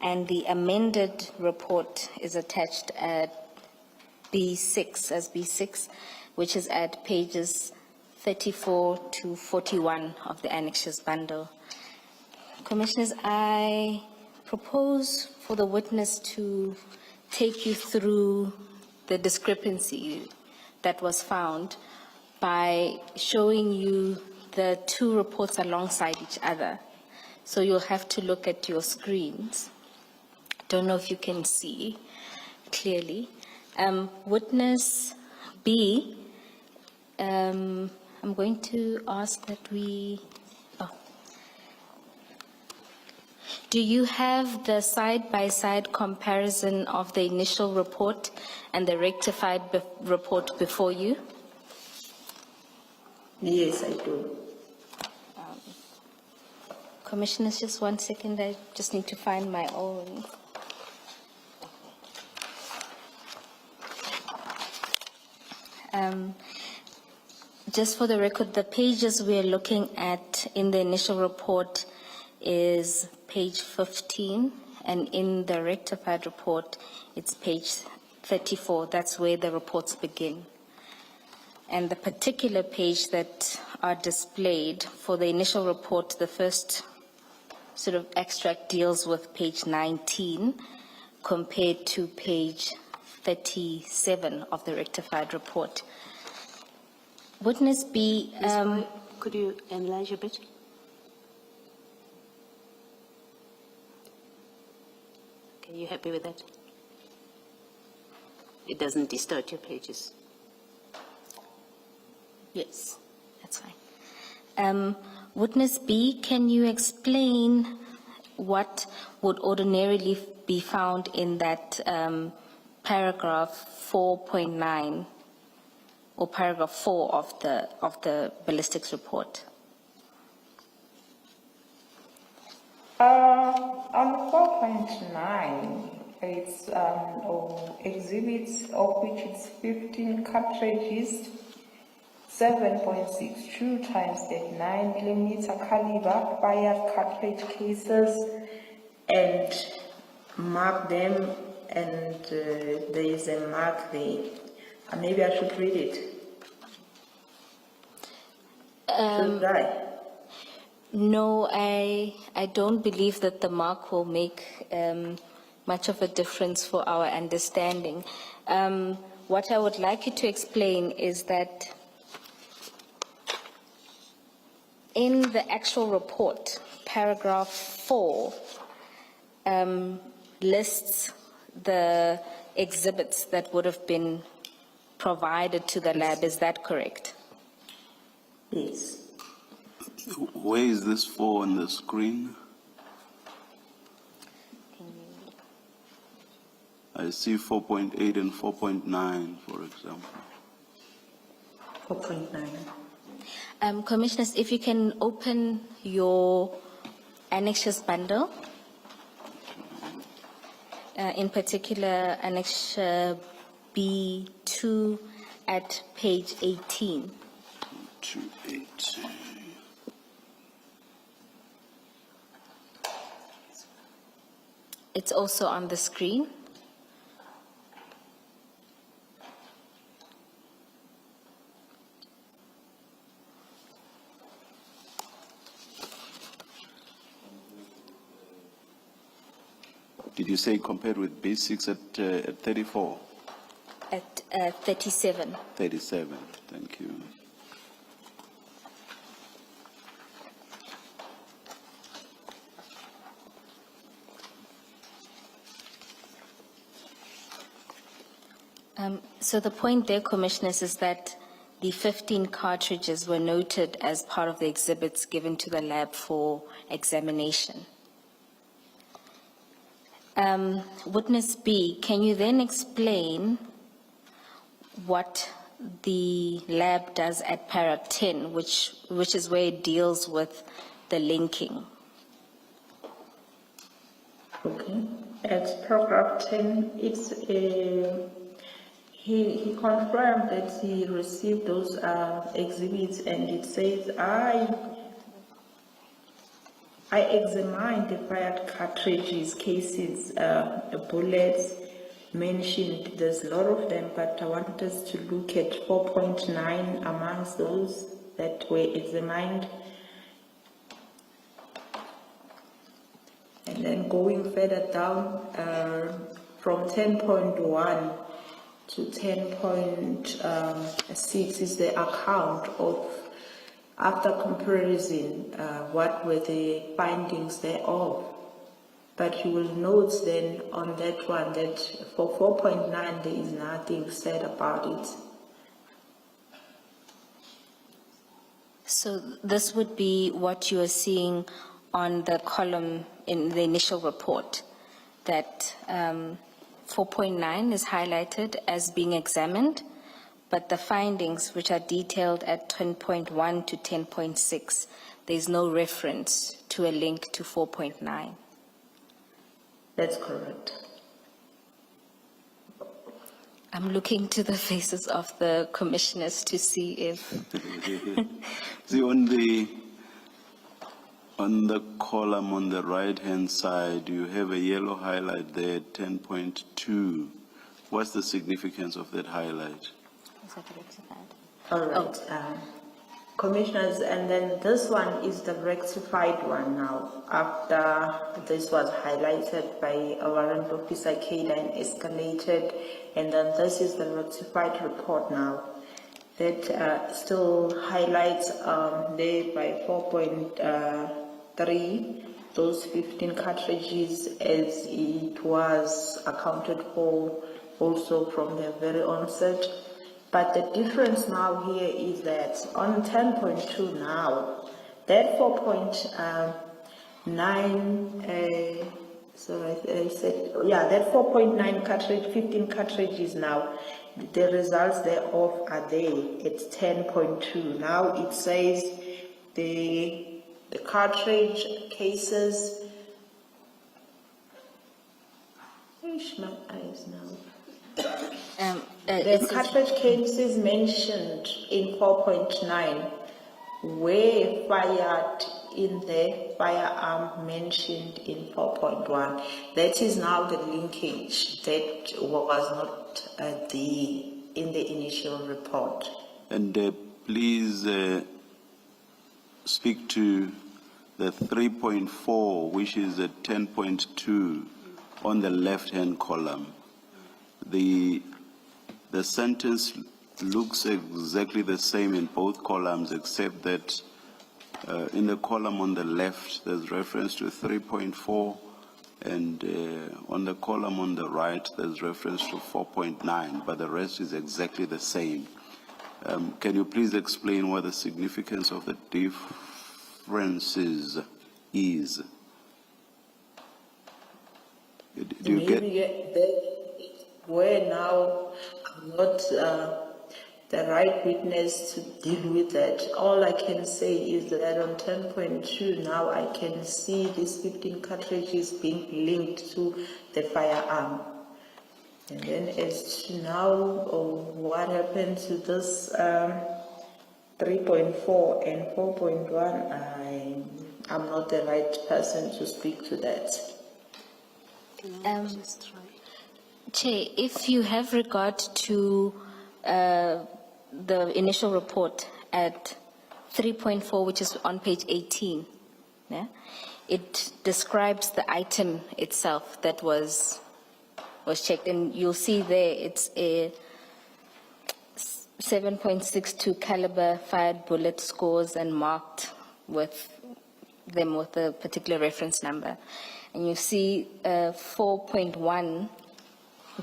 And the amended report is attached at B6, which is at pages 34 to 41 of the annexes bundle. Commissioners, I propose for the witness to take you through the discrepancy that was found by showing you the two reports alongside each other. So you'll have to look at your screens. Don't know if you can see clearly. Witness B, I'm going to ask that we, do you have the side-by-side comparison of the initial report and the rectified report before you? Yes, I do. Commissioners, just 1 second. I just need to find my own. Just for the record, the pages we're looking at in the initial report is page 15, and in the rectified report, it's page 34. That's where the reports begin. And the particular page that are displayed for the initial report, the first sort of extract deals with page 19 compared to page 37 of the rectified report. Witness B, could you enlarge a bit? Okay, you happy with that? It doesn't distort your pages. yes, that's fine. Witness B, can you explain what would ordinarily be found in that paragraph 4.9 or paragraph 4 of the ballistics report? On 4.9, it's exhibits of which it's 15 cartridges, 7.62 times the 9mm caliber fired cartridge cases, and mark them, and there is a mark there. Maybe I should read it. Should I? No, I don't believe that the mark will make much of a difference for our understanding. What I would like you to explain is that in the actual report, paragraph 4 lists the exhibits that would have been provided to the lab. Is that correct? Yes. Where is this 4 on the screen? I see 4.8 and 4.9, for example. 4.9. Commissioners, if you can open your annexures bundle, in particular annexure B2 at page 18. 2.8. It's also on the screen. Did you say compared with B6 at 34? At 37. 37, thank you. So the point there, Commissioners, is that the 15 cartridges were noted as part of the exhibits given to the lab for examination. Witness B, can you then explain what the lab does at para 10, which is where it deals with the linking? Okay. At paragraph 10, it's he confirmed that he received those exhibits, and it says, I examined the fired cartridges, cases, bullets mentioned. There's a lot of them, but I want us to look at 4.9 amongst those that were examined. And then going further down, from 10.1 to 10.6 is the account of, after comparison, what were the findings thereof. But you will note then on that one that for 4.9 there is nothing said about it. So this would be what you are seeing on the column in the initial report, that 4.9 is highlighted as being examined, but the findings, which are detailed at 10.1 to 10.6, there's no reference to a link to 4.9. That's correct. I'm looking to the faces of the commissioners to see if... See, on the column on the right-hand side, you have a yellow highlight there, 10.2. What's the significance of that highlight? All right. Commissioners, and then this one is the rectified one now. After this was highlighted by a warrant officer Kada and escalated, and then this is the rectified report now. That still highlights there by 4.3 those 15 cartridges as it was accounted for also from the very onset. But the difference now here is that on 10.2 now, that So I said, yeah, that 4.9 cartridge, 15 cartridges now, the results thereof are there at 10.2. Now it says the cartridge cases, my eyes now. The cartridge cases mentioned in 4.9 were fired in the firearm mentioned in 4.1. That is now the linkage that was not in the initial report. And please speak to the 3.4, which is the 10.2 on the left-hand column. The sentence looks exactly the same in both columns, except that in the column on the left, there's reference to 3.4, and on the column on the right, there's reference to 4.9, but the rest is exactly the same. Can you please explain what the significance of the differences is? Do you get? We're now not the right witness to deal with that. All I can say is that on 10.2 now I can see these 15 cartridges being linked to the firearm. And then as to now, what happened to this 3.4 and 4.1, I'm not the right person to speak to that. Chair, if you have regard to the initial report at 3.4, which is on page 18, yeah, it describes the item itself that was checked, and you'll see there it's a 7.62 caliber fired bullet scores and marked with them with a particular reference number. And you see 4.1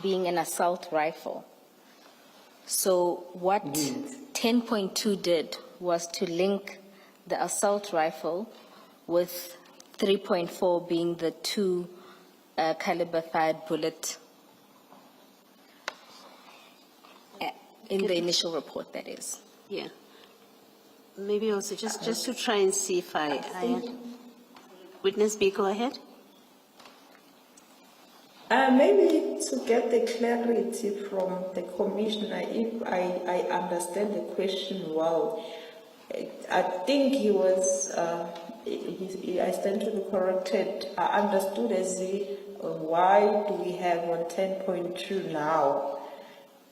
being an assault rifle. So what 10.2 did was to link the assault rifle with 3.4 being the 2 caliber fired bullet in the initial report, that is. Yeah. Maybe also just to try and see if I Witness B, go ahead. Maybe to get the clarity from the commissioner, if I understand the question well, I think he was, I stand to be corrected, I understood as why do we have on 10.2 now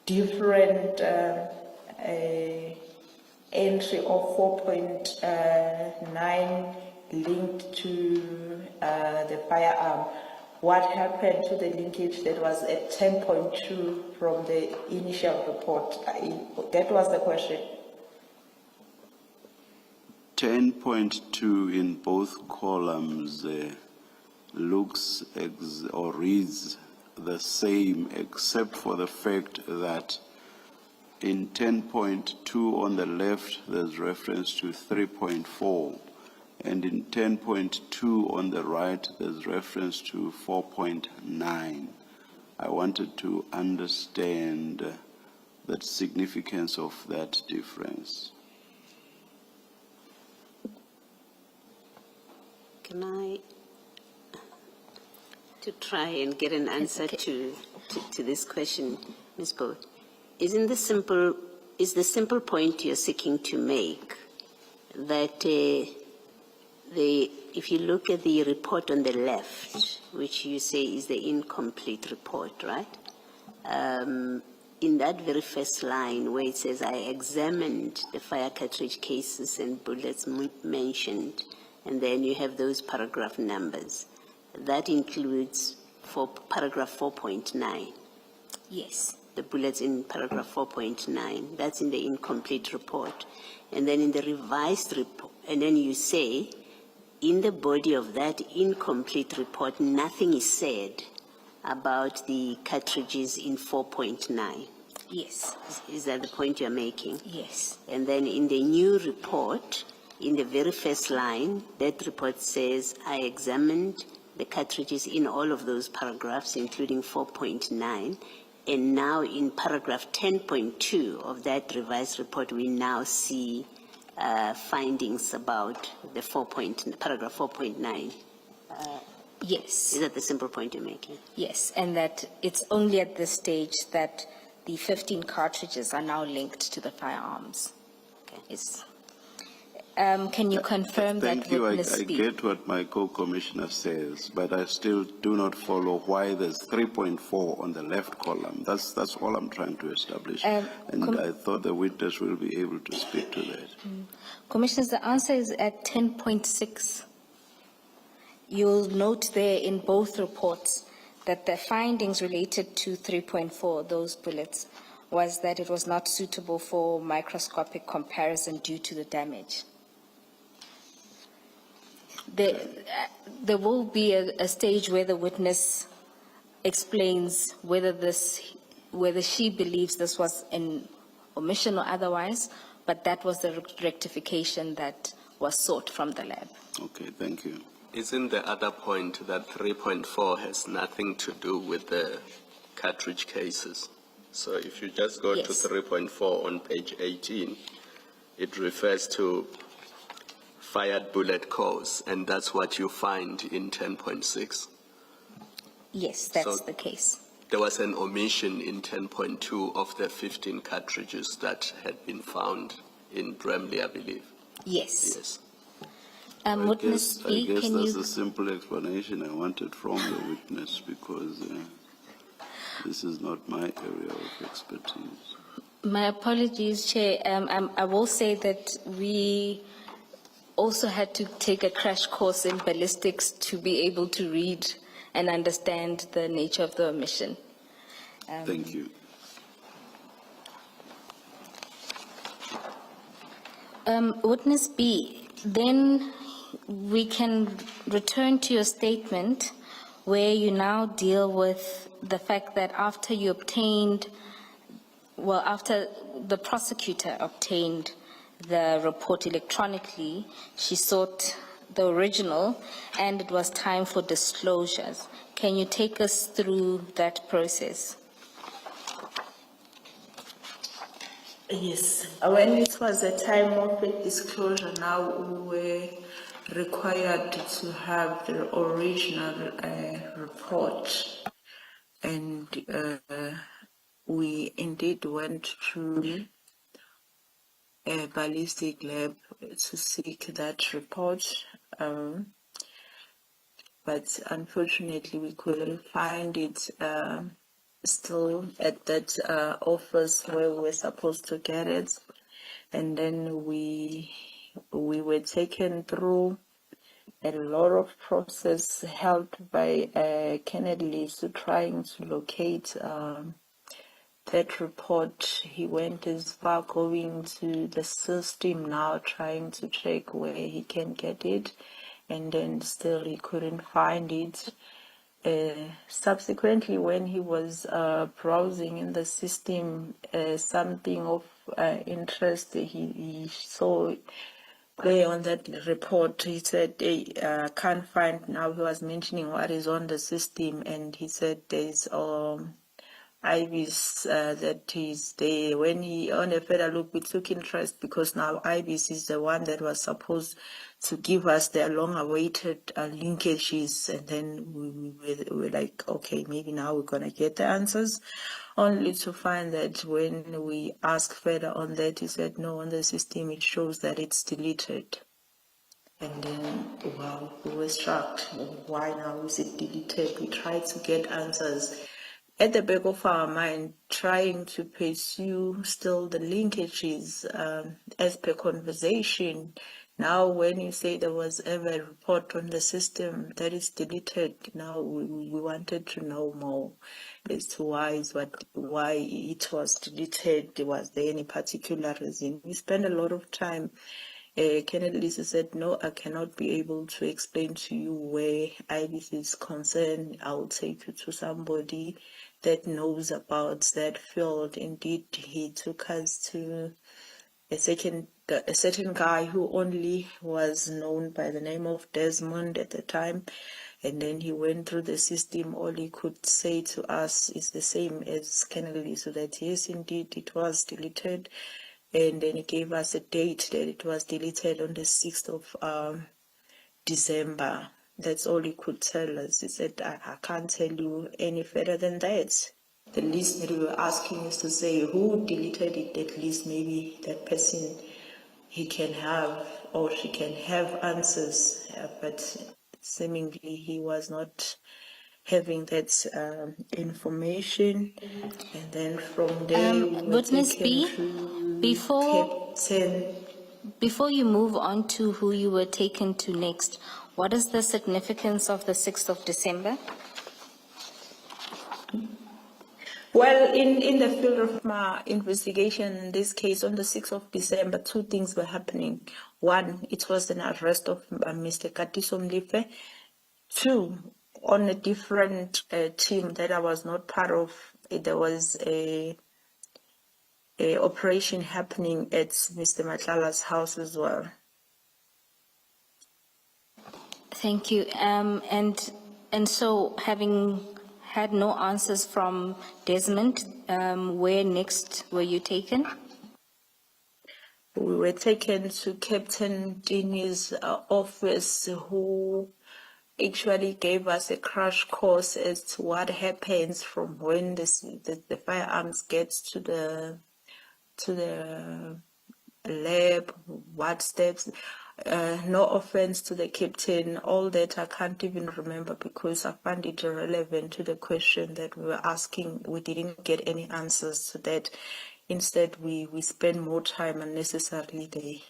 different entry of 4.9 linked to the firearm. What happened to the linkage that was at 10.2 from the initial report? That was the question. 10.2 in both columns looks or reads the same, except for the fact that in 10.2 on the left, there's reference to 3.4. And in 10.2 on the right, there's reference to 4.9. I wanted to understand the significance of that difference. Can I, to try and get an answer to this question, Ms. Bode, is the simple point you're seeking to make that if you look at the report on the left, which you say is the incomplete report, right? In that very first line where it says, I examined the fire cartridge cases and bullets mentioned, and then you have those paragraph numbers. That includes paragraph 4.9. Yes. The bullets in paragraph 4.9. That's in the incomplete report. And then in the revised report, and then you say, in the body of that incomplete report, nothing is said about the cartridges in 4.9. Yes. Is that the point you're making? Yes. And then in the new report, in the very first line, that report says, I examined the cartridges in all of those paragraphs, including 4.9. And now in paragraph 10.2 of that revised report, we now see findings about the paragraph 4.9. Yes. Is that the simple point you're making? Yes, and that it's only at this stage that the 15 cartridges are now linked to the firearms. Okay. Yes. Can you confirm Thank that you. witness I speak? get what my co-commissioner says, but I still do not follow why there's 3.4 on the left column. That's all I'm trying to establish. And I thought the witness will be able to speak to that. Commissioners, the answer is at 10.6. You'll note there in both reports that the findings related to 3.4, those bullets, was that it was not suitable for microscopic comparison due to the damage. There will be a stage where the witness explains whether she believes this was an omission or otherwise, but that was the rectification that was sought from the lab. Okay, thank you. Isn't the other point that 3.4 has nothing to do with the cartridge cases? So if you just go to 3.4 on page 18, it refers to fired bullet cause, and that's what you find in 10.6. Yes, that's So the case. there was an omission in 10.2 of the 15 cartridges that had been found in Bramley, I believe. Yes. Yes. Witness I B, guess can that's you? a simple explanation I wanted from the witness, because this is not my area of expertise. My apologies, Chair. I will say that we also had to take a crash course in ballistics to be able to read and understand the nature of the omission. Thank you. Witness B, then we can return to your statement where you now deal with the fact that after the prosecutor obtained the report electronically, she sought the original and it was time for disclosures. Can you take us through that process? Yes, when it was the time of the disclosure, now we were required to have the original report, and we indeed went to a ballistic lab to seek that report, but unfortunately we couldn't find it still at that office where we were supposed to get it. And then we were taken through a lot of process helped by Kennedy to trying to locate that report. He went as far going to the system now trying to check where he can get it, and then still he couldn't find it. Subsequently, when he was browsing in the system, something of interest he saw there on that report. He said, can't find, now he was mentioning what is on the system, and he said there's IBIS that is there. When he, on a further look, we took interest because now IBIS is the one that was supposed to give us their long-awaited linkages, and then we were like, okay, maybe now we're going to get the answers, only to find that when we asked further on that, he said, no, on the system it shows that it's deleted. And then, wow, we were struck. Why now is it deleted? We tried to get answers at the back of our mind, trying to pursue still the linkages as per conversation. Now, when you say there was ever a report on the system that is deleted, now we wanted to know more as to why it was deleted. Was there any particular reason? We spent a lot of time. Kennedy Lisa said, no, I cannot be able to explain to you where IBIS is concerned. I'll take you to somebody that knows about that field. Indeed, he took us to a certain guy who only was known by the name of Desmond at the time. And then he went through the system. All he could say to us is the same as Kennedy, so that yes, indeed, it was deleted. And then he gave us a date that it was deleted on the 6th of December. That's all he could tell us. He said, I can't tell you any further than that. The least that we were asking is to say who deleted it, at least maybe that person, he can have or she can have answers, but seemingly he was not having that information. And then from there we were Witness taken B, to before Captain. before you move on to who you were taken to next, what is the significance of the 6th of December? Well, in the field of my investigation in this case, on the 6th of December, two things were happening. One, it was an arrest of Mr. Katiso Mlife. Two, on a different team that I was not part of, there was a operation happening at Mr. Matlala's house as well. Thank you. And so, having had no answers from Desmond, where next were you taken? We were taken to Captain Dini's office, who actually gave us a crash course as to what happens from when the firearms gets to the lab, what steps. No offense to the captain, all that I can't even remember because I found it irrelevant to the question that we were asking. We didn't get any answers to that. Instead, we spent more time unnecessarily there.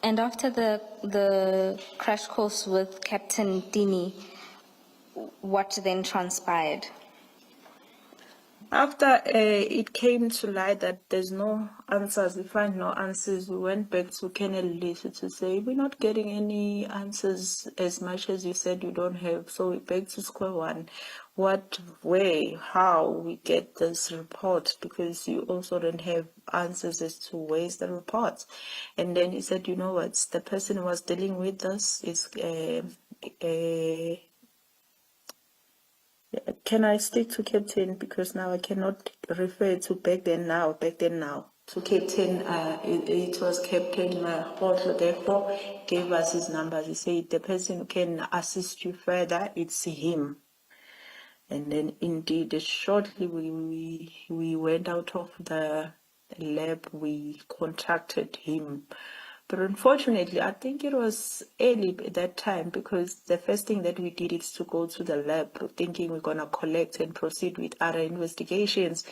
And after the crash course with Captain Dini, what then transpired? After it came to light that there's no answers, we find no answers, we went back to Colonel Lisa to say, we're not getting any answers as much as you said you don't have. So we're back to square one. What way, how we get this report, because you also don't have answers as to where's the report. And then he said, you know what, the person who was dealing with this is can I stick to Captain, because now I cannot refer to back then now. To Captain, it was Captain Hotlo, therefore gave us his numbers. He said the person who can assist you further, it's him. And then indeed, shortly we went out of the lab, we contacted him. But unfortunately, I think it was early at that time, because the first thing that we did is to go to the lab thinking we're going to collect and proceed with other investigations.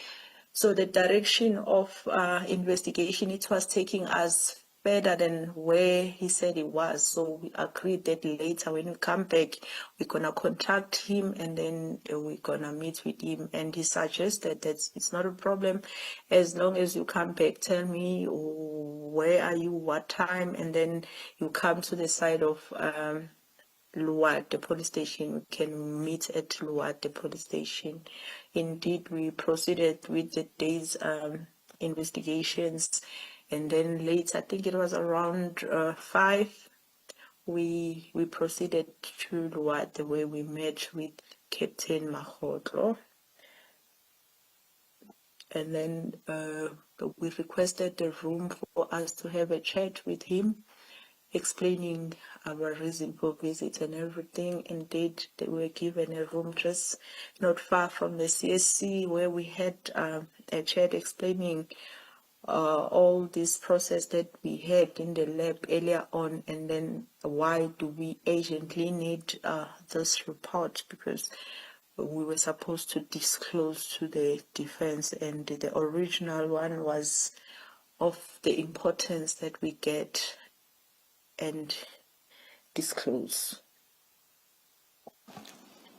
So the direction of investigation, it was taking us further than where he said it was. So we agreed that later when we come back, we're going to contact him and then we're going to meet with him. And he suggested that it's not a problem. As long as you come back, tell me where are you, what time, and then you come to the side of Luat, the police station. We can meet at Luat, the police station. Indeed, we proceeded with the day's investigations. And then later, I think it was around 5, we proceeded to Luat, the way we met with Captain Mahotlo. And then we requested the room for us to have a chat with him, explaining our reason for visit and everything. Indeed, they were given a room just not far from the CSC, where we had a chat explaining all this process that we had in the lab earlier on, and then why do we urgently need this report, because we were supposed to disclose to the defense, and the original one was of the importance that we get and disclose.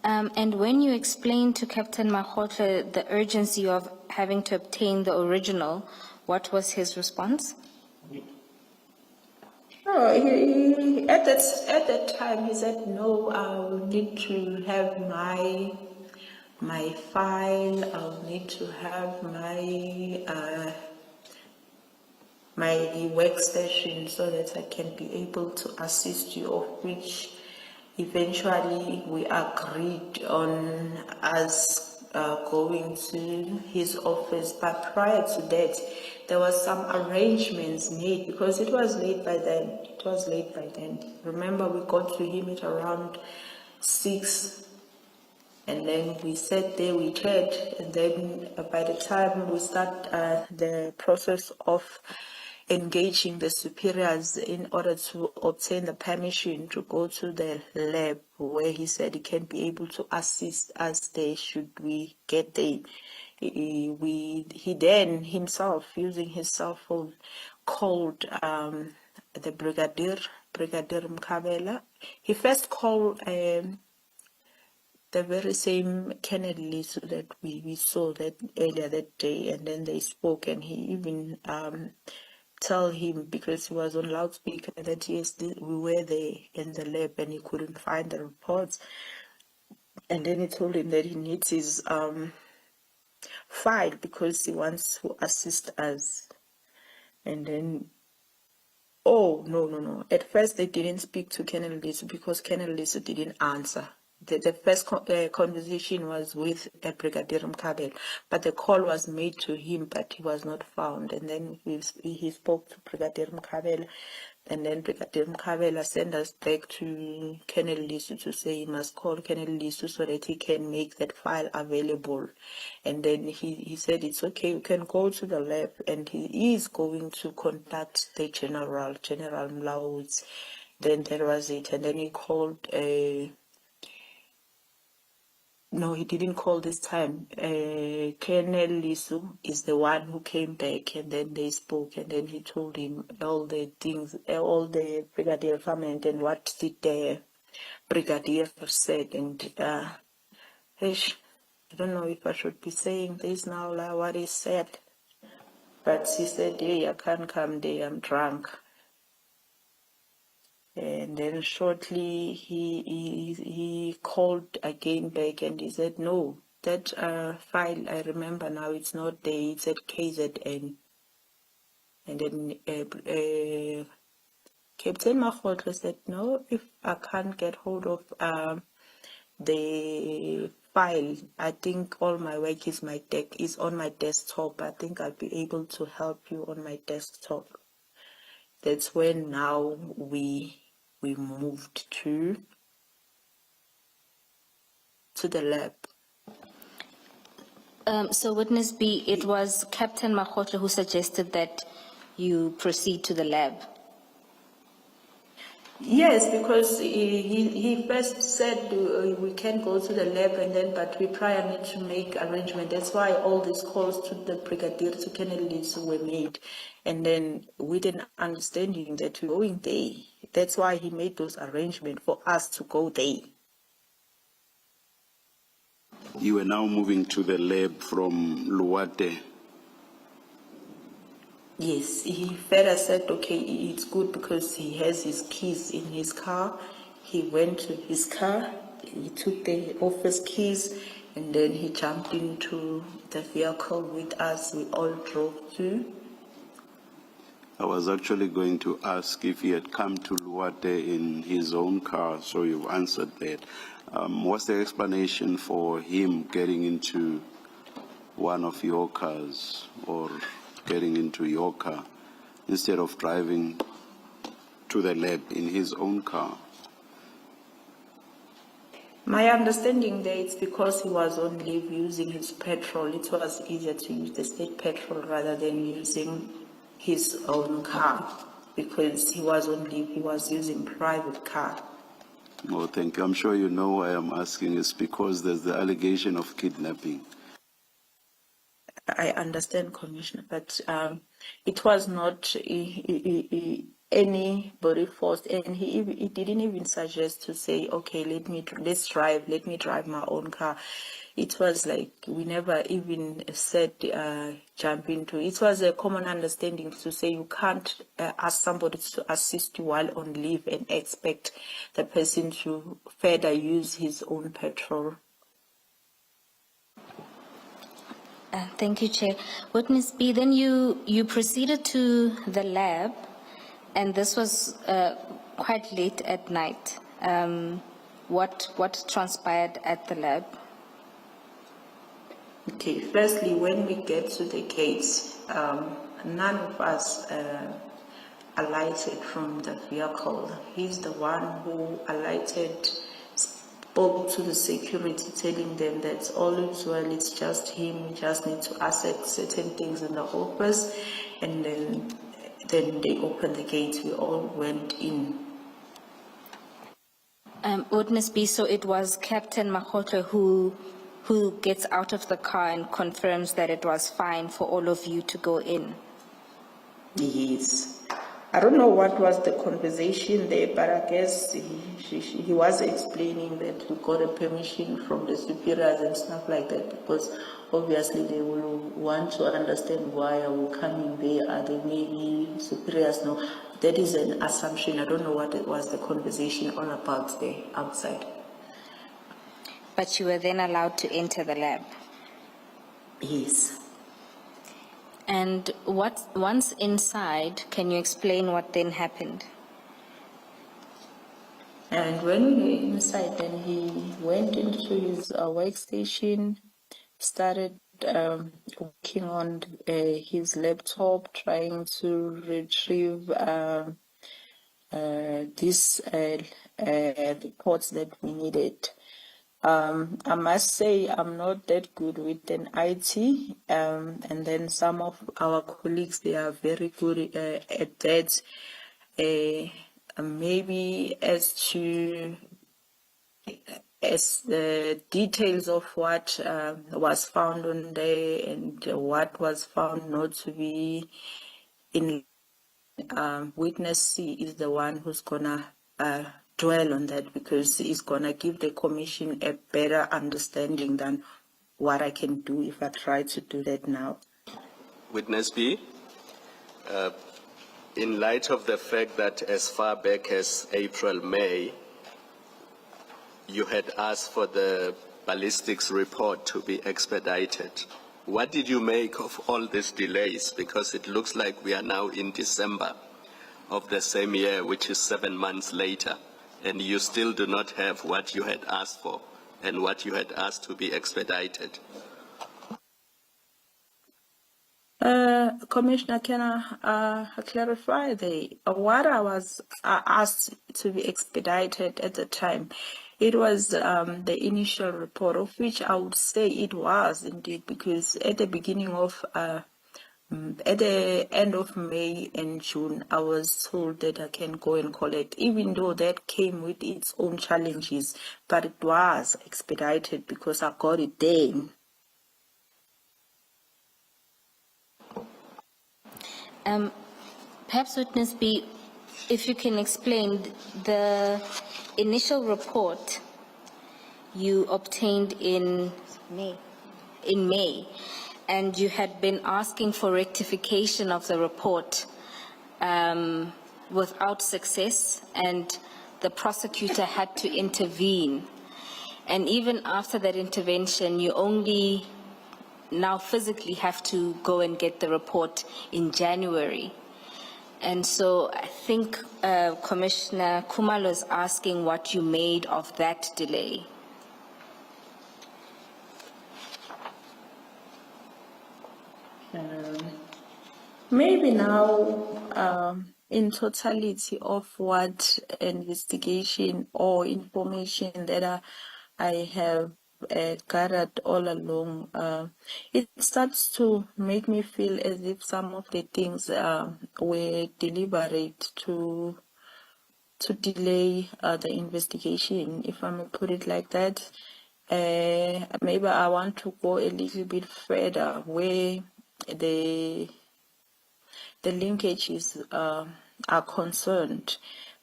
And when you explained to Captain Mahotla the urgency of having to obtain the original, what was his response? Oh, he at that time he said, no, I will need to have my my file. I'll need to have my workstation so that I can be able to assist you, of which eventually we agreed on us going to his office. But prior to that, there was some arrangements made because it was late by then. Remember, we got to him at around 6. And then we sat there, we chat, and then by the time we start the process of engaging the superiors in order to obtain the permission to go to the lab, where he said he can be able to assist us there should we get there. He then himself, using his cell phone, called the Brigadier Mkabela. He first called the very same Kennedy so that we saw that earlier that day, and then they spoke, and he even tell him, because he was on loudspeaker, that yes, we were there in the lab and he couldn't find the reports. And then he told him that he needs his file because he wants to assist us. And then, oh, no. At first, they didn't speak to Colonel Lisu because Colonel Lisu didn't answer. The first conversation was with Brigadier Mkabela, but the call was made to him, but he was not found. And then he spoke to Brigadier Mkabela, and then Brigadier Mkabela sent us back to Colonel Lisu to say he must call Colonel Lisu so that he can make that file available. And then he said it's okay, you can go to the lab, and he is going to contact the General Mlauds. Then that was it. And then he called no, he didn't call this time. Colonel Lisu is the one who came back, and then they spoke, and then he told him all the things, all the brigadier comment, and what did the brigadier said. And I don't know if I should be saying this now, like what he said, but he said, "Hey, I can't come there, I'm drunk." And then shortly he called again back, and he said, no, that file, I remember now, it's not there, it's at KZN. And then Captain Mahotla said, no, if I can't get hold of the file, I think all my work is on my desktop. I think I'll be able to help you on my desktop. That's when now we moved to the lab. So witness B, it was Captain Makotla who suggested that you proceed to the lab. Yes, because he first said we can go to the lab, and then but we prior need to make arrangement. That's why all these calls to the brigadier, to Kennedy were made, and then with an understanding that we're going there. That's why he made those arrangements for us to go there. You were now moving to the lab from Luwate. Yes, he further said, okay, it's good because he has his keys in his car. He went to his car, he took the office keys, and then he jumped into the vehicle with us. We all drove to. I was actually going to ask if he had come to Luwate in his own car, so you've answered that. What's the explanation for him getting into one of your cars or getting into your car instead of driving to the lab in his own car? My understanding there it's because he was on leave using his petrol. It was easier to use the state petrol rather than using his own car, because he was on leave, he was using private car. Oh, thank you. I'm sure you know why I'm asking is because there's the allegation of kidnapping. I understand, Commissioner, but it was not anybody forced, and he didn't even suggest to say, okay, let me drive my own car. It was like we never even said jump into. It was a common understanding to say you can't ask somebody to assist you while on leave and expect the person to further use his own petrol. Thank you, Chair. Witness B, then you proceeded to the lab, and this was quite late at night. What transpired at the lab? Okay, firstly, when we get to the gates, none of us alighted from the vehicle. He's the one who alighted, spoke to the security, telling them that all is well, it's just him, we just need to assess certain things in the office, and then they opened the gate, we all went in. Witness B, so it was Captain Makhotlo who gets out of the car and confirms that it was fine for all of you to go in. Yes. I don't know what was the conversation there, but I guess he was explaining that we got a permission from the superiors and stuff like that, because obviously they will want to understand why are we coming there. Are they maybe superiors? No, that is an assumption. I don't know what it was the conversation all about there outside. But you were then allowed to enter the lab. Yes. And once inside, can you explain what then happened? And when we were inside, then he went into his workstation, started working on his laptop, trying to retrieve these reports that we needed. I must say I'm not that good with an IT, and then some of our colleagues, they are very good at that. Maybe as the details of what was found on there and what was found not to be in witness C is the one who's gonna dwell on that, because he's gonna give the commission a better understanding than what I can do if I try to do that now. Witness B, in light of the fact that as far back as April, May, you had asked for the ballistics report to be expedited, what did you make of all these delays? Because it looks like we are now in December of the same year, which is 7 months later, and you still do not have what you had asked for and what you had asked to be expedited. Commissioner, can I clarify what I was asked to be expedited at the time? It was the initial report, of which I would say it was indeed, because at the beginning of, at the end of May and June, I was told that I can go and collect, even though that came with its own challenges, but it was expedited because I got it then. Perhaps Witness B, if you can explain the initial report you obtained in May, and you had been asking for rectification of the report without success, and the prosecutor had to intervene. And even after that intervention, you only now physically have to go and get the report in January. And so I think Commissioner Khumalo is asking what you made of that delay. Maybe now, in totality of what investigation or information that I have gathered all along, it starts to make me feel as if some of the things were deliberate to delay the investigation, if I may put it like that. Maybe I want to go a little bit further where the linkages are concerned,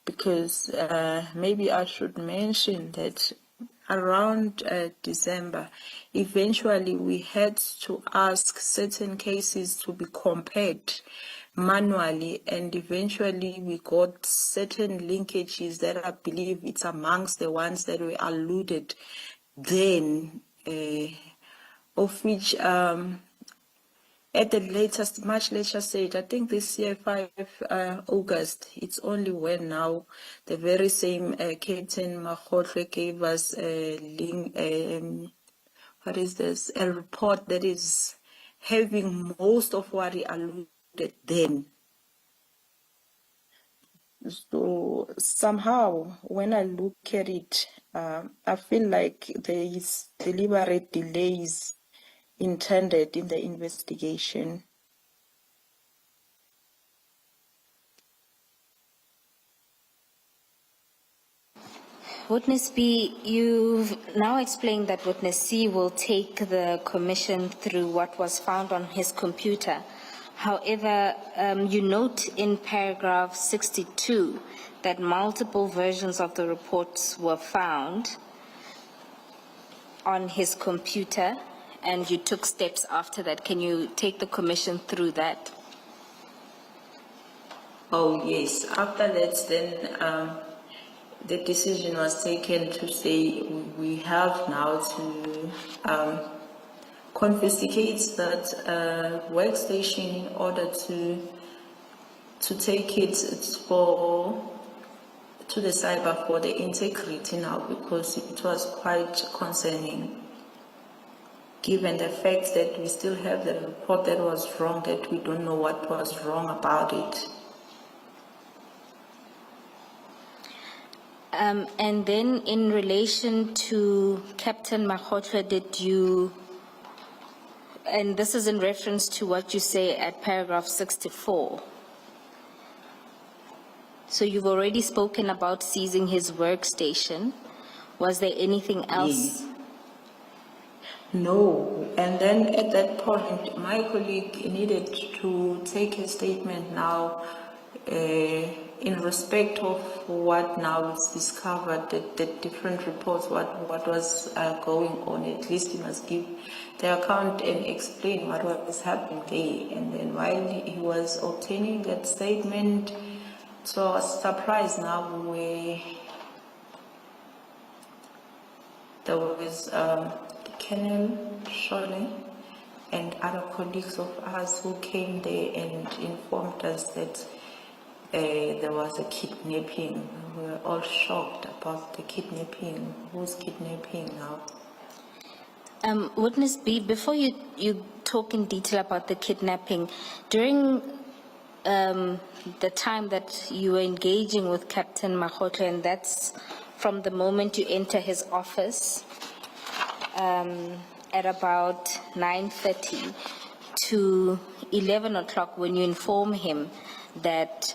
because maybe I should mention that around December, eventually we had to ask certain cases to be compared manually, and eventually we got certain linkages that I believe it's amongst the ones that were alluded then, of which at the latest, much later stage, I think this year, 5 August, it's only when now the very same Captain Makgotle gave us a link, what is this, a report that is having most of what he alluded then. So somehow, when I look at it, I feel like there is deliberate delays intended in the investigation. Witness B, you've now explained that Witness C will take the commission through what was found on his computer. However, you note in paragraph 62 that multiple versions of the reports were found on his computer, and you took steps after that. Can you take the commission through that? Oh, yes. After that, then the decision was taken to say we have now to confiscate that workstation in order to take it to the cyber for the integrity now, because it was quite concerning, given the fact that we still have the report that was wrong, that we don't know what was wrong about it. And then in relation to Captain Makgotle, did you, and this is in reference to what you say at paragraph 64. So you've already spoken about seizing his workstation. Was there anything else? Yes. No, and then at that point, my colleague needed to take a statement now in respect of what now is discovered, the different reports, what was going on. At least he must give the account and explain what was happening there. And then while he was obtaining that statement, so I was surprised now where there was General Shibiri and other colleagues of ours who came there and informed us that there was a kidnapping. We were all shocked about the kidnapping. Who's kidnapping now? Witness B, before you talk in detail about the kidnapping, during the time that you were engaging with Captain Makgotle, and that's from the moment you enter his office at about 9:30 to 11 o'clock, when you inform him that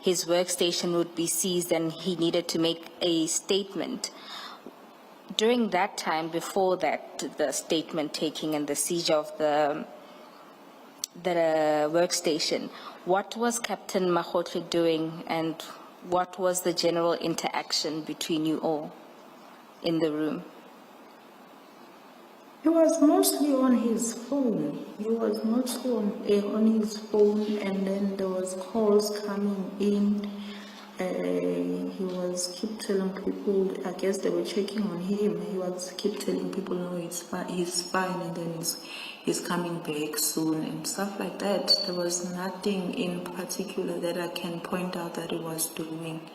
his workstation would be seized and he needed to make a statement. During that time, before that, the statement taking and the seizure of the workstation, what was Captain Makgotle doing, and what was the general interaction between you all in the room? He was mostly on his phone. He was mostly on his phone, and then there was calls coming in. He was keep telling people, I guess they were checking on him. He was keep telling people, no, he's fine, and then he's coming back soon and stuff like that. There was nothing in particular that I can point out that he was doing.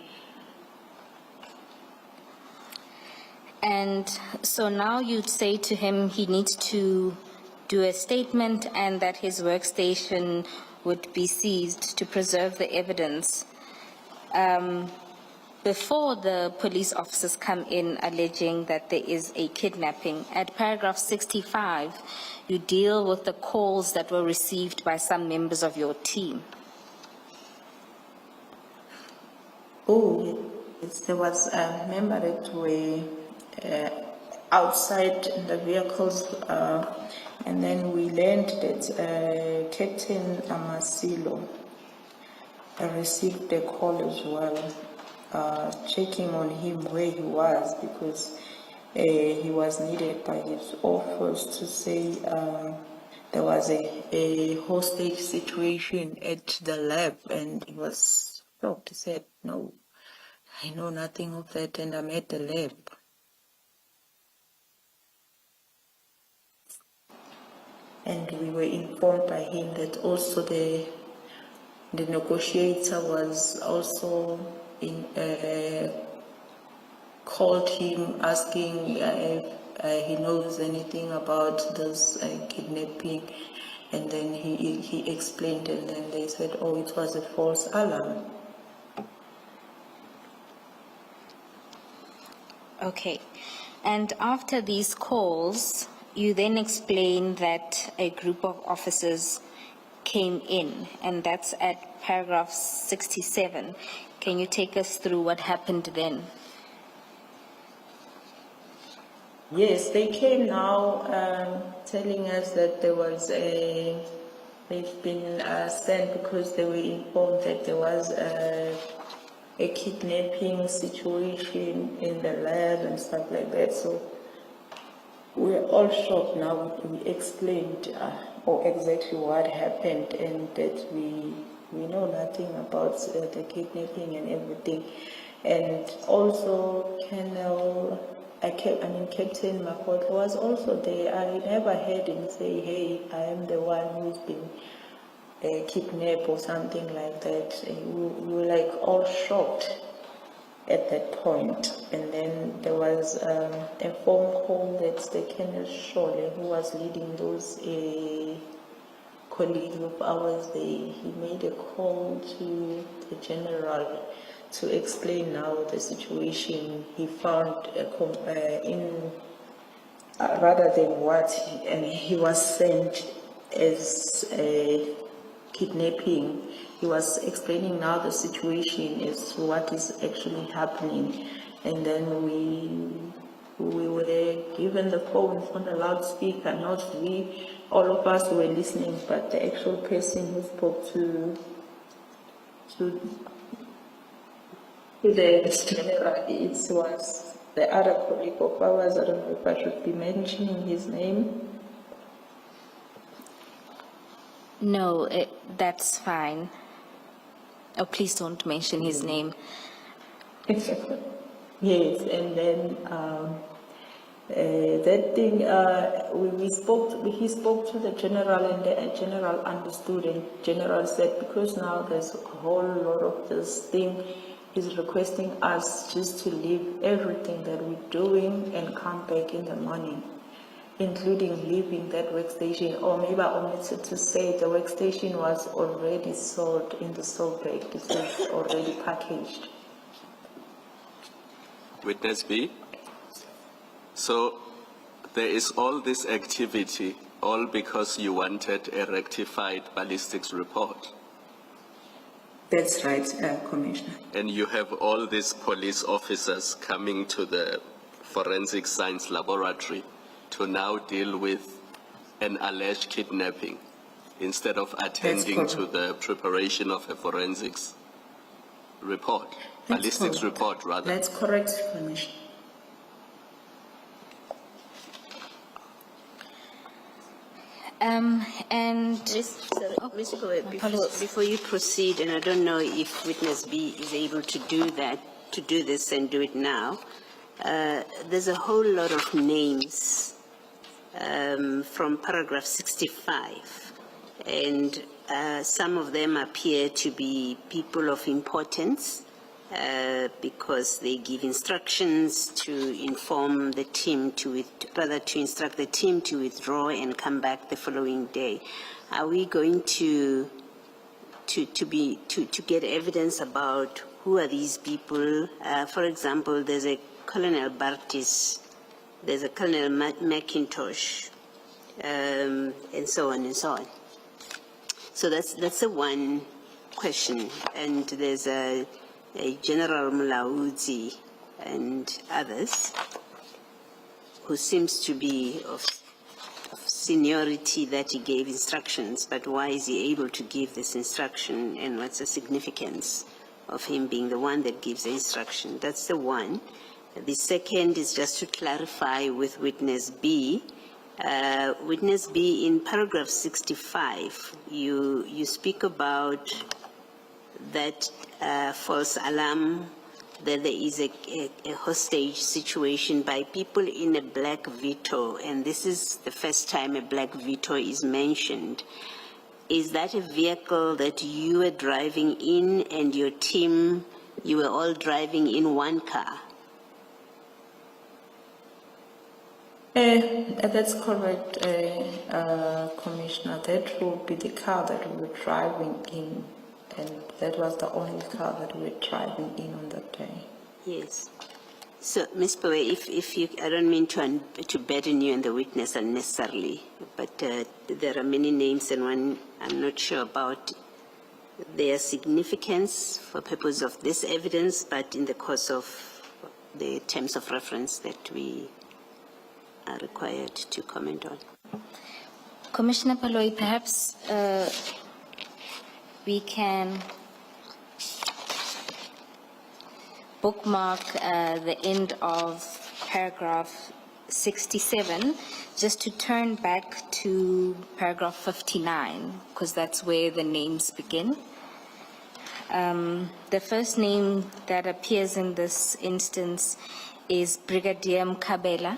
And so now you'd say to him he needs to do a statement and that his workstation would be seized to preserve the evidence. Before the police officers come in alleging that there is a kidnapping, at paragraph 65, you deal with the calls that were received by some members of your team. Oh, yes, there was a member that were outside the vehicles, and then we learned that Captain Amasilo received a call as well, checking on him where he was, because he was needed by his office to say there was a hostage situation at the lab, and he was shocked. He said, no, I know nothing of that, and I'm at the lab. and we were informed by him that also the negotiator was also called him asking if he knows anything about this kidnapping, and then he explained, and then they said, oh, it was a false alarm. Okay. And after these calls, you then explained that a group of officers came in, and that's at paragraph 67. Can you take us through what happened then? Yes, they came now telling us that there was they've been sent because they were informed that there was a kidnapping situation in the lab and stuff like that. So we're all shocked now. We explained exactly what happened, and that we know nothing about the kidnapping and everything. And also Captain Makotlo was also there. I never heard him say, hey, I am the one who's been kidnapped or something like that. We were like all shocked at that point. And then there was a phone call that the Colonel Shole, who was leading those colleagues of ours, he made a call to the general to explain now the situation he found rather than what he was sent as kidnapping. He was explaining now the situation is what is actually happening, and then we were given the phone on the loudspeaker. Not we, all of us were listening, but the actual person who spoke to the general, it was the other colleague of ours. I don't know if I should be mentioning his name. No, that's fine. Oh, please don't mention his name. Yes, and then that thing, he spoke to the general, and the general understood, and general said, because now there's a whole lot of this thing, he's requesting us just to leave everything that we're doing and come back in the morning, including leaving that workstation. Or maybe I omitted to say the workstation was already sold in the sold bag. It was already packaged. Witness B. So there is all this activity, all because you wanted a rectified ballistics report. That's right, Commissioner. And you have all these police officers coming to the forensic science laboratory to now deal with an alleged kidnapping instead of attending to the preparation of a forensics report, ballistics report rather. That's correct, Commissioner. And Mr. Gowe, before you proceed, and I don't know if witness B is able to do this and do it now, there's a whole lot of names from paragraph 65, and some of them appear to be people of importance because they give instructions to inform the team to instruct the team to withdraw and come back the following day. Are we going to get evidence about who are these people? For example, there's a Colonel Bartis, there's a Colonel McIntosh, and so on and so on. So that's the one question, and there's a General Mulaudzi and others who seems to be of seniority that he gave instructions, but why is he able to give this instruction, and what's the significance of him being the one that gives the instruction? That's the one. The second is just to clarify with witness B. Witness B, in paragraph 65, you speak about that false alarm that there is a hostage situation by people in a black Vito, and this is the first time a black Vito is mentioned. Is that a vehicle that you were driving in and your team, you were all driving in one car? That's correct, Commissioner. That will be the car that we were driving in, and that was the only car that we were driving in on that day. Yes. So, Ms. Powe, if you, I don't mean to burden you and the witness unnecessarily, but there are many names and one I'm not sure about their significance for purpose of this evidence, but in the course of the terms of reference that we are required to comment on. Commissioner Paloi, perhaps we can bookmark the end of paragraph 67, just to turn back to paragraph 59, because that's where the names begin. The first name that appears in this instance is Brigadier Mkabela.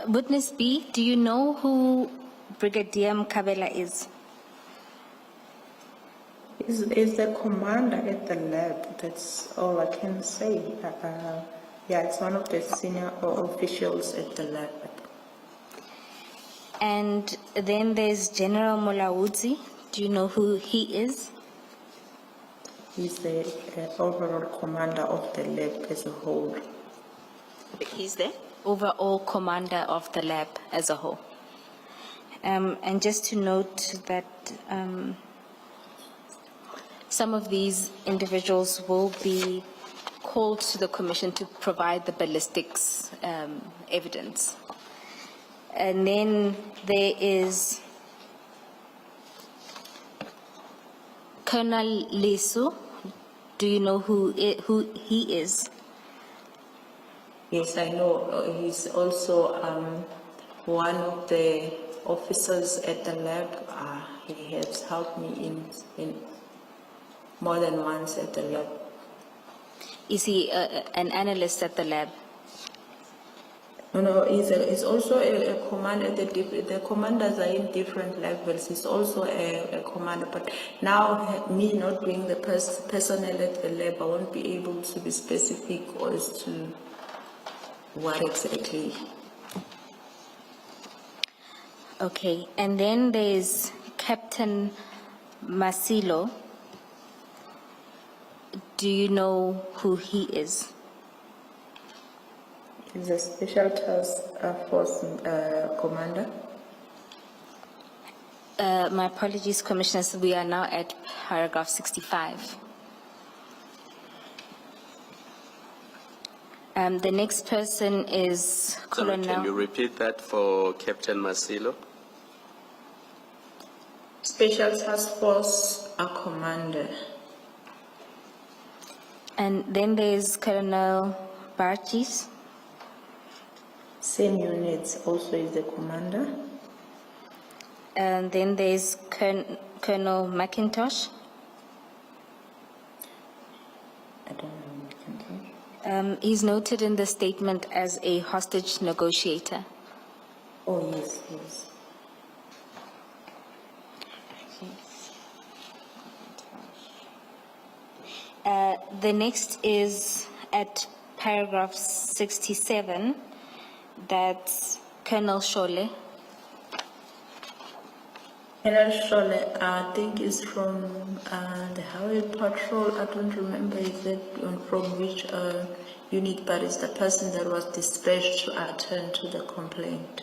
Witness B, do you know who Brigadier Mkabela is? Is the commander at the lab? That's all I can say. Yeah, it's one of the senior officials at the lab. And then there's General Molaudzi. Do you know who he is? He's the overall commander of the lab as a whole. He's there? Overall commander of the lab as a whole. And just to note that some of these individuals will be called to the commission to provide the ballistics evidence. And then there is Colonel Lesu. Do you know who he is? Yes, I know. He's also one of the officers at the lab. He has helped me in more than once at the lab. Is he an analyst at the lab? No, he's also a commander. The commanders are in different levels. He's also a commander. But now, me not being the personnel at the lab, I won't be able to be specific as to what exactly. Okay, and then there's Captain Masilo. Do you know who he is? He's a special task force commander. My apologies, Commissioners. We are now at paragraph 65. The next person is Sorry, Colonel. can you repeat that for Captain Masilo? Special task force commander. And then there's Colonel Barchis. Same units, also is the commander. And then there's Colonel McIntosh. I don't know. He's noted in the statement as a hostage negotiator. Oh, yes, yes. The next is at paragraph 67. That's Colonel Shole. General Shole, I think is from the Highway Patrol. I don't remember exactly from which unit, but it's the person that was dispatched to attend to the complaint.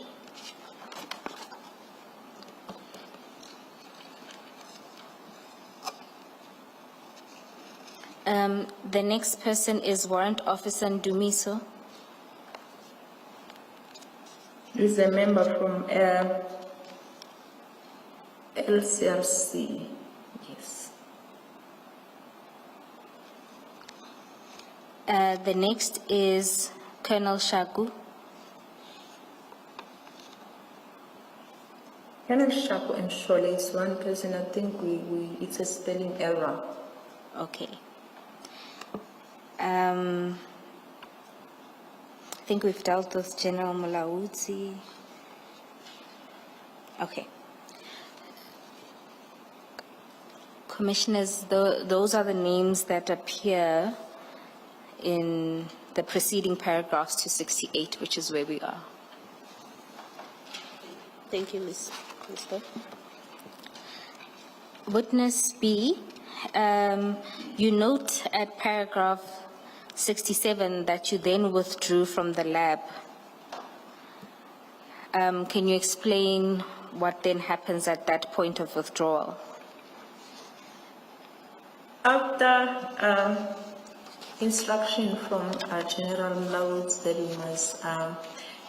The next person is Warrant Officer Ndumiso. He's a member from LCRC. Yes. The next is Colonel Shagu. Colonel Shapo and Shole is one person. I think it's a spelling error. Okay. I think we've dealt with General Mulaudzi. Okay. Commissioners, those are the names that appear in the preceding paragraphs to 68, which is where we are. Thank you, Ms. Steph. Witness B, you note at paragraph 67 that you then withdrew from the lab. Can you explain what then happens at that point of withdrawal? After instruction from General Lautz that we must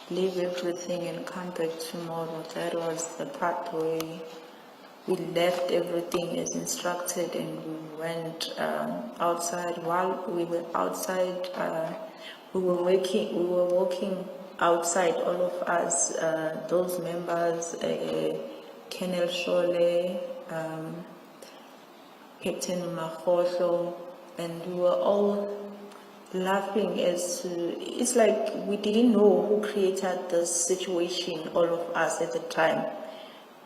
leave everything and come back tomorrow, that was the part where we left everything as instructed and we went outside. While we were outside, we were walking outside, all of us, those members, Colonel Shole, Captain Mahosho, and we were all laughing as to, it's like we didn't know who created this situation, all of us at the time,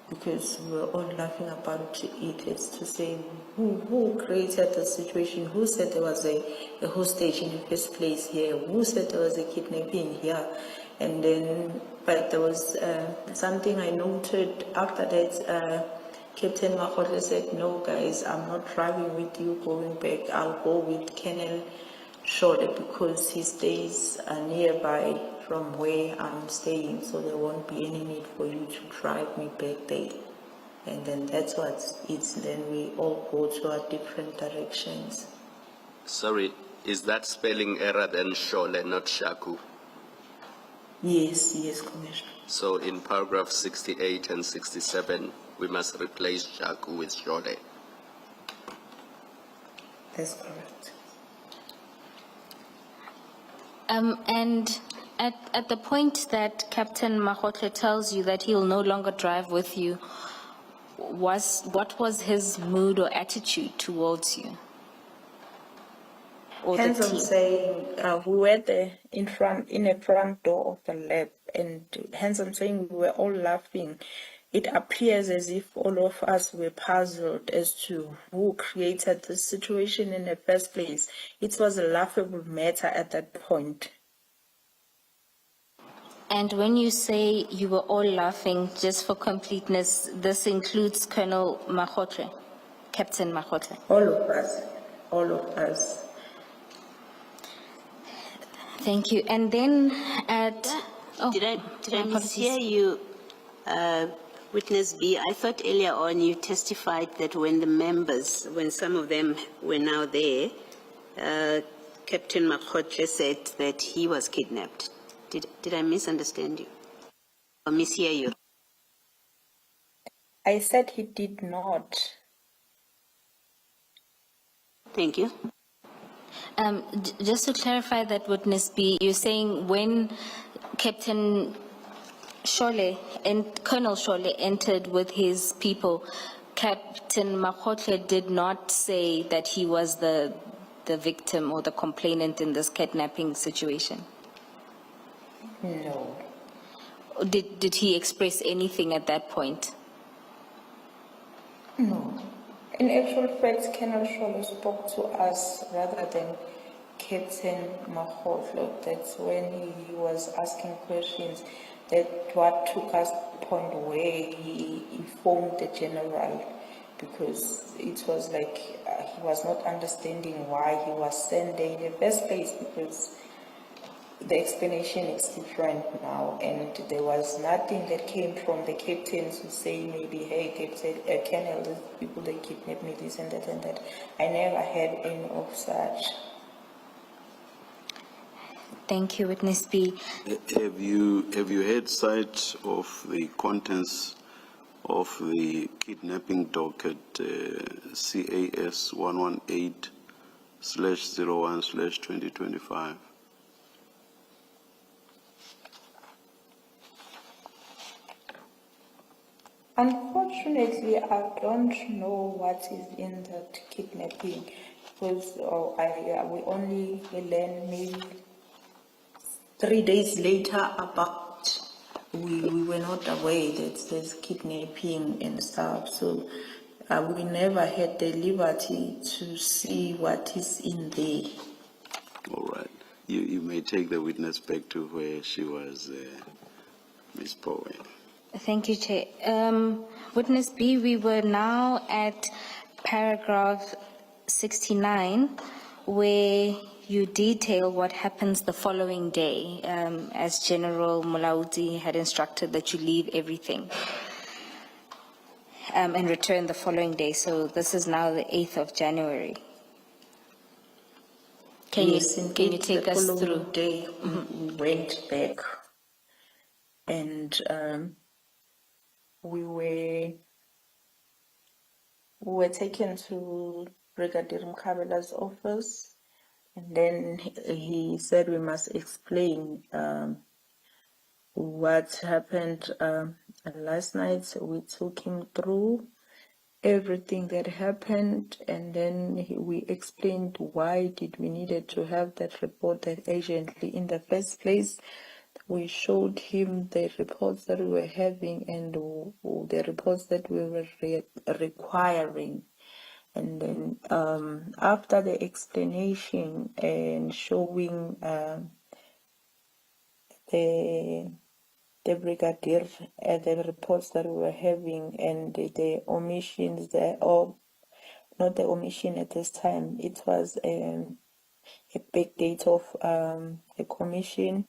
because we were all laughing about it as to say who created the situation, who said there was a hostage in the first place here, who said there was a kidnapping here. And then, but there was something I noted after that. Captain Mahotla said, no guys, I'm not driving with you going back. I'll go with Colonel Shole because he stays nearby from where I'm staying, so there won't be any need for you to drive me back there. And then that's what it's, then we all go to our different directions. Sorry, is that spelling error then Shole, not Shaku? Yes, Commissioner. So in paragraph 68 and 67, we must replace Shaku with Shole. That's correct. And at the point that Captain Mahotla tells you that he'll no longer drive with you, what was his mood or attitude towards you? Or Hence, the I'm team? saying we were there in the front door of the lab, and hence I'm saying we were all laughing. It appears as if all of us were puzzled as to who created this situation in the first place. It was a laughable matter at that point. And when you say you were all laughing, just for completeness, this includes Colonel Mahotla, Captain Mahotla. All of us. Thank you. And then at... Did I mishear you, Witness B? I thought earlier on you testified that when the members, when some of them were now there, Captain Makhotle said that he was kidnapped. Did I misunderstand you or mishear you? I said he did not. Thank you. Just to clarify that, Witness B, you're saying when Captain Shole and Colonel Shole entered with his people, Captain Makhotle did not say that he was the victim or the complainant in this kidnapping situation? No. Did he express anything at that point? No. In actual fact, Colonel Shole spoke to us rather than Captain Mahotla. That's when he was asking questions. That what took us to the point where he informed the general, because it was like he was not understanding why he was sent there in the first place, because the explanation is different now, and there was nothing that came from the captains who say maybe, hey, Captain, Colonel, these people, they kidnapped me, this and that and that. I never had any of such. Thank you, Witness B. Have you had sight of the contents of the kidnapping docket CAS 118/01/2025? Unfortunately, I don't know what is in that kidnapping because we only learn maybe 3 days later about. We were not aware that there's kidnapping and stuff, so we never had the liberty to see what is in there. All right. You may take the witness back to where she was, Ms. Poe. Thank you, Chair. Witness B, we were now at paragraph 69, where you detail what happens the following day, as General Mulauti had instructed that you leave everything and return the following day. So this is now the 8th of January. Can you take us The through? following day, we went back and we were taken to Brigadier Mkhabela's office, and then he said we must explain what happened last night. We took him through everything that happened, and then we explained why did we needed to have that report that urgently in the first place. We showed him the reports that we were having and the reports that we were requiring. And then after the explanation and showing the brigadier the reports that we were having and the omissions there, or not the omission at this time, it was a big date of a commission,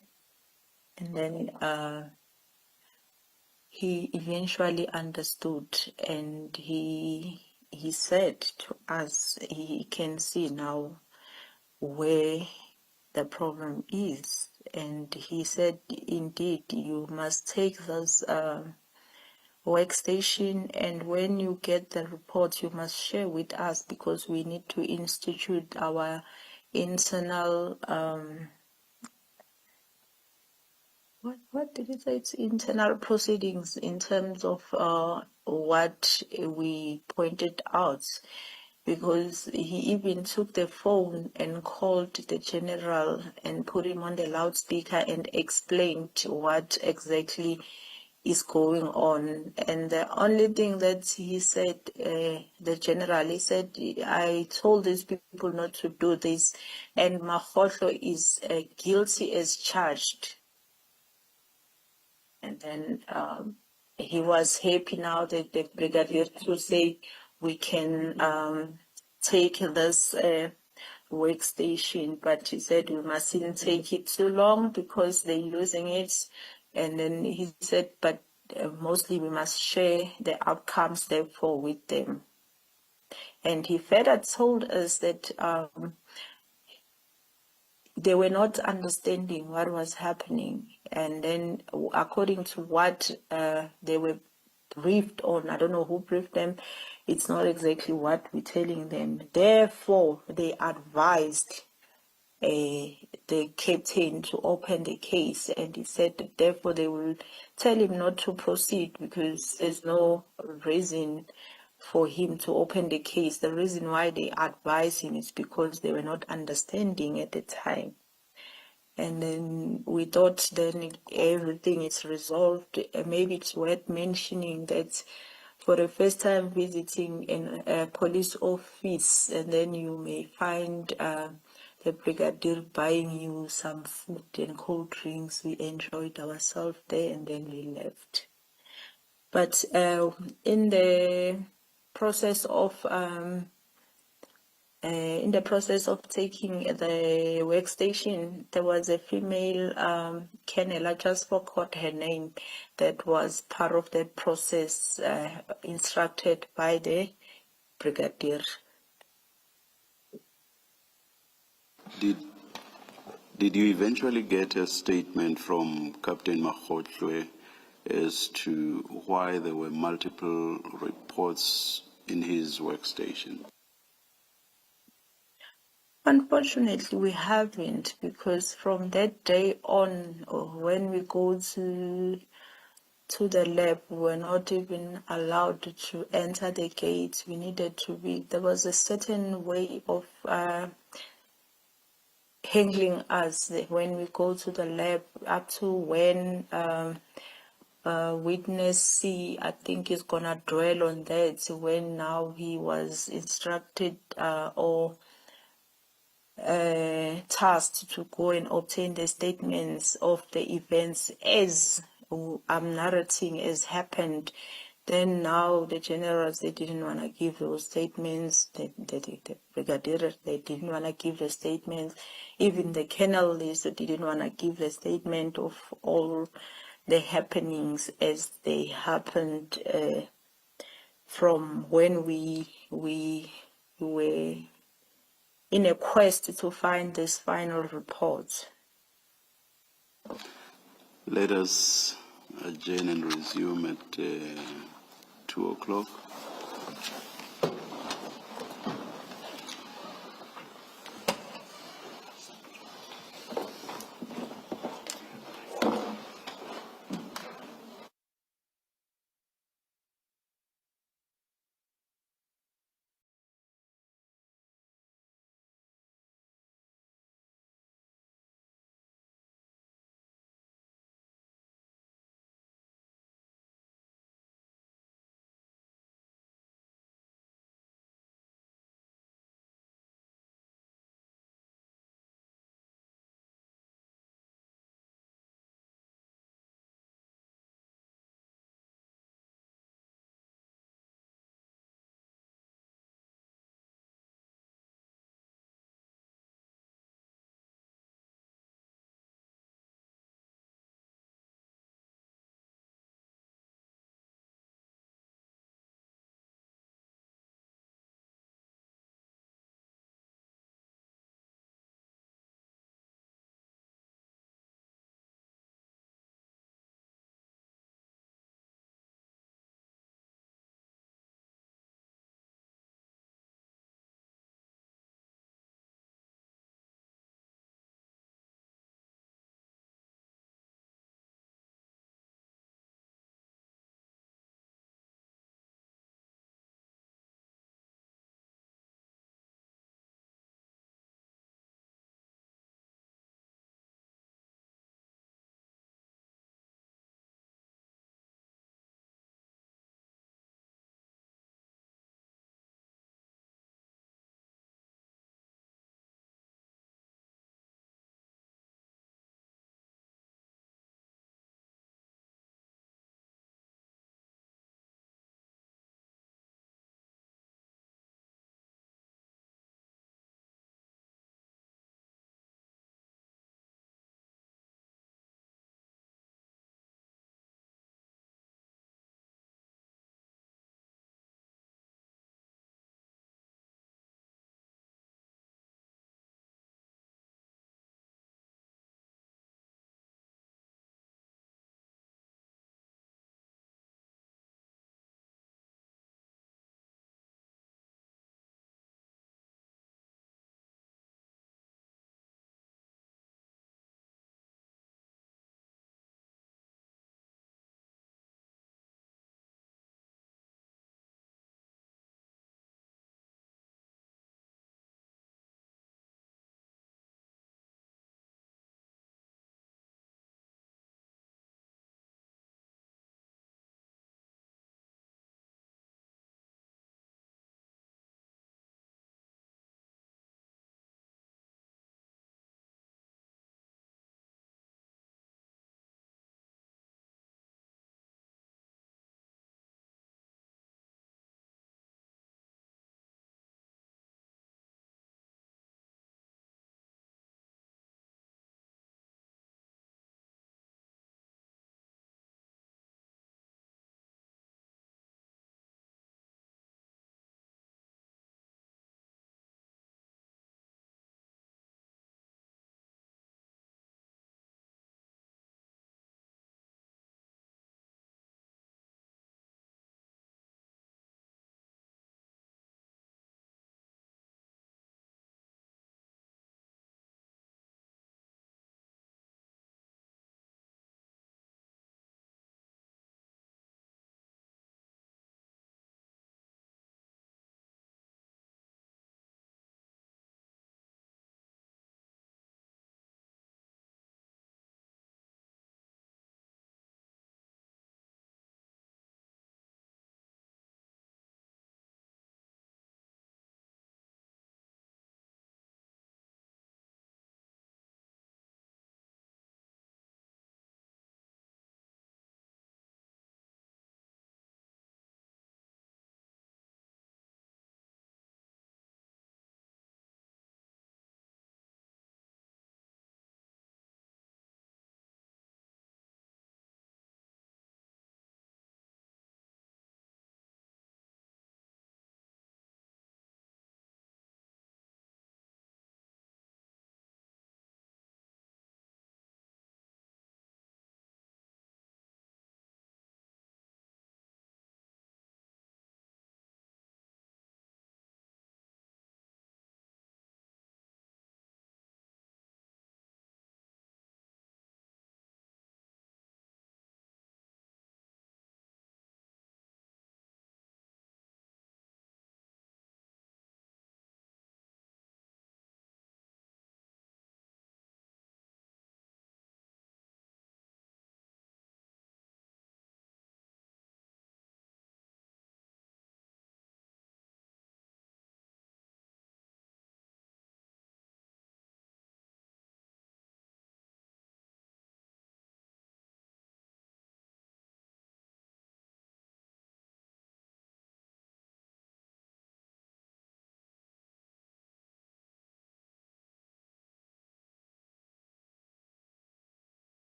and then he eventually understood, and he said to us he can see now where the problem is, and he said indeed you must take this workstation, and when you get the report you must share with us because we need to institute our internal what did it say? It's internal proceedings in terms of what we pointed out, because he even took the phone and called the general and put him on the loudspeaker and explained what exactly is going on. And the only thing that he said, the general, he said, I told these people not to do this, and Makgotlo is guilty as charged. And then he was happy now that the brigadier to say we can take this workstation, but he said we mustn't take it too long because they're losing it. And then he said, but mostly we must share the outcomes therefore with them. And he further told us that they were not understanding what was happening. And then according to what they were briefed on, I don't know who briefed them, it's not exactly what we're telling them. Therefore, they advised the captain to open the case, and he said that therefore they will tell him not to proceed because there's no reason for him to open the case. The reason why they advised him is because they were not understanding at the time. And then we thought then everything is resolved. Maybe it's worth mentioning that for the first time visiting a police office, and then you may find the brigadier buying you some food and cold drinks. We enjoyed ourselves there, and then we left. But in the process of taking the workstation, there was a female colonel, I just forgot her name, that was part of the process instructed by the brigadier. Did you eventually get a statement from Captain Makgotlo as to why there were multiple reports in his workstation? Unfortunately, we haven't, because from that day on, when we go to to the lab. We were not even allowed to enter the gate. We needed to be, there was a certain way of handling us when we go to the lab, up to when witness C, I think, is gonna dwell on that, when now he was instructed or tasked to go and obtain the statements of the events as I'm narrating as happened. Then now the generals, they didn't want to give those statements. The brigadier, they didn't want to give the statements. Even the colonel, they didn't want to give the statement of all the happenings as they happened from when we were in a quest to find this final report. Let us adjourn and resume at 2 o'clock.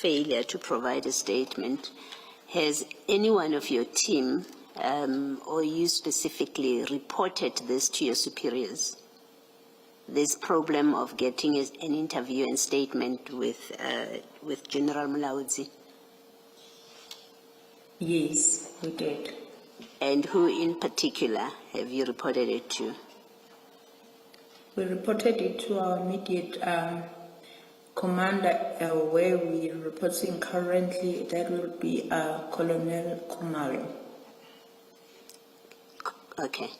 failure to provide a statement, has anyone of your team or you specifically reported this to your superiors? This problem of getting an interview and statement with General Mulaudzi? Yes, we did. And who in particular have you reported it to? We reported it to our immediate commander, where we are reporting currently. That will be Colonel Kumalo. Okay.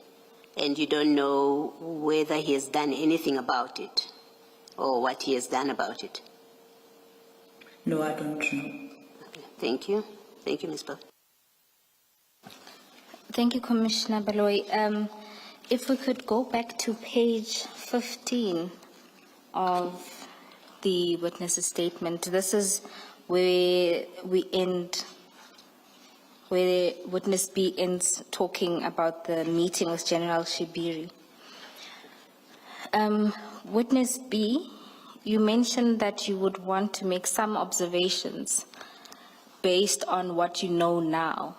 And you don't know whether he has done anything about it or what he has done about it? No, I don't know. Okay. Thank you. Thank you, Ms. Bell. Thank you, Commissioner Baloyi. If we could go back to page 15 of the witness's statement. This is where we end, where witness B ends talking about the meeting with General Shibiri. Witness B, you mentioned that you would want to make some observations based on what you know now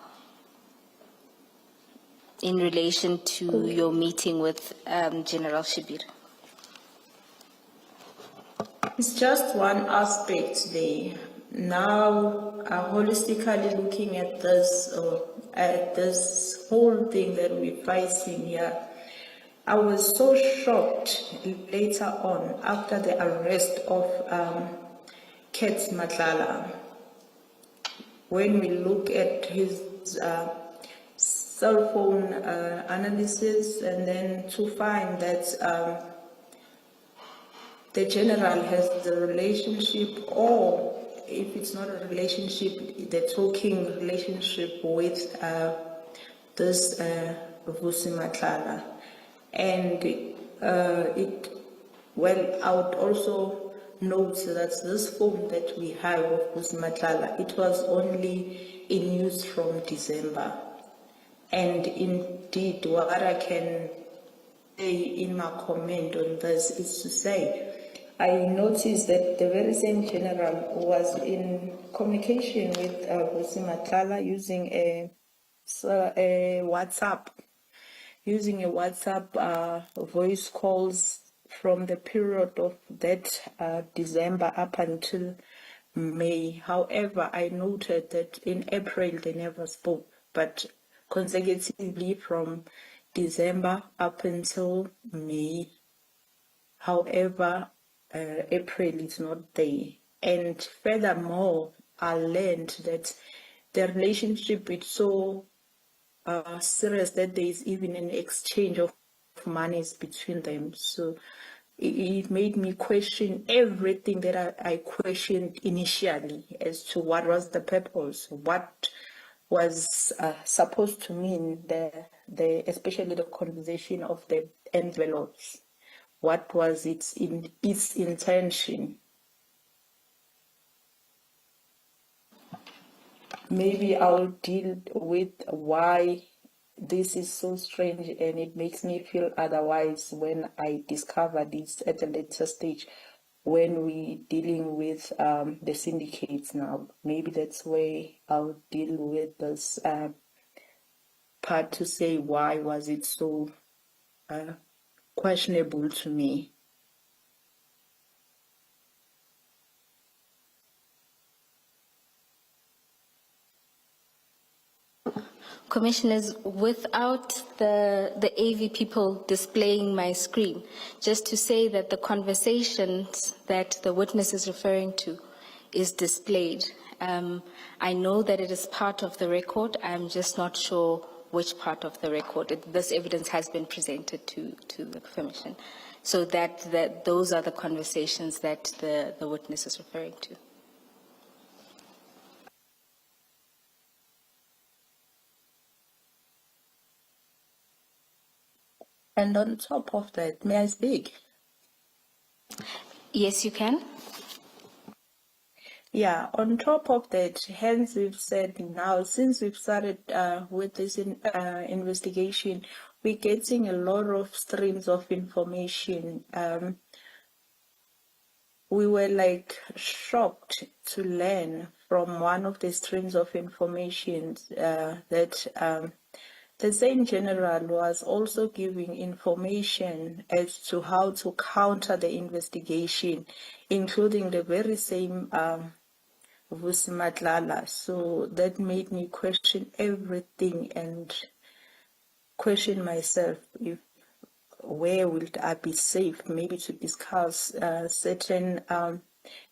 in relation to your meeting with General Shibiri. It's just one aspect there. Now, holistically looking at this whole thing that we're facing here, I was so shocked later on after the arrest of Ket Madlanga, when we look at his cell phone analysis, and then to find that the general has the relationship, or if it's not a relationship, the talking relationship with this Vusi Madlanga. And I would also note that this phone that we have of Vusi Madlanga, it was only in use from December. And indeed, what I can say in my comment on this is to say, I noticed that the very same general was in communication with Vusi Madlanga using a WhatsApp, voice calls from the period of that December up until May. However, I noted that in April they never spoke, but consecutively from December up until May. However, April is not there. And furthermore, I learned that the relationship is so serious that there is even an exchange of monies between them. So it made me question everything that I questioned initially as to what was the purpose, what was supposed to mean especially the conversation of the envelopes. What was its intention? Maybe I'll deal with why this is so strange, and it makes me feel otherwise when I discover this at a later stage when we're dealing with the syndicates now. Maybe that's where I'll deal with this part to say why was it so questionable to me. Commissioners, without the AV people displaying my screen, just to say that the conversations that the witness is referring to is displayed. I know that it is part of the record. I'm just not sure which part of the record. This evidence has been presented to the Commission. So that those are the conversations that the witness is referring to. And on top of that, may I speak? Yes, you can. Yeah, on top of that, hence we've said now, since we've started with this investigation, we're getting a lot of streams of information. we were like shocked to learn from one of the streams of information that the same general was also giving information as to how to counter the investigation, including the very same Vusi Madlanga. So that made me question everything and question myself if where will I be safe, maybe to discuss certain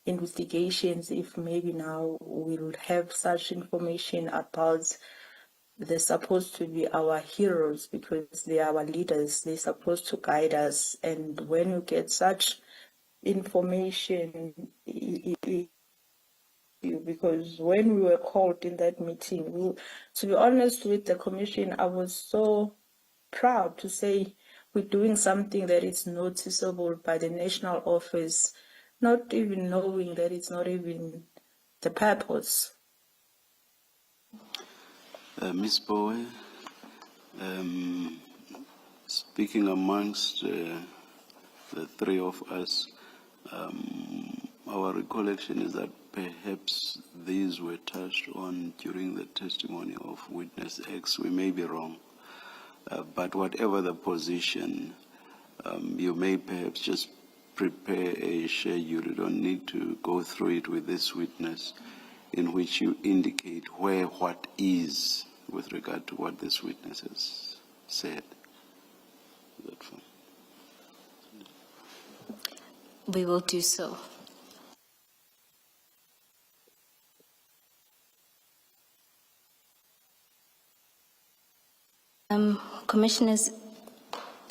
investigations, if maybe now we'll have such information about they're supposed to be our heroes because they are our leaders, they're supposed to guide us, and when you get such information, because when we were called in that meeting, to be honest with the commission, I was so proud to say we're doing something that is noticeable by the national office, not even knowing that it's not even the purpose. Ms. Bowe, speaking amongst the three of us, our recollection is that perhaps these were touched on during the testimony of witness X. We may be wrong. But whatever the position, you may perhaps just prepare a schedule. You don't need to go through it with this witness, in which you indicate where what is with regard to what this witness has said. Is that fine? We will do so. Commissioners,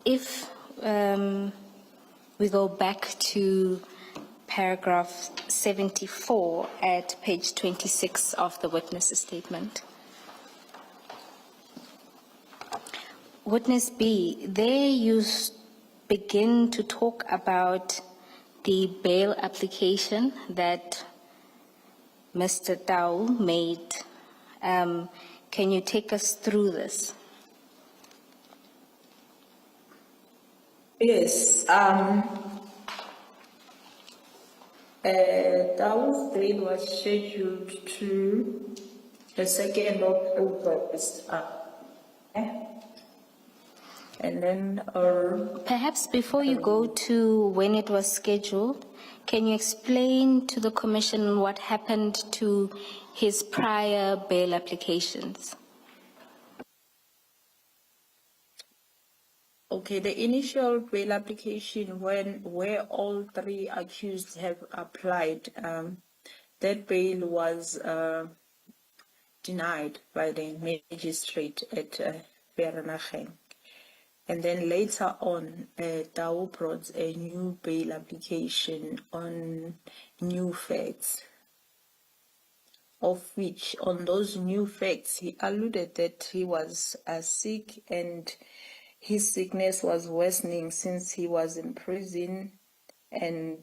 if we go back to paragraph 74 at page 26 of the witness's statement. Witness B, there you begin to talk about the bail application that Mr. Tau made. Can you take us through this? Yes. Tau's bail was scheduled to the 2nd of August. And then, Perhaps before you go to when it was scheduled, can you explain to the Commission what happened to his prior bail applications? okay, the initial bail application where all three accused have applied, that bail was denied by the magistrate at Vereeniging. And then later on, Tau brought a new bail application on new facts, of which on those new facts, he alluded that he was sick and his sickness was worsening since he was in prison. And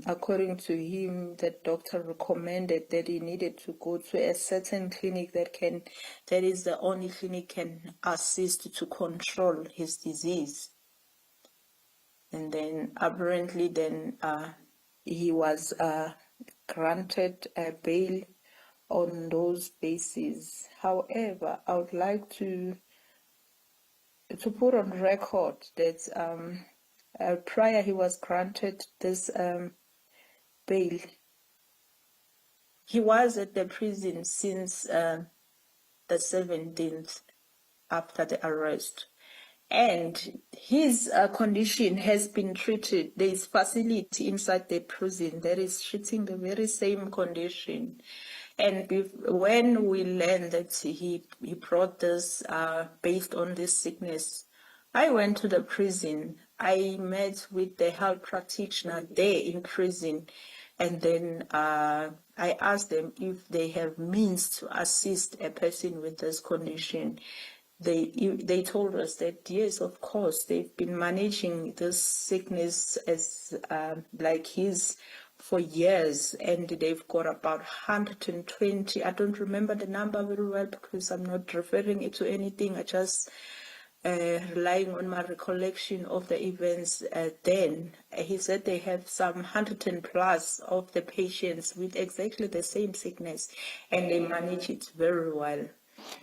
according to him, the doctor recommended that he needed to go to a certain clinic that is the only clinic can assist to control his disease. And then apparently then he was granted a bail on those bases. However, I would like to put on record that prior he was granted this bail, he was at the prison since the 17th after the arrest. And his condition has been treated. There is facility inside the prison that is treating the very same condition. And when we learned that he brought this based on this sickness, I went to the prison. I met with the health practitioner there in prison. And then I asked them if they have means to assist a person with this condition. They told us that yes, of course, they've been managing this sickness as like his for years, and they've got about 120. I don't remember the number very well because I'm not referring it to anything. I just relying on my recollection of the events then, he said they have some 100 plus of the patients with exactly the same sickness, and they manage it very well.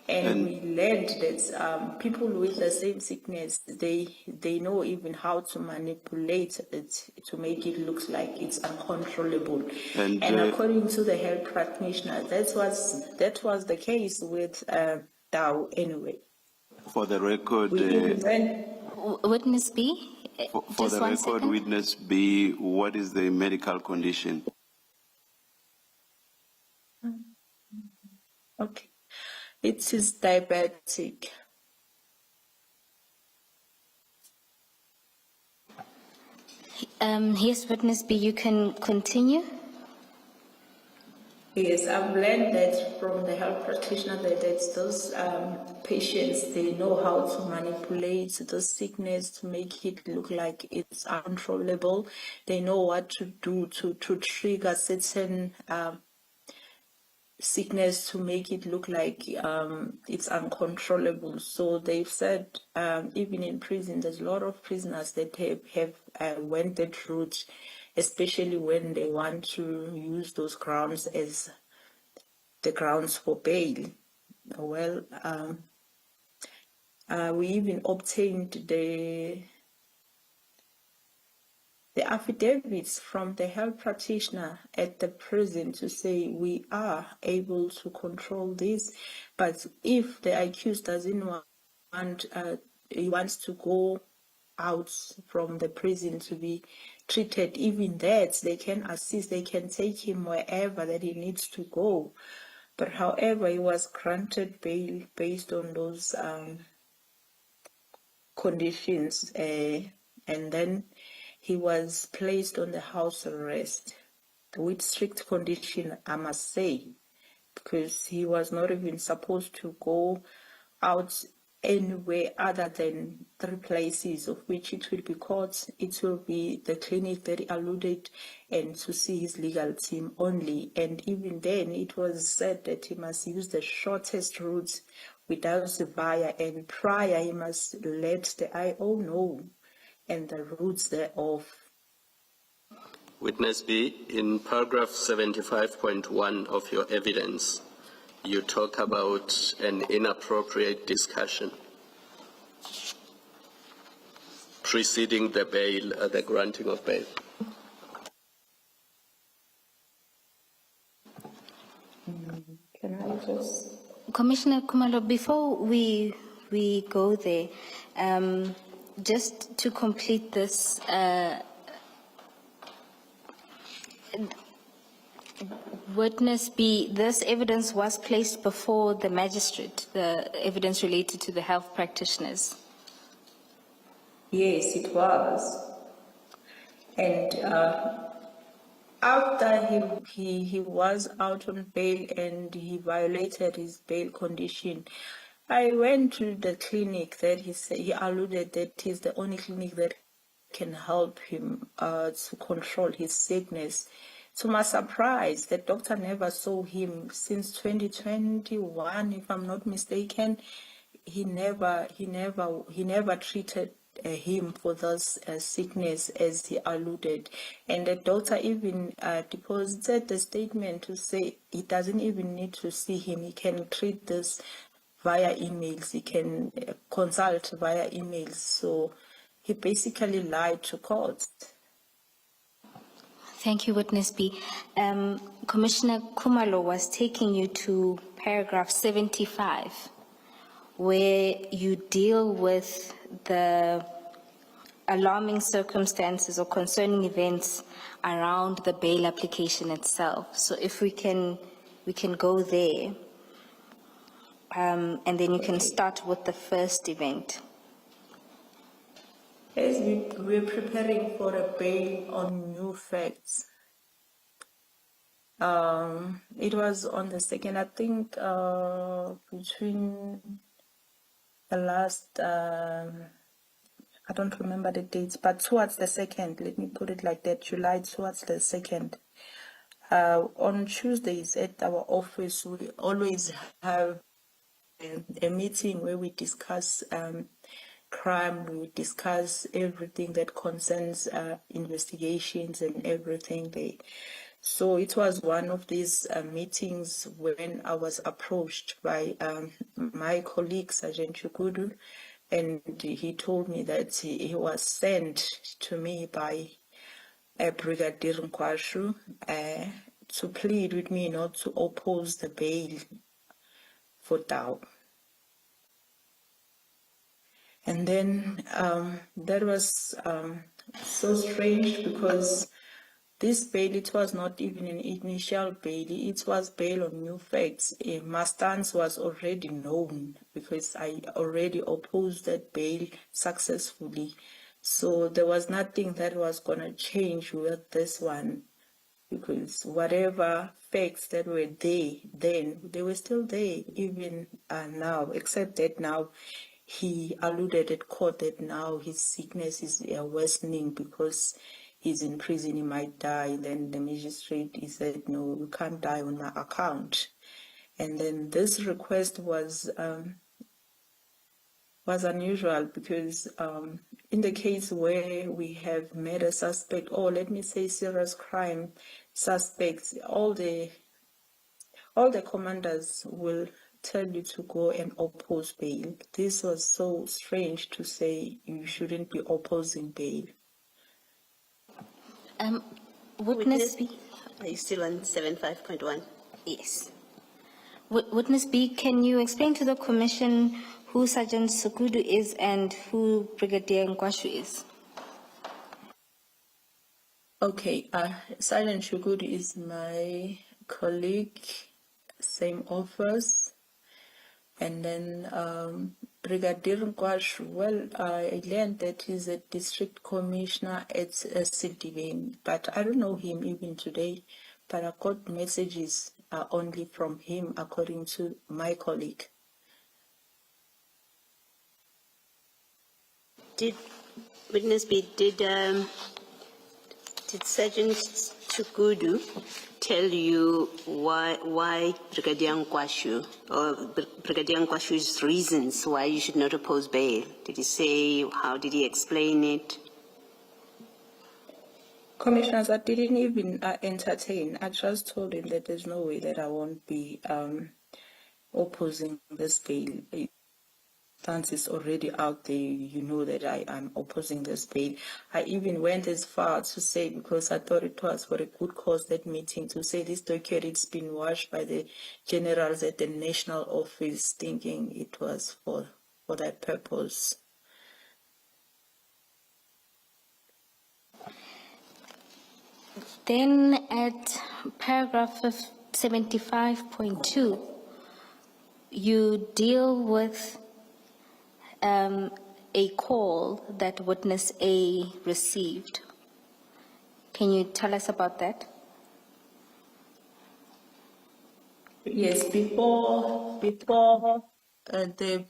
And we learned that people with the same sickness, they know even how to manipulate it to make it look like it's uncontrollable. And according to the health practitioner, that was the case with Dow anyway. For the record, Witness B, for just the one record, second. witness B, what is the medical condition? Okay. It is diabetic. Yes, Witness B, you can continue. Yes, I've learned that from the health practitioner that those patients, they know how to manipulate the sickness to make it look like it's uncontrollable. They know what to do to trigger certain sickness to make it look like it's uncontrollable. So they've said even in prison, there's a lot of prisoners that have went that route, especially when they want to use those grounds as the grounds for bail. Well, we even obtained the affidavits from the health practitioner at the prison to say we are able to control this, but if the accused doesn't want, he wants to go out from the prison to be treated, even that they can assist, they can take him wherever that he needs to go. But however, he was granted bail based on those conditions, and then he was placed on the house arrest with strict condition, I must say, because he was not even supposed to go out anywhere other than 3 places, of which it will be court, it will be the clinic that he alluded, and to see his legal team only. And even then, it was said that he must use the shortest route without the via, and prior he must let the IO know and the routes thereof. Witness B, in paragraph 75.1 of your evidence, you talk about an inappropriate discussion preceding the bail, the granting of bail. Can I just... Commissioner Kumalo, before we go there, just to complete this, Witness B, this evidence was placed before the magistrate, the evidence related to the health practitioners. Yes, it was. And after he was out on bail and he violated his bail condition, I went to the clinic that he alluded that is the only clinic that can help him to control his sickness. To my surprise, the doctor never saw him since 2021, if I'm not mistaken. He never treated him for this sickness as he alluded, and the doctor even deposited the statement to say he doesn't even need to see him. He can treat this via emails. He can consult via emails. So he basically lied to court. Thank you, Witness B. Commissioner Kumalo was taking you to paragraph 75, where you deal with the alarming circumstances or concerning events around the bail application itself. So if we can go there, and then you can start with the first event. As we're preparing for a bail on new facts, it was on the second, I think, between the last, I don't remember the dates, but towards the second, let me put it like that, July towards the second. On Tuesdays at our office, we always have a meeting where we discuss crime. We discuss everything that concerns investigations and everything there. So it was one of these meetings when I was approached by my colleague, Sergeant Chukudu, and he told me that he was sent to me by Brigadier Guashu to plead with me not to oppose the bail for Tao. And then that was so strange because this bail, it was not even an initial bail, it was bail on new facts. My stance was already known because I already opposed that bail successfully. So there was nothing that was going to change with this one, because whatever facts that were there then, they were still there even now, except that now he alluded at court that now his sickness is worsening because he's in prison, he might die. Then the magistrate, he said, no, you can't die on my account. And then this request was unusual because in the case where we have made a suspect, or let me say serious crime suspects, all the commanders will tell you to go and oppose bail. This was so strange to say you shouldn't be opposing bail. Witness B. Are you still on 75.1? Yes. Witness B, can you explain to the Commission who Sergeant Sukudu is and who Brigadier Guashu is? Okay, Sergeant Shugudu is my colleague, same office. And then Brigadier Guashu, well, I learned that he's a district commissioner at Sidibeni, but I don't know him even today, but I got messages only from him according to my colleague. Did Witness B, did Sergeant Chukudu tell you why Brigadier Guashu, or Brigadier Guashu's reasons why you should not oppose bail? Did he say, how did he explain it? Commissioners, I didn't even entertain. I just told him that there's no way that I won't be opposing this bail. Stance is already out there. You know that I am opposing this bail. I even went as far to say, because I thought it was for a good cause, that meeting, to say this docket, it's been washed by the generals at the national office, thinking it was for that purpose. Then at paragraph 75.2, you deal with a call that witness A received. Can you tell us about that? Yes, before the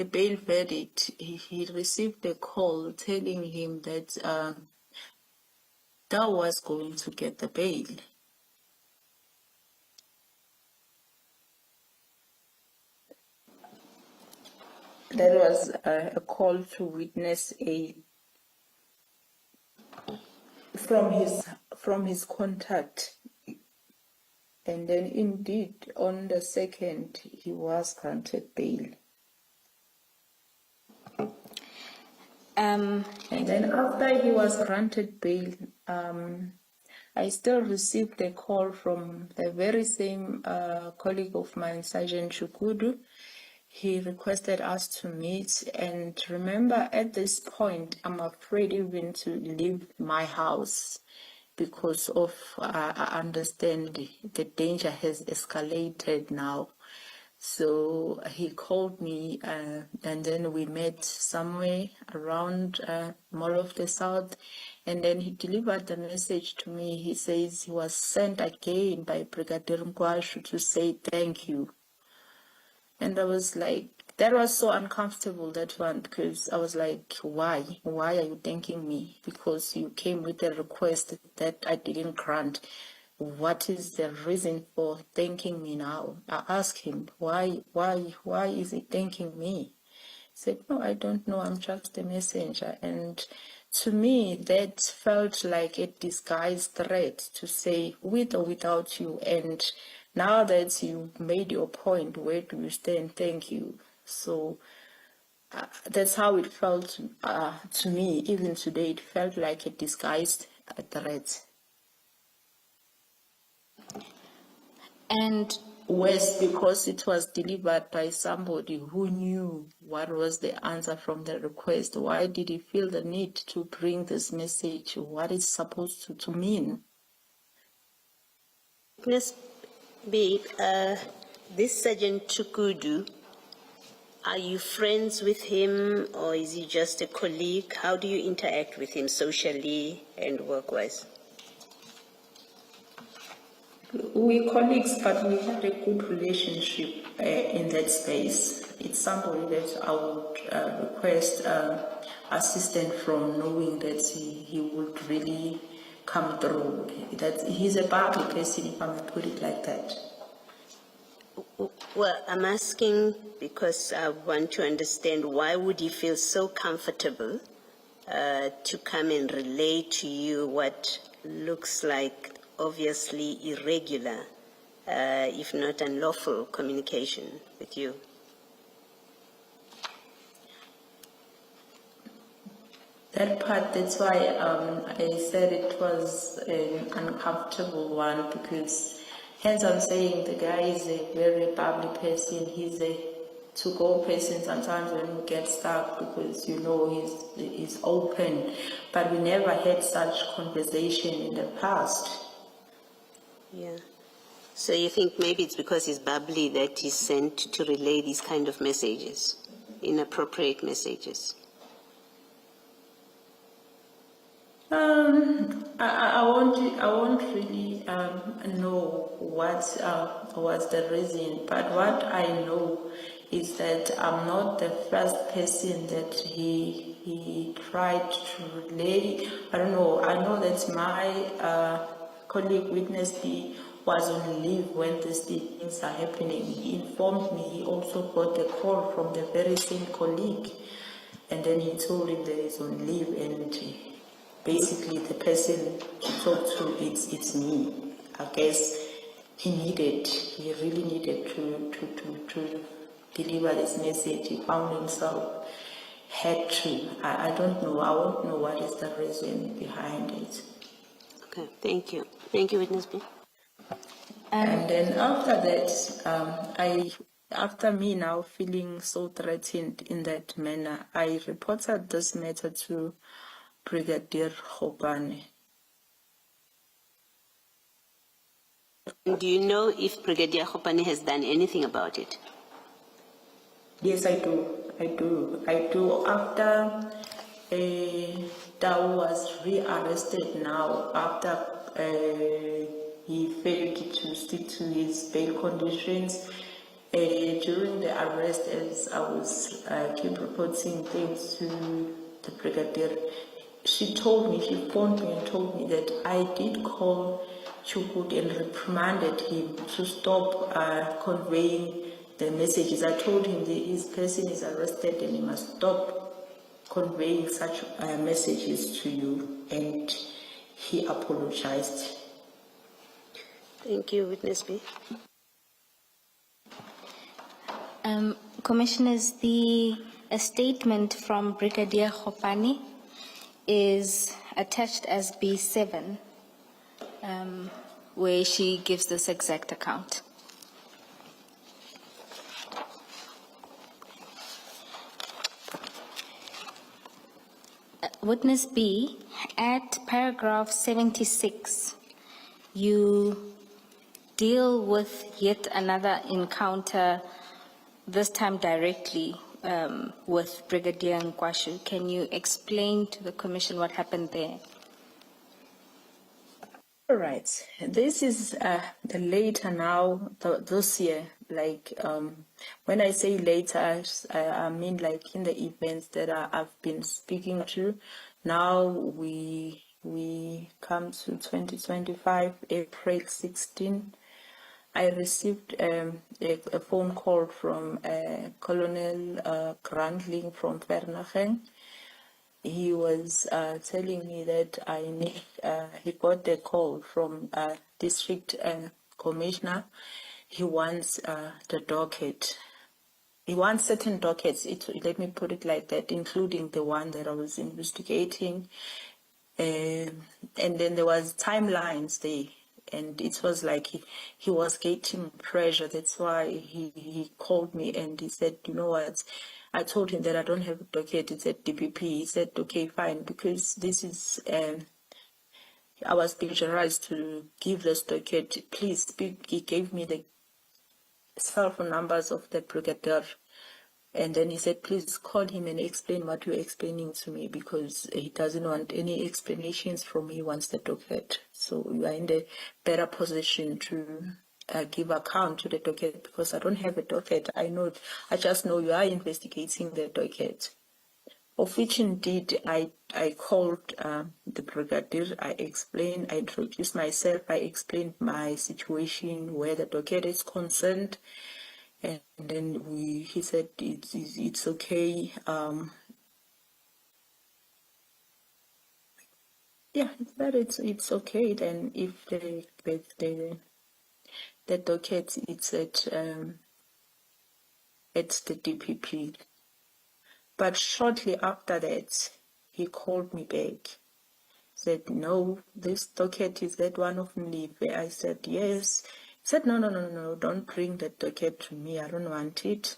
bail verdict, he received a call telling him that Dow was going to get the bail. That was a call to witness A from his contact, and then indeed on the 2nd he was granted bail. And then after he was granted bail, I still received a call from the very same colleague of mine, Sergeant Chukudu. He requested us to meet, and remember, at this point, I'm afraid even to leave my house because of, I understand the danger has escalated now. So he called me, and then we met somewhere around Mall of the South, and then he delivered the message to me. He says he was sent again by Brigadier Guashu to say thank you. And I was like, that was so uncomfortable, that one, because I was like, why? Why are you thanking me? Because you came with a request that I didn't grant. What is the reason for thanking me now? I asked him, why is he thanking me? Said, no, I don't know, I'm just a messenger. And to me, that felt like a disguised threat to say, with or without you. And now that you made your point, where do you stand? Thank you. So that's how it felt to me. Even today, it felt like a disguised threat. And Worse, because it was delivered by somebody who knew what was the answer from the request. Why did he feel the need to bring this message? What it's supposed to mean? Witness B, this Sergeant Chukudu, are you friends with him or is he just a colleague? How do you interact with him socially and work-wise? We're colleagues, but we had a good relationship in that space. It's somebody that I would request assistance from, knowing that he would really come through. That he's a bubbly person, if I may put it like that. Well, I'm asking because I want to understand why would he feel so comfortable to come and relay to you what looks like obviously irregular, if not unlawful communication with you? That part, that's why I said it was an uncomfortable one, because hence I'm saying the guy is a very bubbly person. He's a to-go person sometimes when we get stuck, because you know he's open, but we never had such conversation in the past. Yeah. So you think maybe it's because he's bubbly that he's sent to relay these kind of messages, inappropriate messages? I won't really know what was the reason, but what I know is that I'm not the first person that he tried to relay. I don't know. I know that my colleague Witness B was on leave when these things are happening. He informed me. He also got a call from the very same colleague, and then he told him that he's on leave, and basically the person to talk to, it's me. I guess he really needed to deliver this message. He found himself had to. I don't know. I won't know what is the reason behind it. Okay, thank you. Thank you, Witness B. And then after that, after me now feeling so threatened in that manner, I reported this matter to Brigadier Guashu. Do you know if Brigadier Guashu has done anything about it? Yes, I do. After Tao was rearrested now, after he failed to stick to his bail conditions, during the arrest, as I was keep reporting things to the Brigadier, she phoned me and told me that I did call Chukut and reprimanded him to stop conveying the messages. I told him that his person is arrested and he must stop conveying such messages to you, and he apologized. Thank you, Witness B. Commissioners, a statement from Brigadier Guashu is attached as B7, where she gives this exact account. Witness B, at paragraph 76, you deal with yet another encounter, this time directly with Brigadier Guashu. Can you explain to the Commission what happened there? All right. This is the later now, this year. Like when I say later, I mean like in the events that I've been speaking to. Now we come to 2025, April 16. I received a phone call from Colonel Grandling from Vernagen. He was telling me that I need, he got a call from district commissioner. He wants the docket. He wants certain dockets, let me put it like that, including the one that I was investigating. And then there was timelines there. And it was like he was getting pressure. That's why he called me and he said, you know what? I told him that I don't have a docket. It's at DPP. He said, okay, fine, because this is, I was pressurized to give this docket. Please speak. He gave me the cell phone numbers of the brigadier. And then he said, please call him and explain what you're explaining to me, because he doesn't want any explanations from me. He wants the docket. So you are in the better position to give account to the docket, because I don't have a docket. I just know you are investigating the docket. Of which indeed I called the brigadier. I explained, I introduced myself, I explained my situation where the docket is concerned. And then he said it's okay. Yeah, that it's okay. Then if the docket it's at the DPP. But shortly after that, he called me back. Said no, this docket is that one of Mlive. I said yes. He said no, don't bring the docket to me. I don't want it.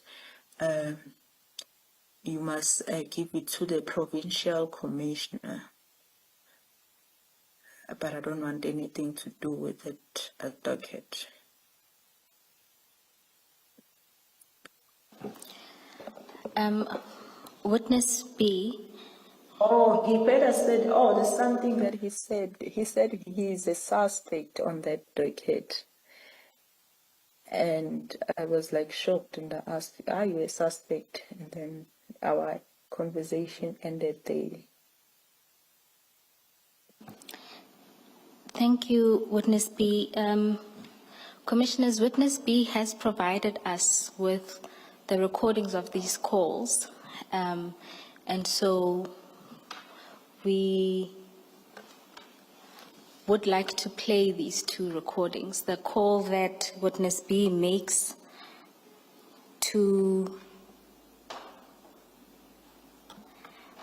You must give it to the provincial commissioner. But I don't want anything to do with it, a docket. Witness B. Oh, he better said, oh, there's something that he said. He said he is a suspect on that docket. And I was like shocked, and I asked, are you a suspect? And then our conversation ended there. Thank you, Witness B. Commissioners, Witness B has provided us with the recordings of these calls. And so we would like to play these two recordings. The call that Witness B makes to,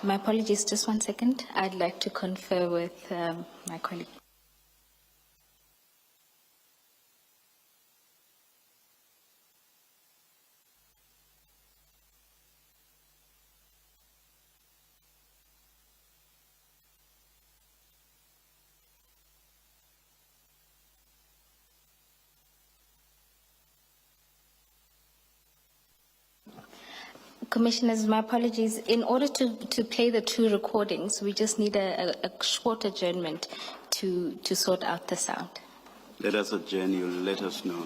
my apologies, just 1 second. I'd like to confer with my colleague. Commissioners, my apologies. In order to play the two recordings, we just need a short adjournment to sort out the sound. Let us adjourn, you'll let us know.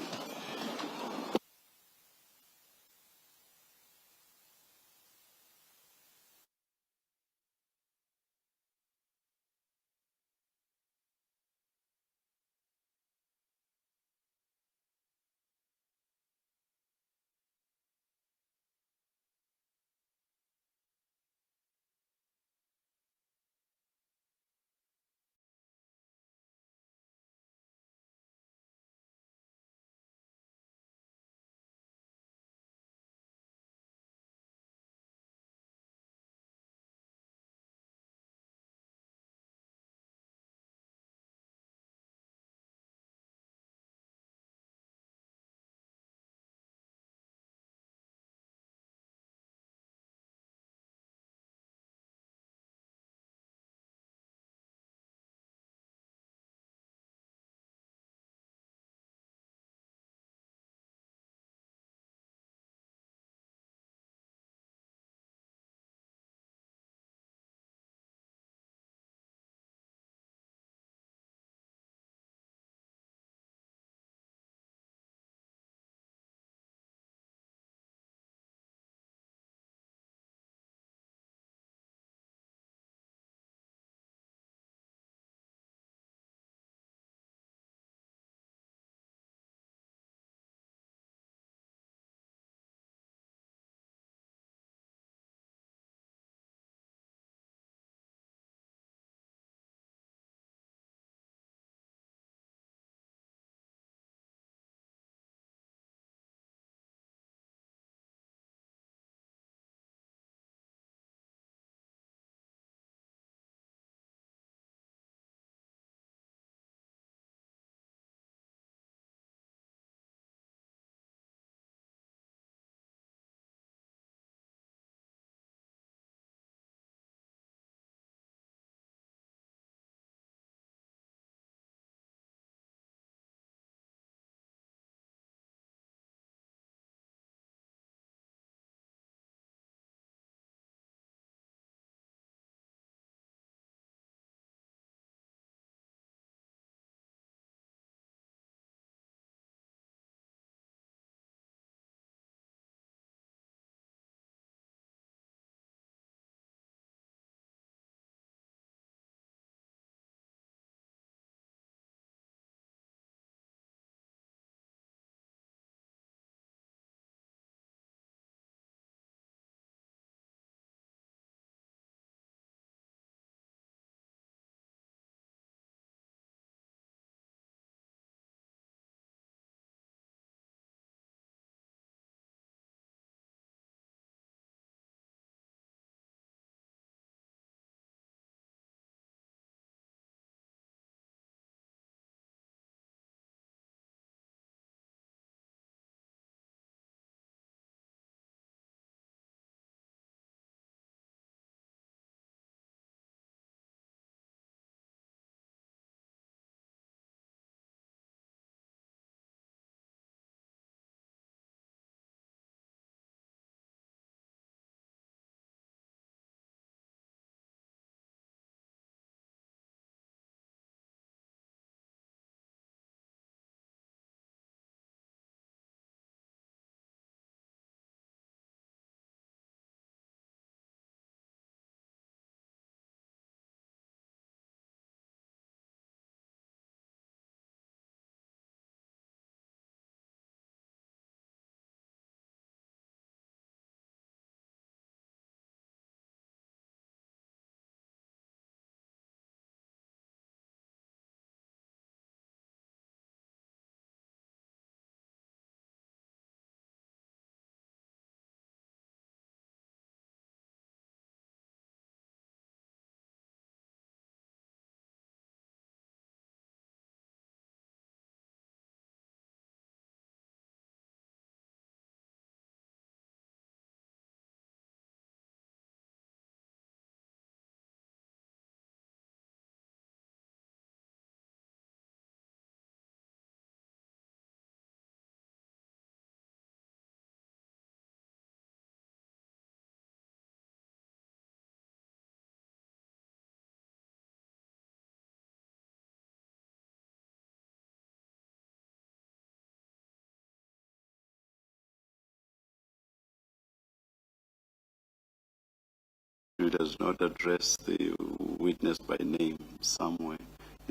who does not address the witness by name somewhere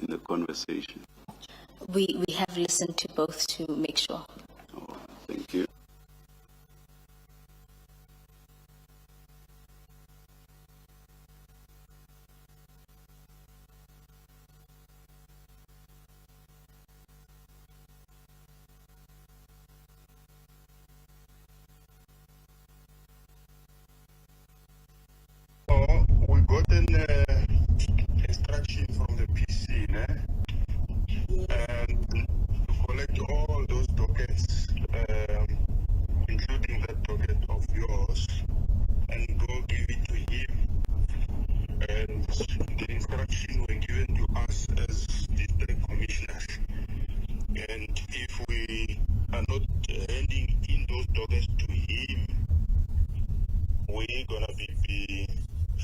in the conversation? We have listened to both to make sure. Oh, thank you. We got an instruction from the PC, and to collect all those dockets, including that docket of yours, and go give it to him. And the instruction were given to us as district commissioners. And if we are not handing in those dockets to him, we're gonna be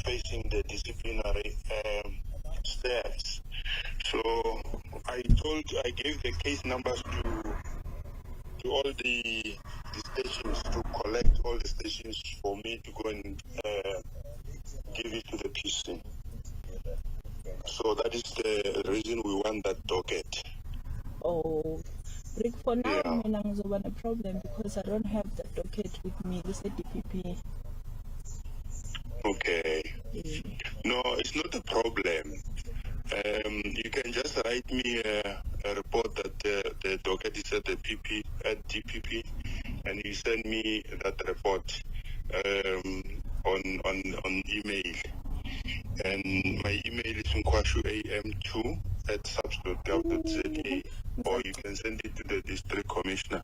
facing the disciplinary steps. So I gave the case numbers to all the stations, to collect all the stations for me to go and give it to the PC. So that is the reason we want that docket. Oh, Rick, for now, Yeah. I'm in a problem because I don't have the docket with me. It's a DPP. Okay. No, it's not a problem. You can just write me a report that the docket is at the DPP, and you send me that report on email. And my email is uncooperative@subs.gov.za, or you can send it to the district commissioner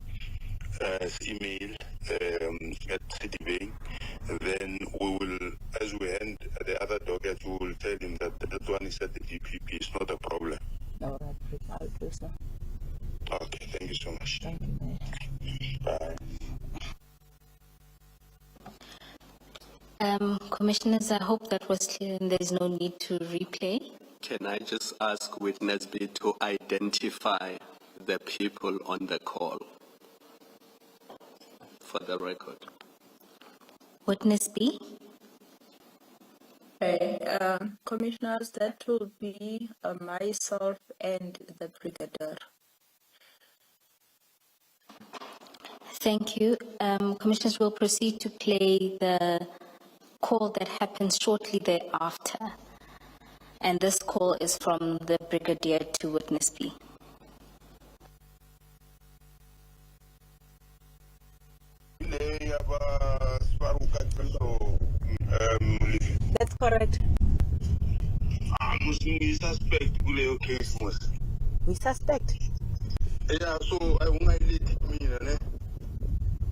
email at Citibank. Then we will, as we hand the other docket, we will tell him that that one is at the DPP. It's not a problem. All right, Rick, I'll do so. Okay, thank you so much. Thank you, Mayor. Bye. Commissioners, I hope that was clear and there is no need to replay. Can I just ask witness B to identify the people on the call for the record? Witness B? Okay, commissioners, that will be myself and the brigadier. Thank you. Commissioners will proceed to play the call that happens shortly thereafter. And this call is from the Brigadier to Witness B. That's correct. I'm suspect kuleyo case mos. We suspect. Yeah, so I won't let it mean,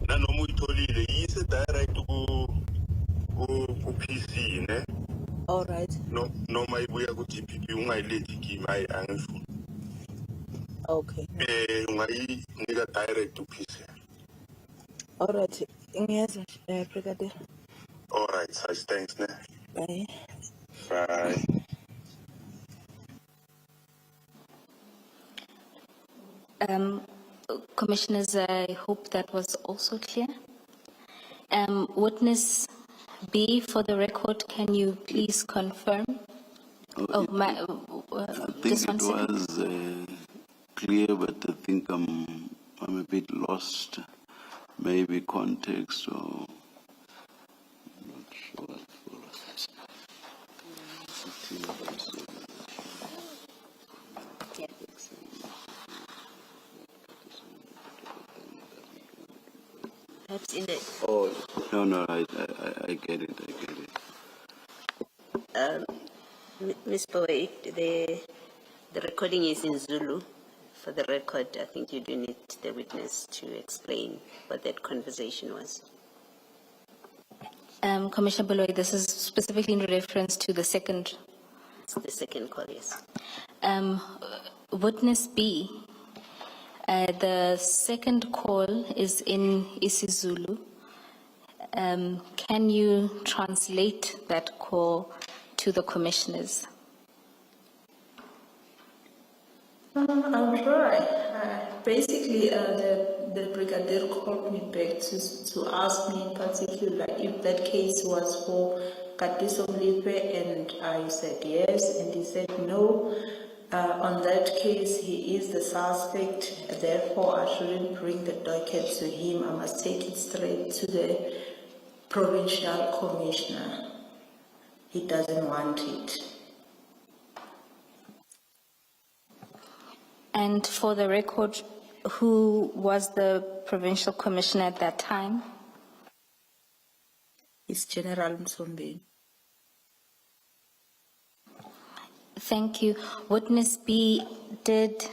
na no mu itolile is direct ku PC, ne? All right. No my buya ku DPP ungayilethi kimi hayi angifuni. Okay. Ungayinika direct to PC. All right. Yes, brigadier. All right, such thanks, ne? Bye. Bye. Commissioners, I hope that was also clear. Witness B, for the record, can you please confirm? I think just it one second. was clear, but I think I'm a bit lost. Maybe context or I'm not sure. Perhaps in the Oh no, I get it. Ms. Boyd, the recording is in Zulu. For the record, I think you do need the witness to explain what that conversation was. Commissioner Baloyi, this is specifically in reference to the second. It's the second call, yes. Witness B, the second call is in isiZulu. Can you translate that call to the commissioners? I'll try. Basically, the the brigadier called me back to ask me in particular if that case was for Katiso Mlipe, and I said yes, and he said no. On that case, he is the suspect, therefore I shouldn't bring the docket to him. I must take it straight to the provincial commissioner. He doesn't want it. And for the record, who was the provincial commissioner at that time? It's General Msombe. Thank you. Witness B, did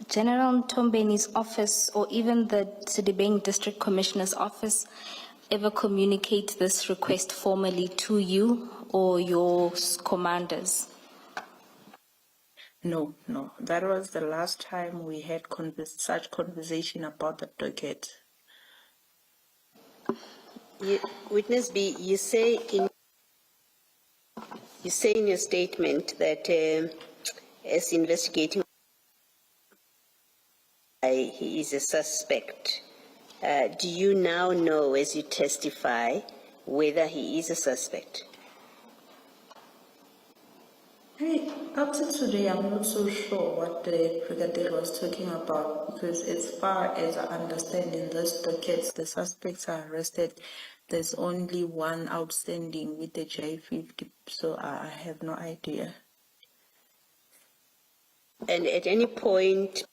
General Mtombeni's office or even the Sedibeng District Commissioner's office ever communicate this request formally to you or your commanders? No. That was the last time we had such conversation about the docket. Witness B, you say in your statement that as investigating, he is a suspect. Do you now know, as you testify, whether he is a suspect? Up to today, I'm not so sure what the brigadier was talking about, because as far as I understand in this docket, the suspects are arrested. There's only one outstanding with the J50, so I have no idea. And at any point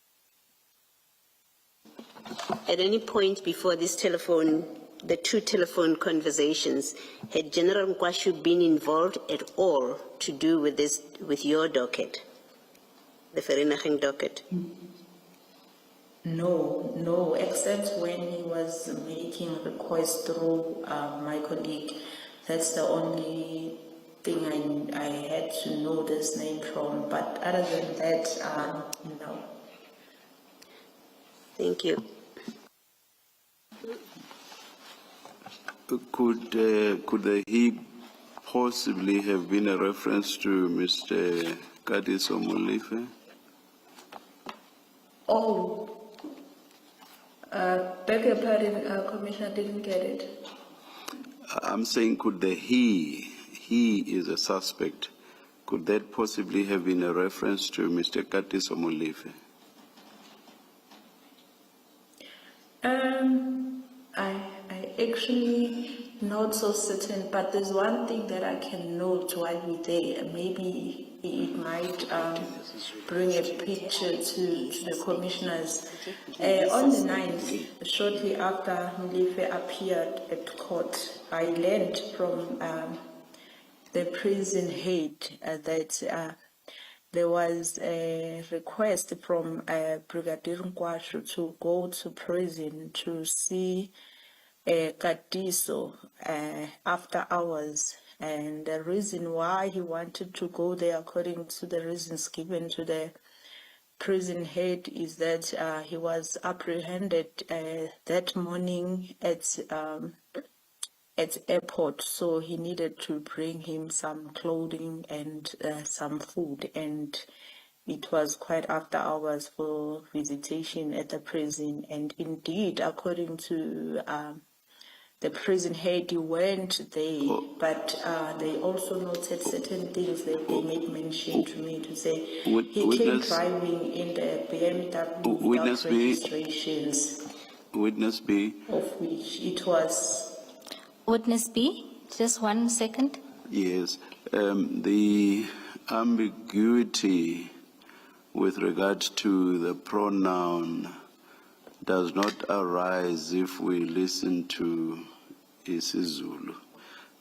before this the two telephone conversations, had General Guashu been involved at all to do with your docket, the Vereeniging docket? No, except when he was making requests through my colleague. That's the only thing I had to know this name from, but other than that, no. Thank you. Could he possibly have been a reference to Mr. Katiso Mlipe? Oh, beg your pardon, Commissioner, didn't get it. I'm saying, could the he is a suspect, could that possibly have been a reference to Mr. Katiso Mlipe? I actually not so certain, but there's one thing that I can note while we're there. Maybe it might bring a picture to the commissioners. On the 9th, shortly after Mlipe appeared at court, I learned from the prison head that there was a request from Brigadier Guashu to go to prison to see Katiso after hours. And the reason why he wanted to go there, according to the reasons given to the prison head, is that he was apprehended that morning at airport, so he needed to bring him some clothing and some food, and it was quite after hours for visitation at the prison. And indeed, according to the prison head, he went there, but they also noted certain things that they made mention to me to say he came driving in the BMW without registrations. Witness B. Of which it was. Witness B, just 1 second. Yes, the ambiguity with regard to the pronoun does not arise if we listen to isiZulu.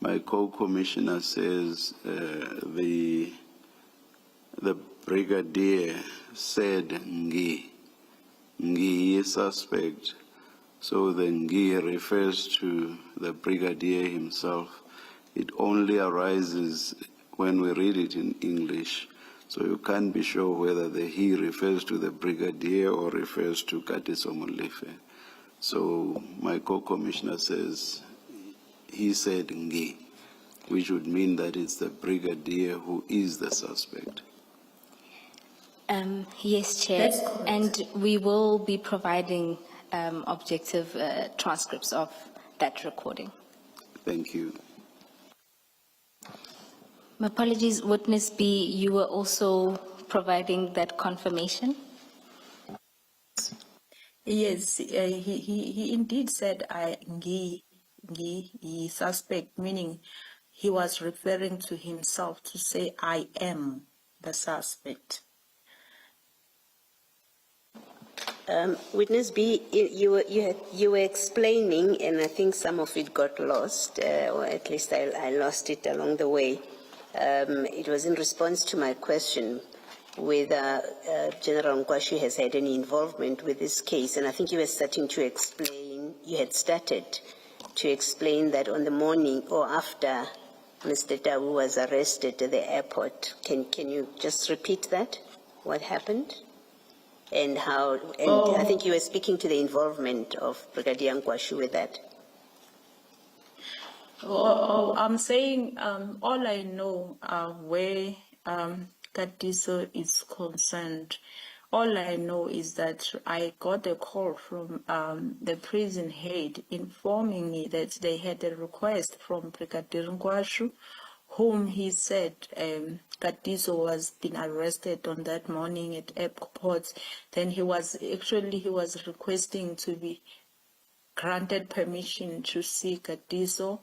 My co-commissioner says the brigadier said ngi is suspect. So the ngi refers to the brigadier himself. It only arises when we read it in English. So you can't be sure whether the he refers to the brigadier or refers to Katiso Mlipe. So my co-commissioner says he said ngi, which would mean that it's the brigadier who is the suspect. Yes, Chair. And we will be providing objective transcripts of that recording. Thank you. My apologies, witness B, you were also providing that confirmation? Yes, he indeed said he suspect, meaning he was referring to himself to say, I am the suspect. Witness B, you were explaining, and I think some of it got lost, or at least I lost it along the way. It was in response to my question whether General Guashu has had any involvement with this case, and I think you were starting to explain, you had started to explain that on the morning or after Mr. Tabu was arrested at the airport. Can you just repeat that? What happened? And how, and I think you were speaking to the involvement of Brigadier Guashu with that. I'm saying all I know where Katiso is concerned, all I know is that I got a call from the prison head informing me that they had a request from Brigadier Guashu, whom he said Katiso was being arrested on that morning at airport. Then he was requesting to be granted permission to see Katiso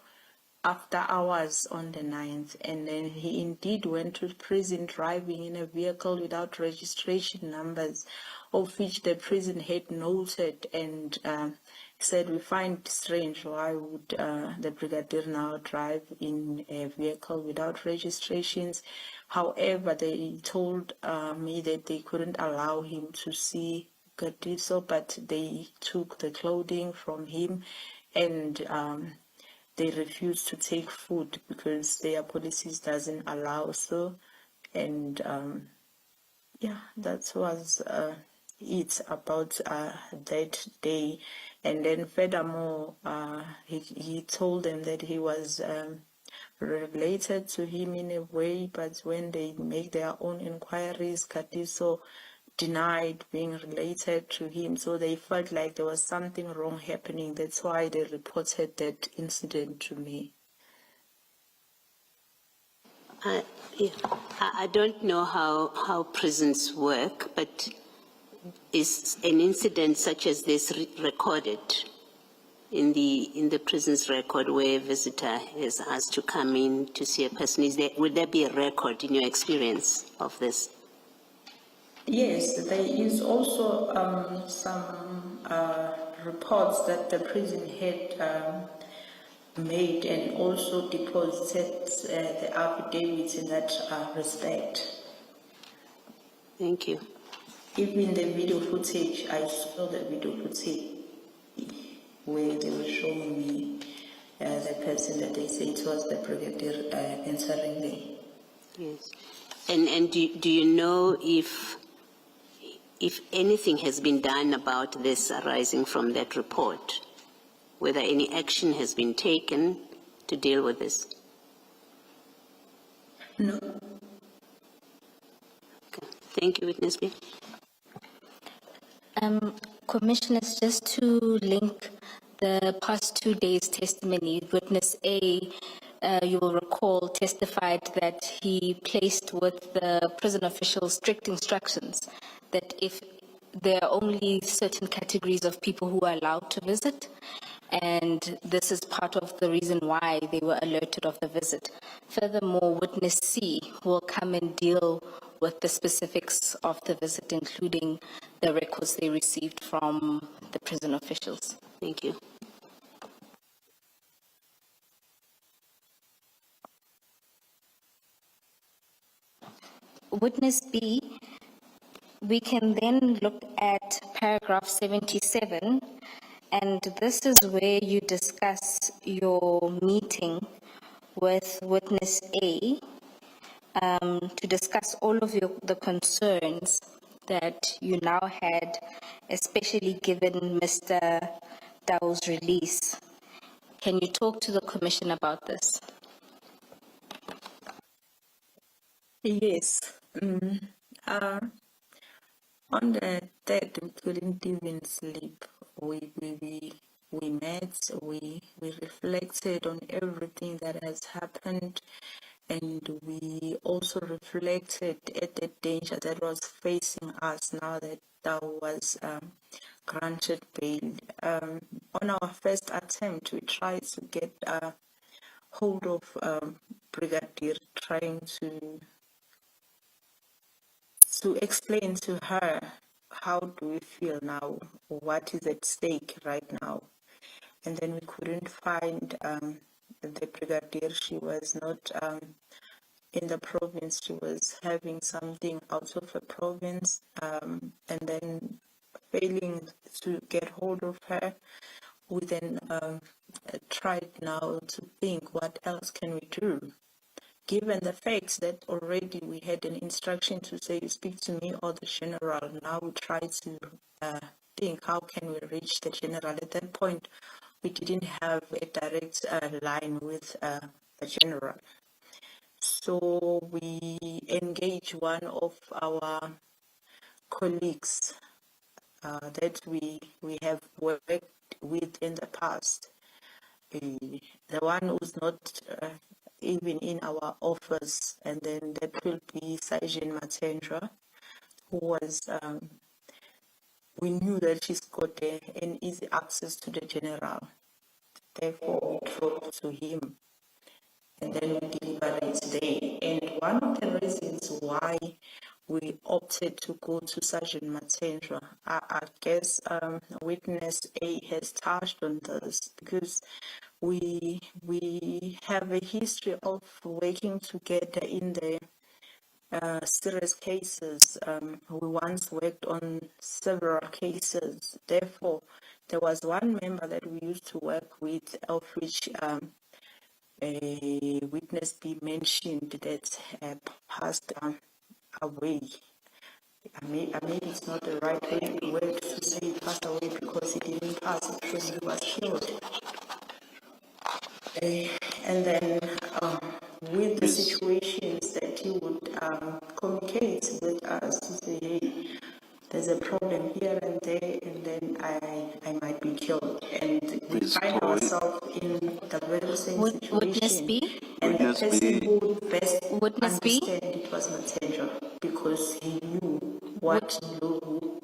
after hours on the 9th, and then he indeed went to prison driving in a vehicle without registration numbers, of which the prison head noted and said, we find it strange, why would the brigadier now drive in a vehicle without registrations? However, they told me that they couldn't allow him to see Katiso, but they took the clothing from him, and they refused to take food because their policies doesn't allow so. And yeah, that was it about that day. And then furthermore, he told them that he was related to him in a way, but when they make their own inquiries, Katiso denied being related to him, so they felt like there was something wrong happening. That's why they reported that incident to me. Yeah. I don't know how prisons work, but is an incident such as this recorded in the prison's record where a visitor is asked to come in to see a person? Would there be a record in your experience of this? Yes, there is also some reports that the prison had made and also deposited the affidavits in that respect. Thank you. Even the video footage, I saw the video footage where they were showing me the person that they say it was the brigadier answering them. Yes. And do you know if anything has been done about this arising from that report? Whether any action has been taken to deal with this? No. Okay. Thank you, Witness B. Commissioners, just to link the past 2 days' testimony, Witness A, you will recall, testified that he placed with the prison officials strict instructions that if there are only certain categories of people who are allowed to visit, and this is part of the reason why they were alerted of the visit. Furthermore, Witness C will come and deal with the specifics of the visit, including the records they received from the prison officials. Thank you. Witness B, we can then look at paragraph 77, and this is where you discuss your meeting with Witness A to discuss all of the concerns that you now had, especially given Mr. Dao's release. Can you talk to the Commission about this? Yes. On the 3rd, we couldn't even sleep. we met, we reflected on everything that has happened, and we also reflected at the danger that was facing us now that was granted bail. On our first attempt, we tried to get hold of Brigadier, trying to explain to her how do we feel now, what is at stake right now. And then we couldn't find the Brigadier. She was not in the province. She was having something out of the province, and then failing to get hold of her, we then tried now to think, what else can we do? Given the fact that already we had an instruction to say, speak to me or the general, now we try to think, how can we reach the general? At that point, we didn't have a direct line with the general. So we engaged one of our colleagues that we have worked with in the past. The one who's not even in our office, and then that will be Sergeant Matendra, who was, we knew that she's got an easy access to the general. Therefore, we drove to him, and then we delivered it there. And one of the reasons why we opted to go to Sergeant Matendra, I guess witness A has touched on this, because we have a history of working together in the serious cases. We once worked on several cases. Therefore, there was one member that we used to work with, of which a witness B mentioned that passed away. Maybe it's not the right word to say he passed away, because he didn't pass, because he was killed. And then with the situations that he would communicate with us to say, hey, there's a problem here and there, and then I might be killed. And we find ourselves in the very same situation. Witness B? And the person who would best Witness B? understand it was Matendra, because he knew what Lou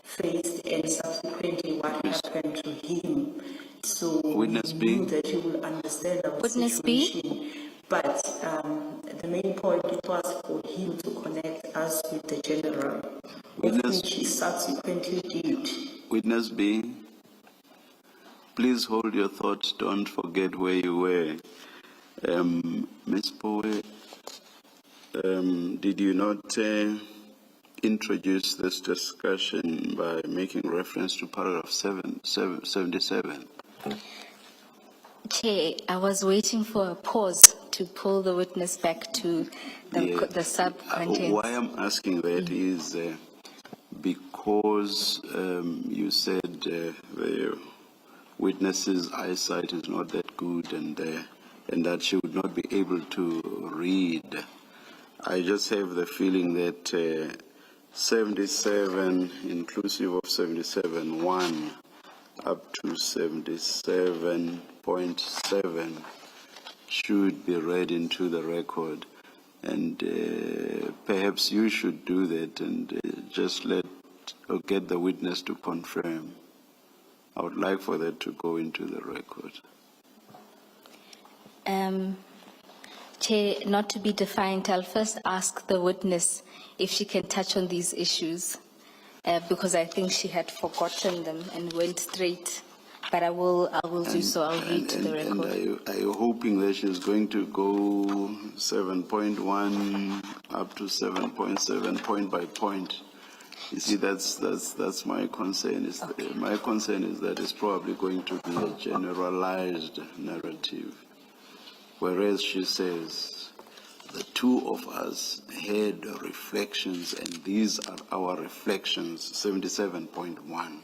faced and subsequently what happened to him. So Witness we B? knew that he will understand our Witness B? situation. But the main point was for him to connect us with the general, of which he subsequently did. Witness B, please hold your thoughts. Don't forget where you were. Ms. Poe, did you not introduce this discussion by making reference to paragraph 77? Chair, I was waiting for a pause to pull the witness back to the sub-contents. Why I'm asking that is because you said the witness's eyesight is not that good, and that she would not be able to read. I just have the feeling that 77, inclusive of 77.1 up to 77.7 should be read into the record, and perhaps you should do that and just get the witness to confirm. I would like for that to go into the record. Chair, not to be defined, I'll first ask the witness if she can touch on these issues, because I think she had forgotten them and went straight. But I will do so. I'll read to the record. And are you hoping that she's going to go 7.1 up to 7.7 point by point? You see, that's my concern. My concern is that it's probably going to be a generalized narrative. Whereas she says, the two of us had reflections, and these are our reflections, 77.1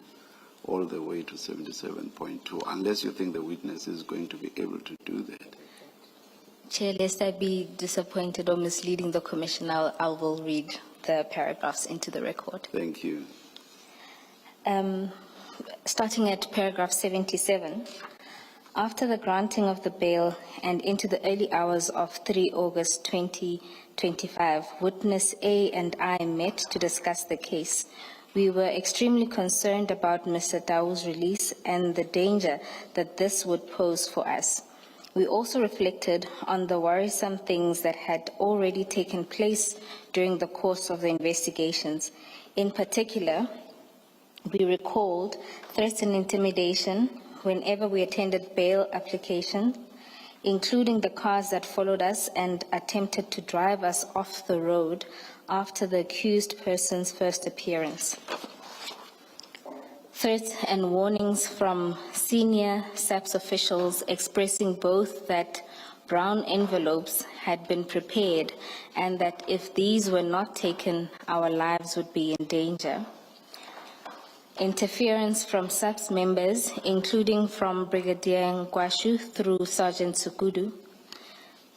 all the way to 77.2, unless you think the witness is going to be able to do that. Chair, lest I be disappointed or misleading the Commission, I will read the paragraphs into the record. Thank you. starting at paragraph 77, after the granting of the bail and into the early hours of 3 August 2025, witness A and I met to discuss the case. We were extremely concerned about Mr. Tau's release and the danger that this would pose for us. We also reflected on the worrisome things that had already taken place during the course of the investigations. In particular, we recalled threats and intimidation whenever we attended bail application, including the cars that followed us and attempted to drive us off the road after the accused person's first appearance. Threats and warnings from senior SAPS officials expressing both that brown envelopes had been prepared and that if these were not taken, our lives would be in danger. Interference from SAPS members, including from Brigadier Guashu through Sergeant Sukudu,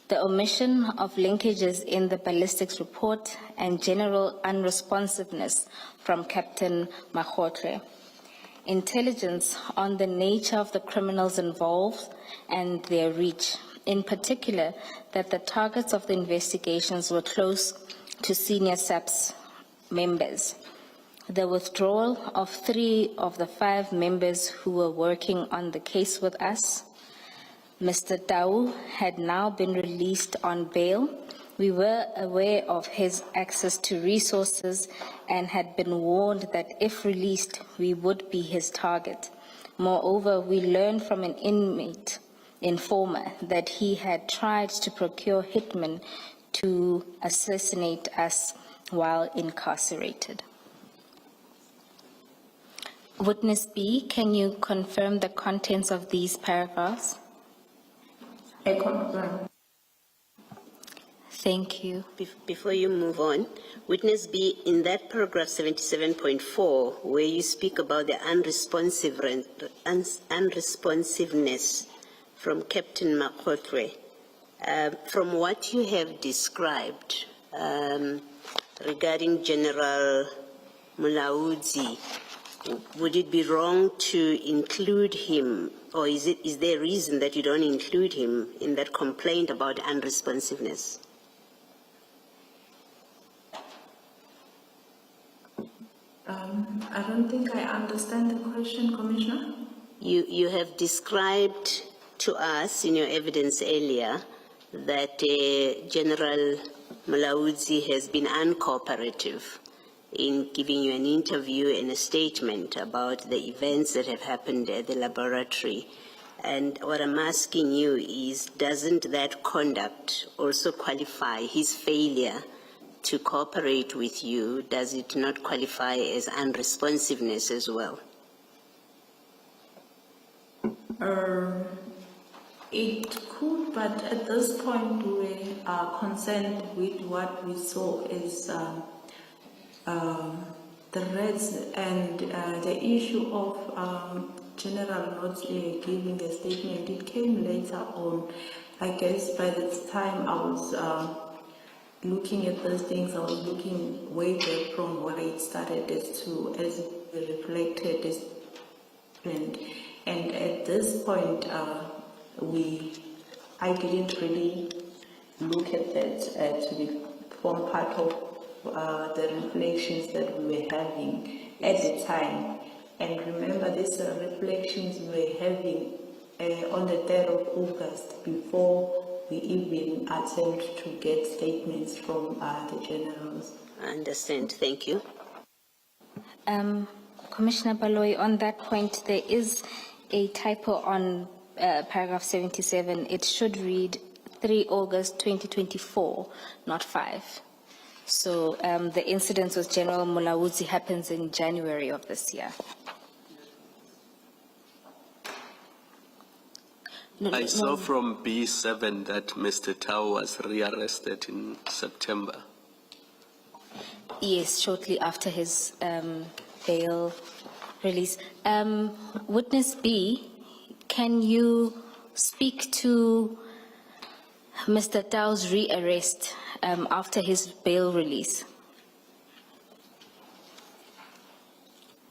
the omission of linkages in the ballistics report, and general unresponsiveness from Captain Makhotle. Intelligence on the nature of the criminals involved and their reach, in particular that the targets of the investigations were close to senior SAPS members. The withdrawal of 3 of the 5 members who were working on the case with us. Mr. Tau had now been released on bail. We were aware of his access to resources and had been warned that if released, we would be his target. Moreover, we learned from an inmate informer that he had tried to procure hitmen to assassinate us while incarcerated. Witness B, can you confirm the contents of these paragraphs? I confirm. Thank you. Before you move on, witness B, in that paragraph 77.4, where you speak about the unresponsiveness from Captain Makhotle, from what you have described regarding General Mulaudzi, would it be wrong to include him, or is there a reason that you don't include him in that complaint about unresponsiveness? I don't think I understand the question, Commissioner. You have described to us in your evidence earlier that General Mulaudzi has been uncooperative in giving you an interview and a statement about the events that have happened at the laboratory. And what I'm asking you is, doesn't that conduct also qualify his failure to cooperate with you? Does it not qualify as unresponsiveness as well? It could, but at this point we are concerned with what we saw as the reds and the issue of General not giving a statement. It came later on. I guess by the time I was looking at those things, I was looking way back from where it started as it reflected this trend. And at this point, I didn't really look at that to form part of the reflections that we were having at the time. And remember, these reflections we were having on the 3rd of August before we even attempt to get statements from the generals. I understand. Thank you. Commissioner Baloyi, on that point, there is a typo on paragraph 77. It should read 3 August 2024, not 5. So the incident with General Mulaudzi happens in January of this year. I saw from B7 that Mr. Tau was rearrested in September. Yes, shortly after his bail release. Witness B, can you speak to Mr. Tau's rearrest after his bail release?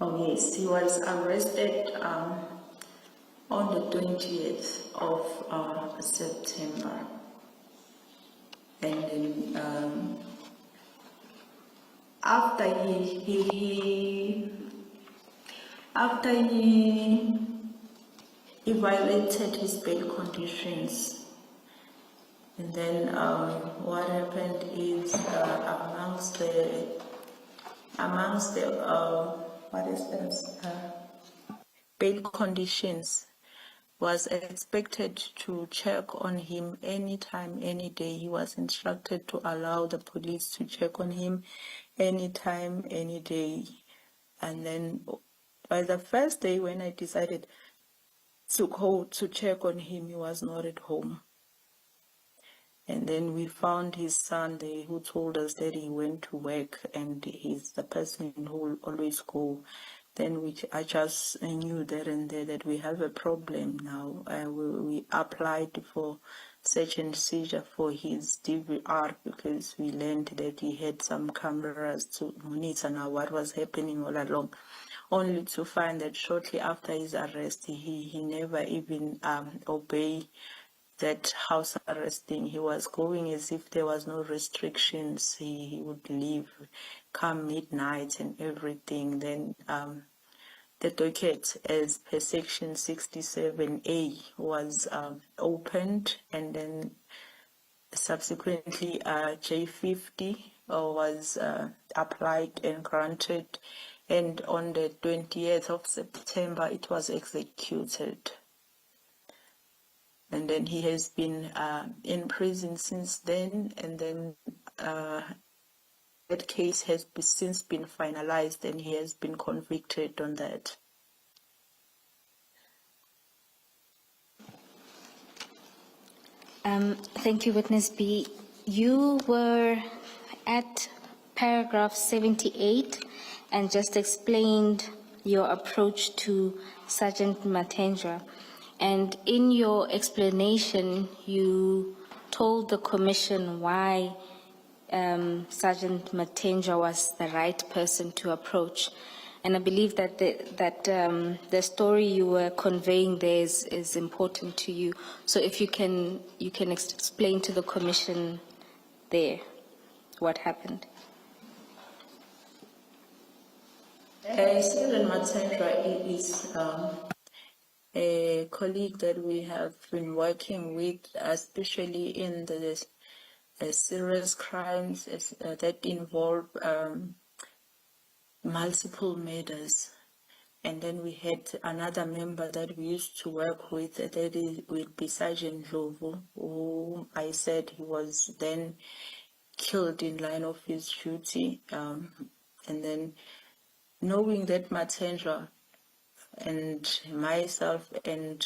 Oh yes, he was arrested on the 20th of September. And then after he violated his bail conditions. And then what happened is amongst the what is this bail conditions was expected to check on him anytime, any day. He was instructed to allow the police to check on him anytime, any day. And then by the first day when I decided to go to check on him, he was not at home. And then we found his son there who told us that he went to work and he's the person who will always go. Then I just knew there and there that we have a problem now. We applied for search and seizure for his DVR because we learned that he had some cameras to monitor now what was happening all along. Only to find that shortly after his arrest, he never even obeyed that house arresting. He was going as if there was no restrictions. He would leave come midnight and everything. Then the docket as per section 67A was opened, and then subsequently J50 was applied and granted, and on the 20th of September it was executed. And then he has been in prison since then, and then that case has since been finalized and he has been convicted on that. Thank you, Witness B. You were at paragraph 78 and just explained your approach to Sergeant Matendra. And in your explanation, you told the Commission why Sergeant Matendra was the right person to approach. And I believe that the story you were conveying there is important to you. So if you can explain to the Commission there what happened. Sergeant Matendra is a colleague that we have been working with, especially in the serious crimes that involve multiple murders. And then we had another member that we used to work with, that would be Sergeant Lovo, who I said he was then killed in line of his duty. And then knowing that Matendra and myself and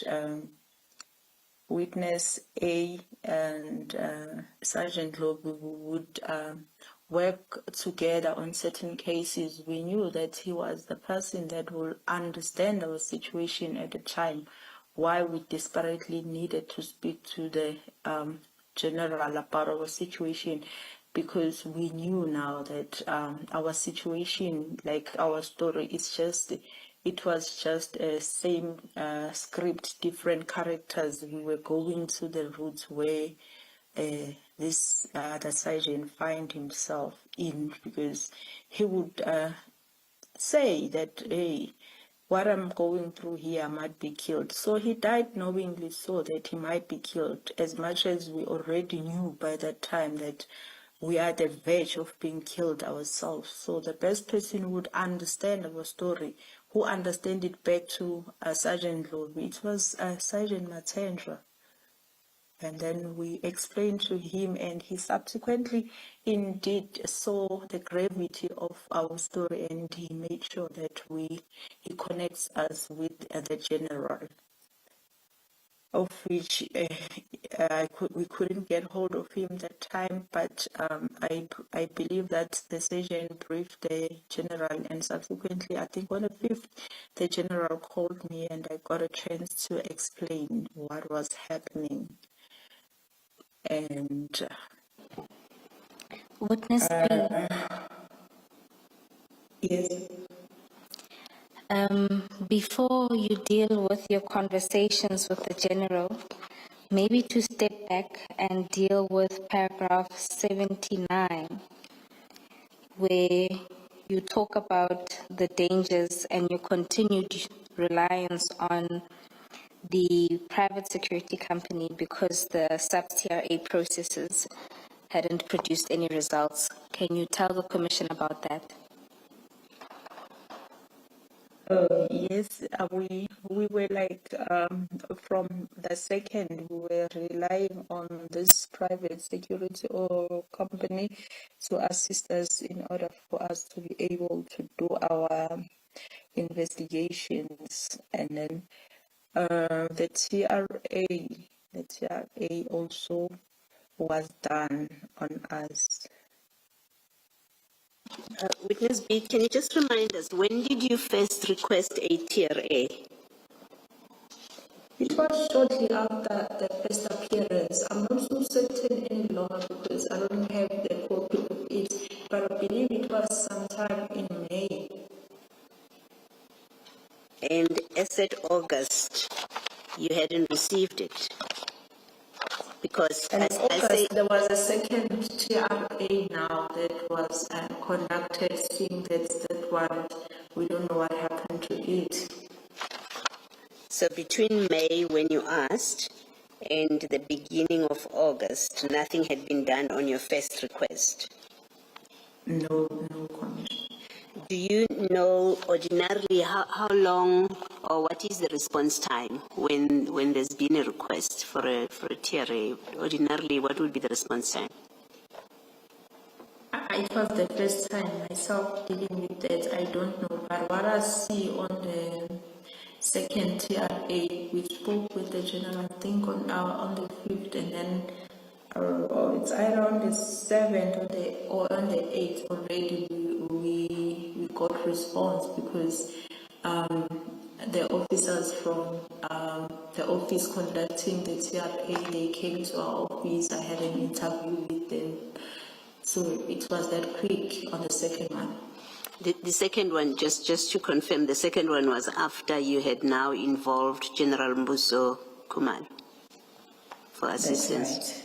Witness A and Sergeant Lobo would work together on certain cases, we knew that he was the person that will understand our situation at the time, why we desperately needed to speak to the general about our situation, because we knew now that our situation, like our story, it was just a same script, different characters. We were going to the route where this the sergeant find himself in, because he would say that, hey, what I'm going through here, I might be killed. So he died knowingly so that he might be killed, as much as we already knew by that time that we are at the verge of being killed ourselves. So the best person who would understand our story, who understand it back to Sergeant Lobi, it was Sergeant Matendra. And then we explained to him, and he subsequently indeed saw the gravity of our story, and he made sure that he connects us with the general, of which we couldn't get hold of him that time, but I believe that the sergeant briefed the general, and subsequently, I think on the 5th, the general called me and I got a chance to explain what was happening. And Witness B. yes. Before you deal with your conversations with the general, maybe to step back and deal with paragraph 79, where you talk about the dangers and your continued reliance on the private security company because the sub-TRA processes hadn't produced any results. Can you tell the Commission about that? Yes, we were like, from the second, we were relying on this private security or company to assist us in order for us to be able to do our investigations. And then the TRA also was done on us. Witness B, can you just remind us, when did you first request a TRA? It was shortly after the first appearance. I'm not so certain any longer because I don't have the copy of it, but I believe it was sometime in May. And as at August, you hadn't received it? Because And as I say, August, there was a second TRA now that was conducted, seeing that one, we don't know what happened to it. so between May when you asked and the beginning of August, nothing had been done on your first request? No comment. Do you know ordinarily how long or what is the response time when there's been a request for a TRA? Ordinarily, what would be the response time? It was the first time myself dealing with that. I don't know, but what I see on the second TRA, we spoke with the general, I think on the 5th, and then it's either on the 7th or on the 8th already we got response because the officers from the office conducting the TRA, they came to our office. I had an interview with them. So it was that quick on the second one. The second one, just to confirm, the second one was after you had now involved General Mbuso Kumal for assistance. That's right.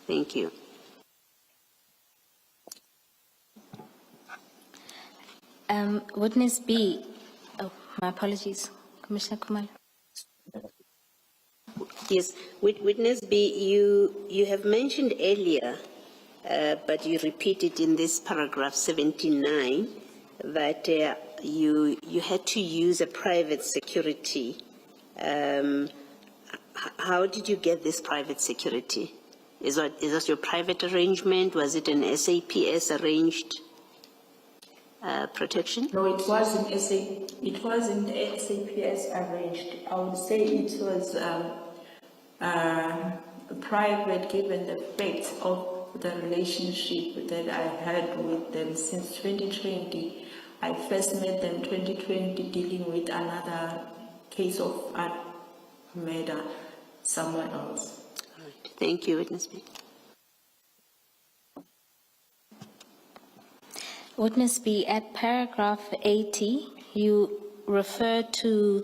Thank you. Witness B, oh, my apologies, Commissioner Kumal. Yes, Witness B, you have mentioned earlier, but you repeat it in this paragraph 79, that you had to use a private security. How did you get this private security? Is that your private arrangement? Was it an SAPS arranged protection? No, it wasn't SAPS arranged. I would say it was private, given the fact of the relationship that I had with them since 2020. I first met them 2020 dealing with another case of murder somewhere else. All right. Thank you, Witness B. Witness B, at paragraph 80, you refer to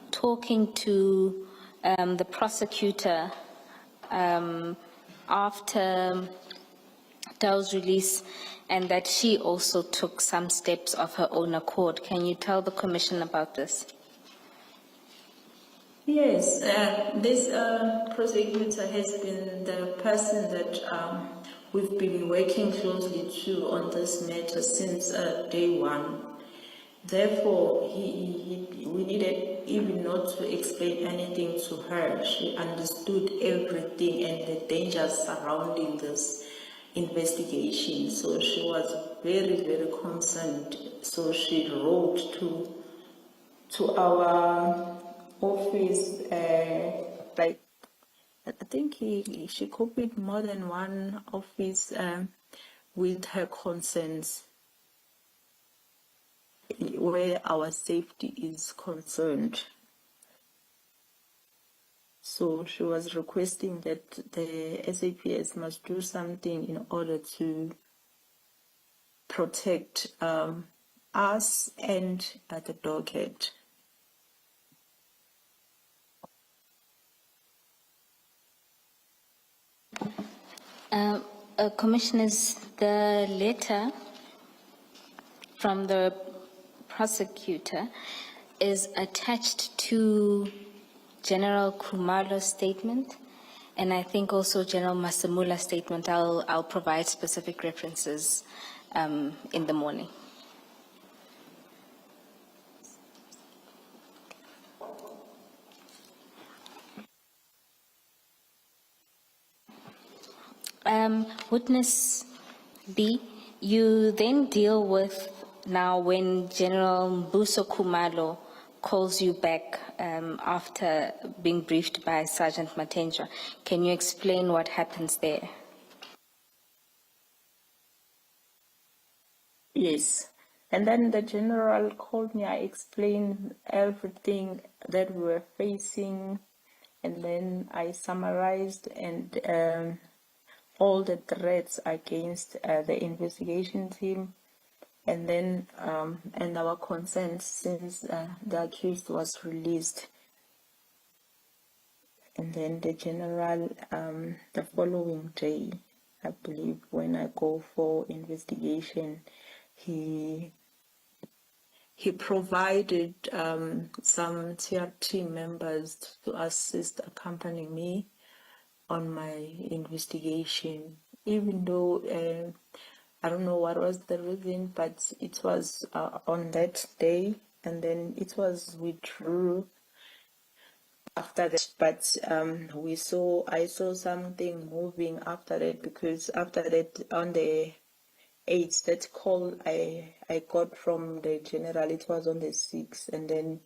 talking to the prosecutor after Dow's release and that she also took some steps of her own accord. Can you tell the Commission about this? Yes, this prosecutor has been the person that we've been working closely to on this matter since day one. Therefore, we needed even not to explain anything to her. She understood everything and the dangers surrounding this investigation. So she was very, very concerned. So she wrote to our office, like I think she copied more than one office with her concerns where our safety is concerned. So she was requesting that the SAPS must do something in order to protect us and the docket. Commissioners, the letter from the prosecutor is attached to General Khumalo's statement, and I think also General Masamula's statement. I'll provide specific references in the morning. Witness B, you then deal with now when General Mbuso Khumalo calls you back after being briefed by Sergeant Matenja. Can you explain what happens there? Yes. And then the general called me, I explained everything that we were facing, and then I summarized and all the threats against the investigation team, and then and our concerns since the accused was released. And then the general, the following day, I believe, when I go for investigation, he provided some TRT members to assist, accompany me on my investigation, even though I don't know what was the reason, but it was on that day, and then it was withdrew after that. But I saw something moving after that, because after that, on the 8th, that call I got from the general, it was on the 6th, and then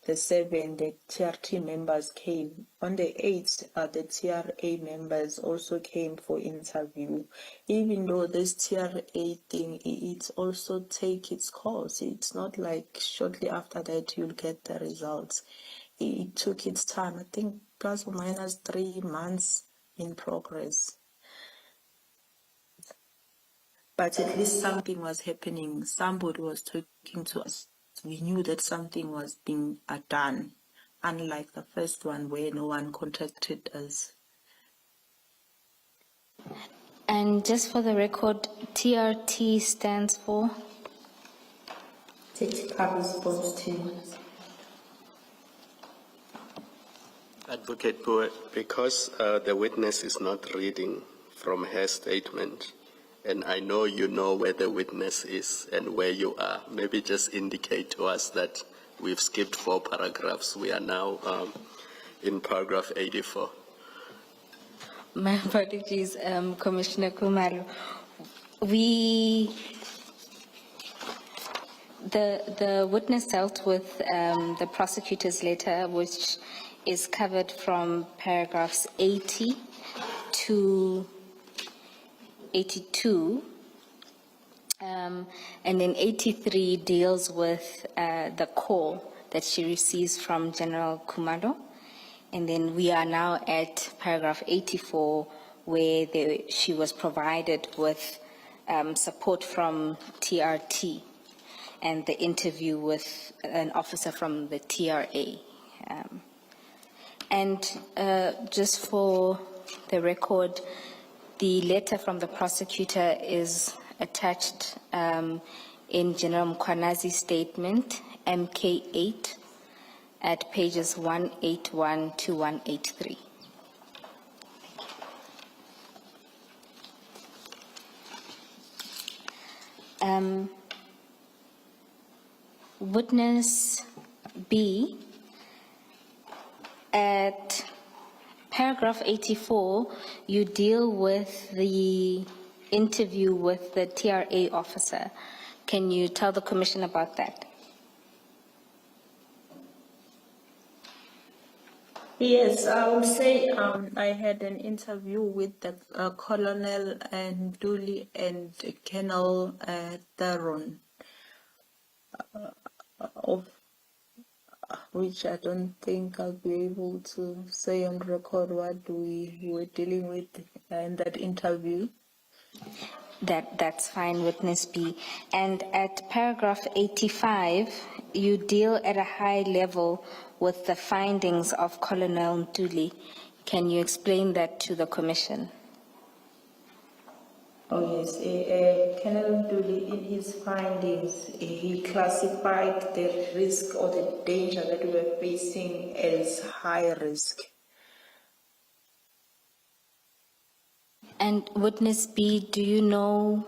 the 7th, the TRT members came. On the 8th, the TRA members also came for interview. Even though this TRA thing, it also take its course. It's not like shortly after that you'll get the results. It took its time, I think plus or minus 3 months in progress. But at least something was happening. Somebody was talking to us. We knew that something was being done, unlike the first one where no one contacted us. And just for the record, TRT stands for? Tactical Response Team. Advocate Boer, because the witness is not reading from her statement, and I know you know where the witness is and where you are, maybe just indicate to us that we've skipped 4 paragraphs. We are now in paragraph 84. My apologies, Commissioner Khumalo. The witness dealt with the prosecutor's letter, which is covered from paragraphs 80 to 82, and then 83 deals with the call that she receives from General Khumalo. And then we are now at paragraph 84, where she was provided with support from TRT and the interview with an officer from the TRA. Just for the record, the letter from the prosecutor is attached in General Mkwanazi's statement, MK8, at pages 181 to 183. Witness B, at paragraph 84, you deal with the interview with the TRA officer. Can you tell the Commission about that? Yes, I would say I had an interview with the Colonel and Dooley and Colonel Theron, of which I don't think I'll be able to say on record what we were dealing with in that interview. That's fine, witness B. And at paragraph 85, you deal at a high level with the findings of Colonel Ntuli. Can you explain that to the commission? Oh yes, Colonel Duli, in his findings, he classified the risk or the danger that we were facing as high risk. And witness B, do you know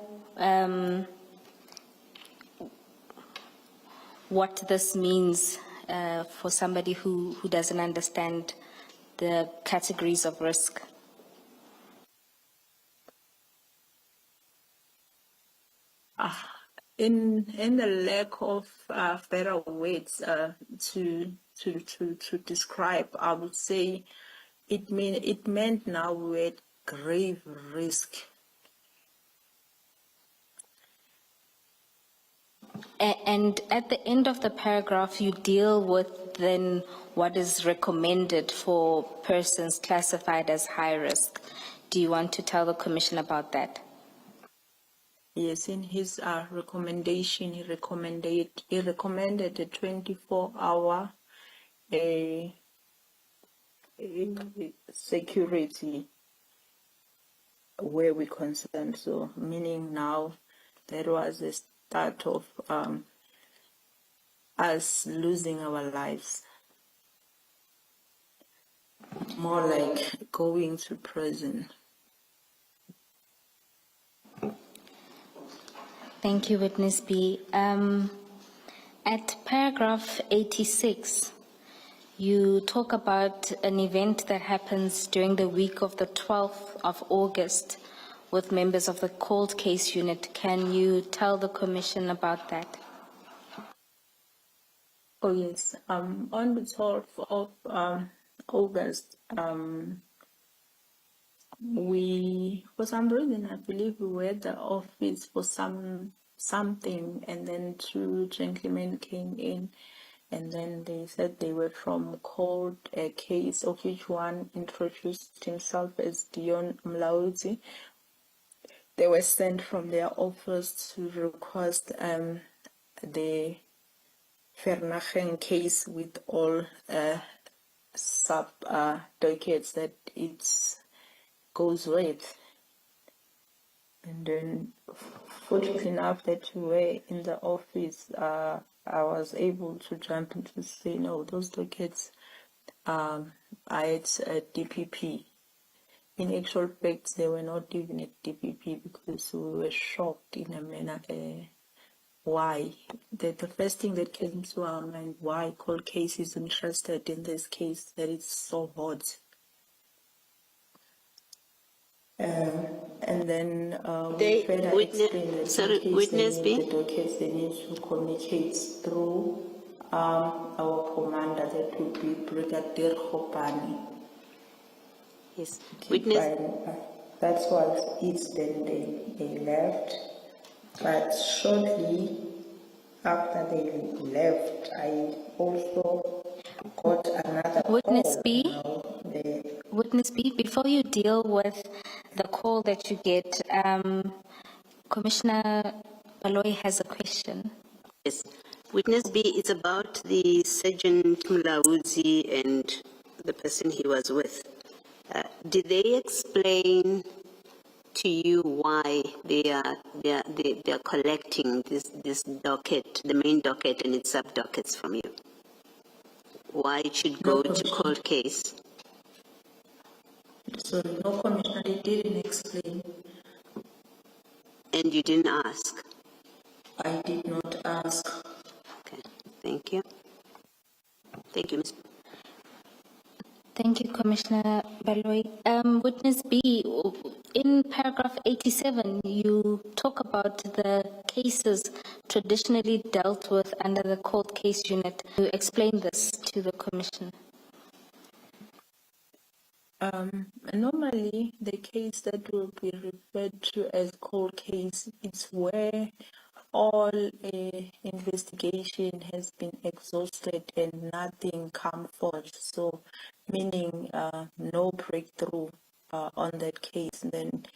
what this means for somebody who doesn't understand the categories of risk? In the lack of better words to describe, I would say it meant now we're at grave risk. And at the end of the paragraph, you deal with then what is recommended for persons classified as high risk. Do you want to tell the commission about that? Yes, in his recommendation, he recommended a 24-hour security where we concerned. So, meaning now that was the start of us losing our lives. More like going to prison. Thank you, witness B. At paragraph 86, you talk about an event that happens during the week of the 12th of August with members of the cold case unit. Can you tell the commission about that? Oh yes, on the 12th of August, we, for some reason, I believe we were at the office for something, and then two gentlemen came in, and then they said they were from cold case, of which one introduced himself as Dion Mlaudzi. They were sent from their office to request the Vernagen case with all sub dockets that it goes with. And then, fortunately enough, that we were in the office, I was able to jump in to say, no, those dockets are at DPP. In actual fact, they were not even at DPP because we were shocked in a manner. Why? The first thing that came to our mind, why cold case is interested in this case that is so hot. And then we further explained that in case witness they B? need the dockets, they need to communicate through our commander, that would be Brigadier Guashu. Yes. Okay, Witness. that's what it's then they left. But shortly after they left, I also got another Witness call. B? Witness B, before you deal with the call that you get, Commissioner Baloyi has a question. Yes. Witness B, it's about the Sergeant Mlaudzi and the person he was with. Did they explain to you why they are collecting this docket, the main docket and its sub dockets from you? Why it should go to cold case? So no, Commissioner, they didn't explain. And you didn't ask? I did not ask. Okay, thank you. Thank you, Ms. Thank you, Commissioner Baloyi. Witness B, in paragraph 87, you talk about the cases traditionally dealt with under the cold case unit. You explain this to the commission. Normally, the case that will be referred to as cold case is where all investigation has been exhausted and nothing come forth. So, meaning no breakthrough on that case. Then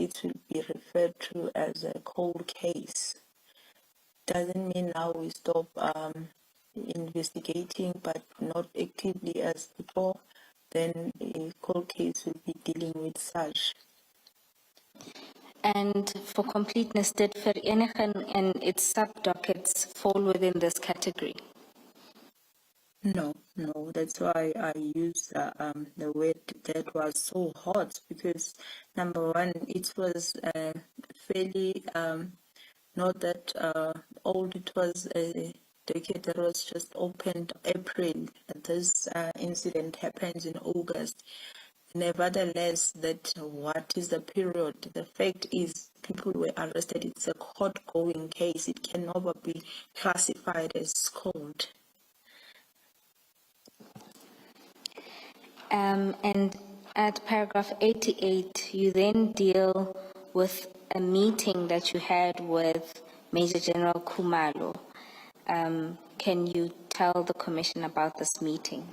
it will be referred to as a cold case. Doesn't mean now we stop investigating, but not actively as before, then a cold case will be dealing with such. And for completeness, did Vereniging and its sub-dockets fall within this category? No, that's why I used the word that was so hot, because number one, it was fairly not that old. It was a docket that was just opened April. This incident happened in August. Nevertheless, that what is the period? The fact is, people were arrested. It's a court-going case. It can never be classified as cold. And at paragraph 88, you then deal with a meeting that you had with Major General Khumalo. Can you tell the Commission about this meeting?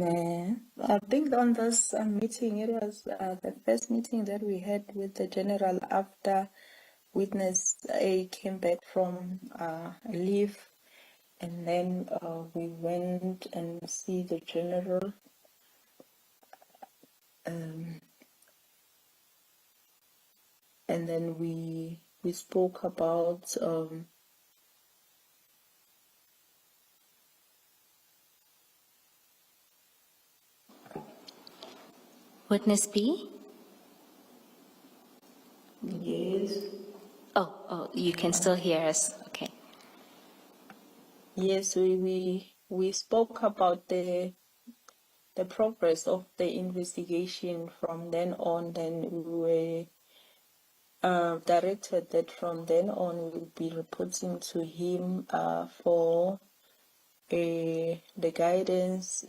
I think on this meeting, it was the first meeting that we had with the general after witness A came back from leave, and then we went and see the general. And then we spoke about Witness B? yes. Oh, you can still hear us. Okay. Yes, we spoke about the progress of the investigation from then on. Then we were directed that from then on we'll be reporting to him for the guidance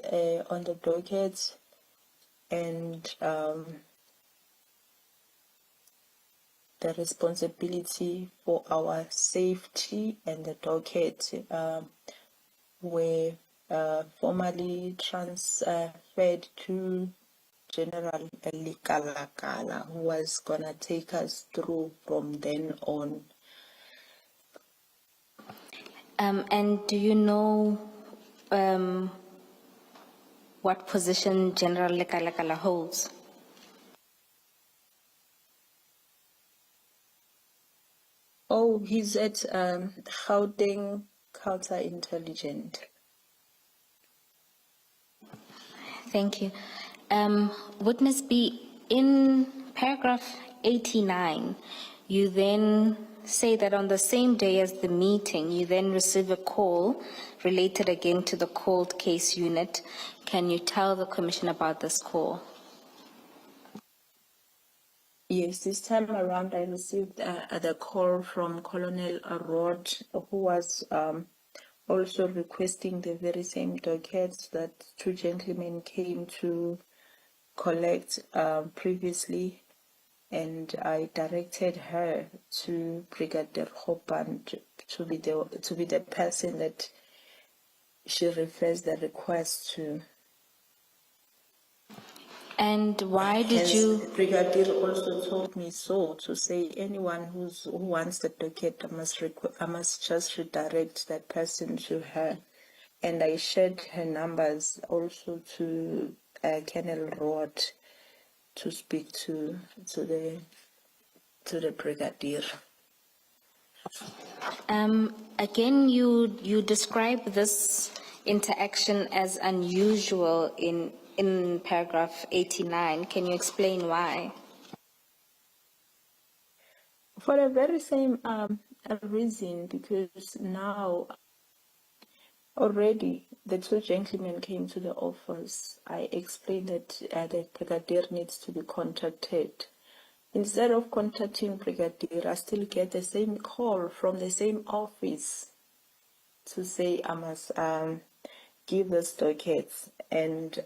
on the docket and the responsibility for our safety, and the docket were formally transferred to General Likalakala, who was gonna take us through from then on. And do you know what position General Lekalakala holds? Oh, he's at Gauteng Counterintelligence. Thank you. Witness B, in paragraph 89, you then say that on the same day as the meeting, you then receive a call related again to the cold case unit. Can you tell the Commission about this call? Yes, this time around I received the call from Colonel Rod, who was also requesting the very same dockets that two gentlemen came to collect previously, and I directed her to Brigadier Guashu to be the person that she refers the request to. And why did Hence, you? Brigadier also told me so, to say anyone who wants the docket, I must just redirect that person to her. And I shared her numbers also to Colonel Rod to speak to the Brigadier. Again, you describe this interaction as unusual in paragraph 89. Can you explain why? For the very same reason, because now already the two gentlemen came to the office. I explained that the Brigadier needs to be contacted. Instead of contacting Brigadier, I still get the same call from the same office to say I must give the dockets, and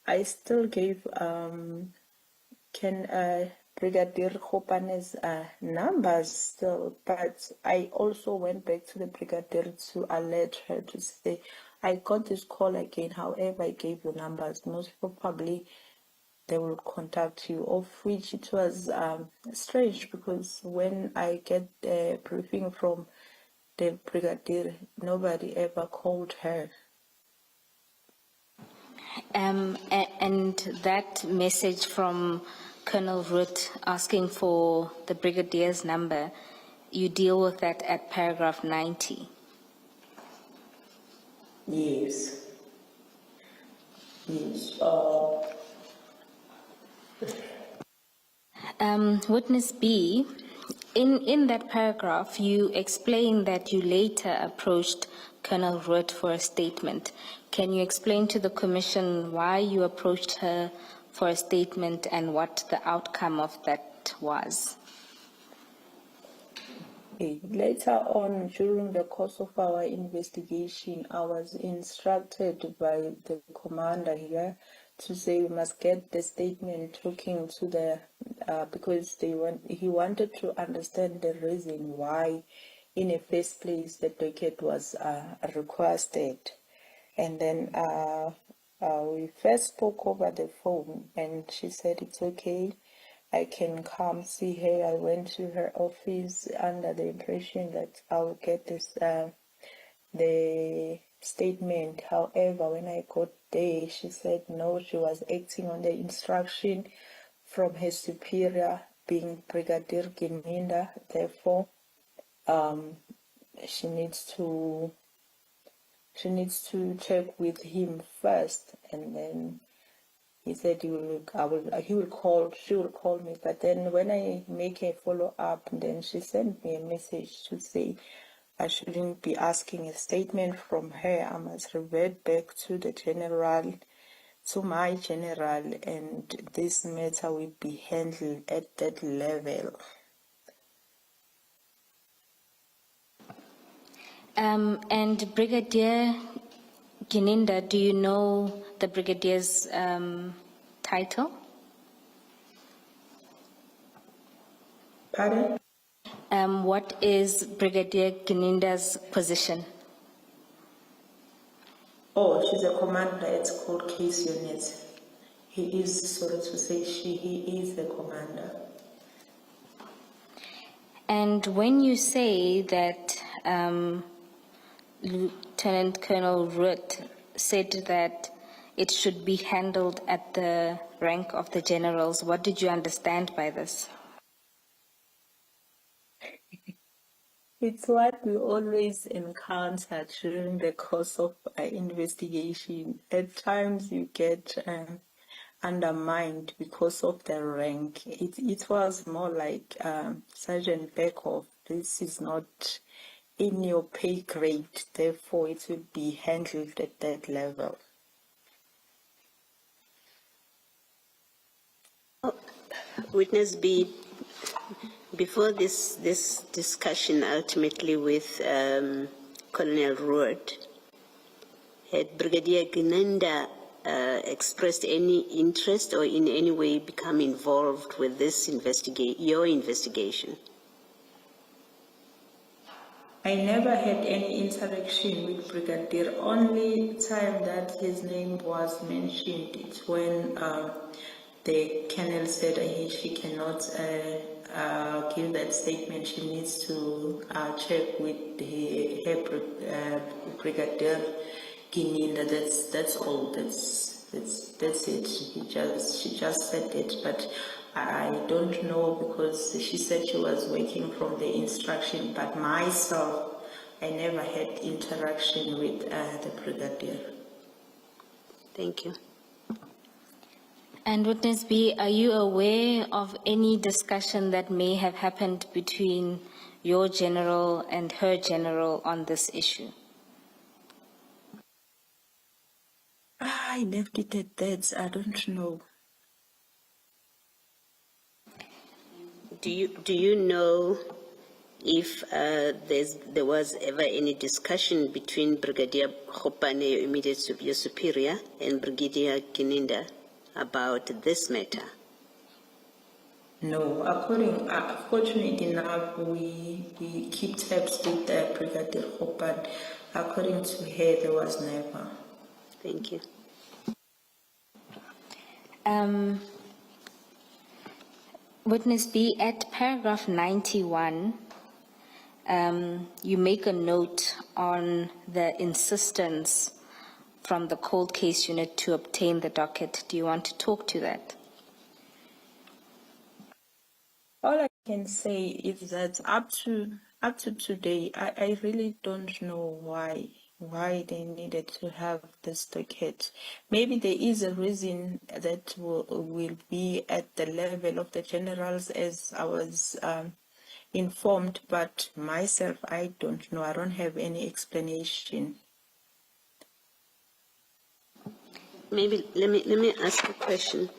I still gave Brigadier Khopane's numbers still, but I also went back to the Brigadier to alert her to say, I got this call again, however, I gave you numbers. Most probably they will contact you, of which it was strange because when I get the briefing from the Brigadier, nobody ever called her. And that message from Colonel Root asking for the Brigadier's number, you deal with that at paragraph 90. Yes. Yes. Witness B, in that paragraph, you explain that you later approached Colonel Root for a statement. Can you explain to the Commission why you approached her for a statement and what the outcome of that was? Okay. Later on, during the course of our investigation, I was instructed by the commander here to say we must get the statement talking to the, because he wanted to understand the reason why, in the first place, the docket was requested. And then we first spoke over the phone, and she said it's okay, I can come see her. I went to her office under the impression that I will get this the statement. However, when I got there, she said no, she was acting on the instruction from her superior, being Brigadier Gininda. Therefore, she needs to check with him first, and then he said she will call me. But then when I make a follow up, then she sent me a message to say I shouldn't be asking a statement from her. I must revert back to the general, to my general, and this matter will be handled at that level. And Brigadier Gininda, do you know the Brigadier's title? Pardon? What is Brigadier Gininda's position? Oh, she's a commander. It's called case unit. He is, sorry to say, he is the commander. And when you say that Lieutenant Colonel Root said that it should be handled at the rank of the generals, what did you understand by this? It's what we always encounter during the course of our investigation. At times you get undermined because of the rank. It was more like Sergeant Beckhoff, this is not in your pay grade, therefore it will be handled at that level. Witness B, before this discussion ultimately with Colonel Root, had Brigadier Gininda expressed any interest or in any way become involved with this your investigation? I never had any interaction with Brigadier. Only time that his name was mentioned, it's when the colonel said she cannot give that statement. She needs to check with her Brigadier Gininda. That's all. That's it. She just said it, but I don't know because she said she was working from the instruction. But myself, I never had interaction with the Brigadier. Thank you. And Witness B, are you aware of any discussion that may have happened between your general and her general on this issue? I left it at that. I don't know. Do you know if there was ever any discussion between Brigadier Khopane, your immediate your superior, and Brigadier Gininda about this matter? No, fortunately enough, we keep tabs with the Brigadier Guashu, but according to her, there was never. Thank you. Witness B, at paragraph 91, you make a note on the insistence from the cold case unit to obtain the docket. Do you want to talk to that? All I can say is that up to today, I really don't know why they needed to have this docket. Maybe there is a reason that will be at the level of the generals, as I was informed, but myself, I don't know. I don't have any explanation. Maybe let me ask a question.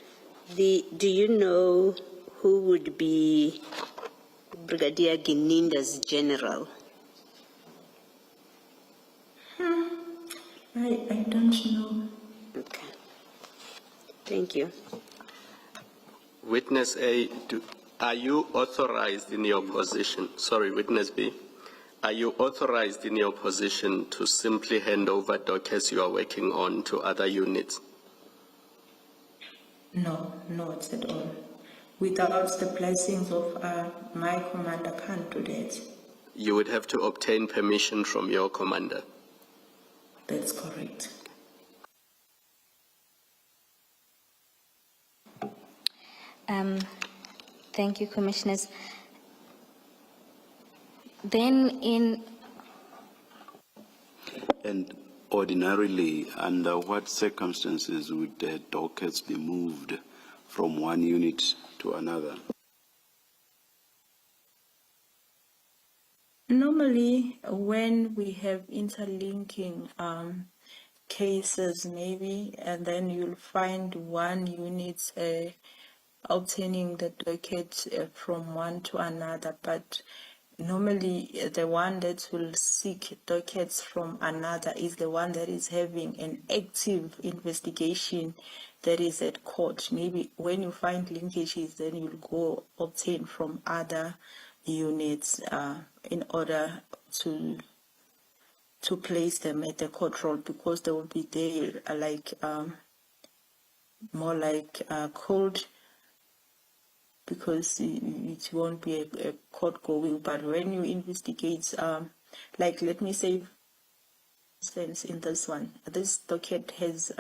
Do you know who would be Brigadier Gininda's general? I don't know. Okay. Thank you. Witness A, are you authorized in your position? Sorry, Witness B. Are you authorized in your position to simply hand over dockets you are working on to other units? No, not at all. Without the blessings of my commander, I can't do that. You would have to obtain permission from your commander. That's correct. Thank you, Commissioners. Then And ordinarily, under what circumstances would the dockets be moved from one unit to another? Normally, when we have interlinking cases, maybe, and then you'll find one unit obtaining the docket from one to another, but normally the one that will seek dockets from another is the one that is having an active investigation that is at court. Maybe when you find linkages, then you'll go obtain from other units in order to place them at the court roll, because they will be there like more like cold, because it won't be a court going. But when you investigate, like let me say, for instance, in this one, this docket has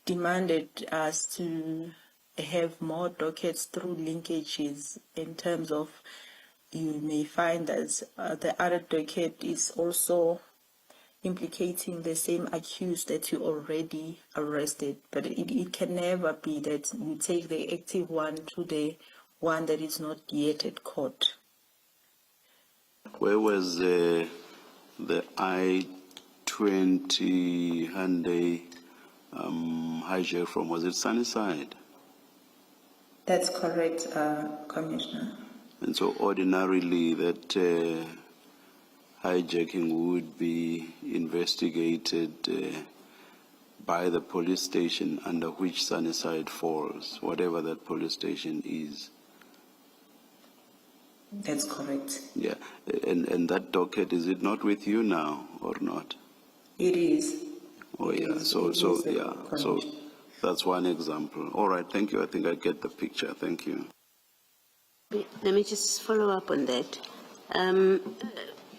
demanded us to have more dockets through linkages, in terms of you may find that the other docket is also implicating the same accused that you already arrested. But it can never be that you take the active one to the one that is not yet at court. Where was the I-20 Hyundai hijack from? Was it Sunnyside? That's correct, Commissioner. And so ordinarily that hijacking would be investigated by the police station under which Sunnyside falls, whatever that police station is. That's correct. Yeah, and that docket, is it not with you now or not? It is. Oh It yeah, is. so It is yeah, so correct. that's one example. All right, thank you. I think I get the picture. Thank you. Let me just follow up on that.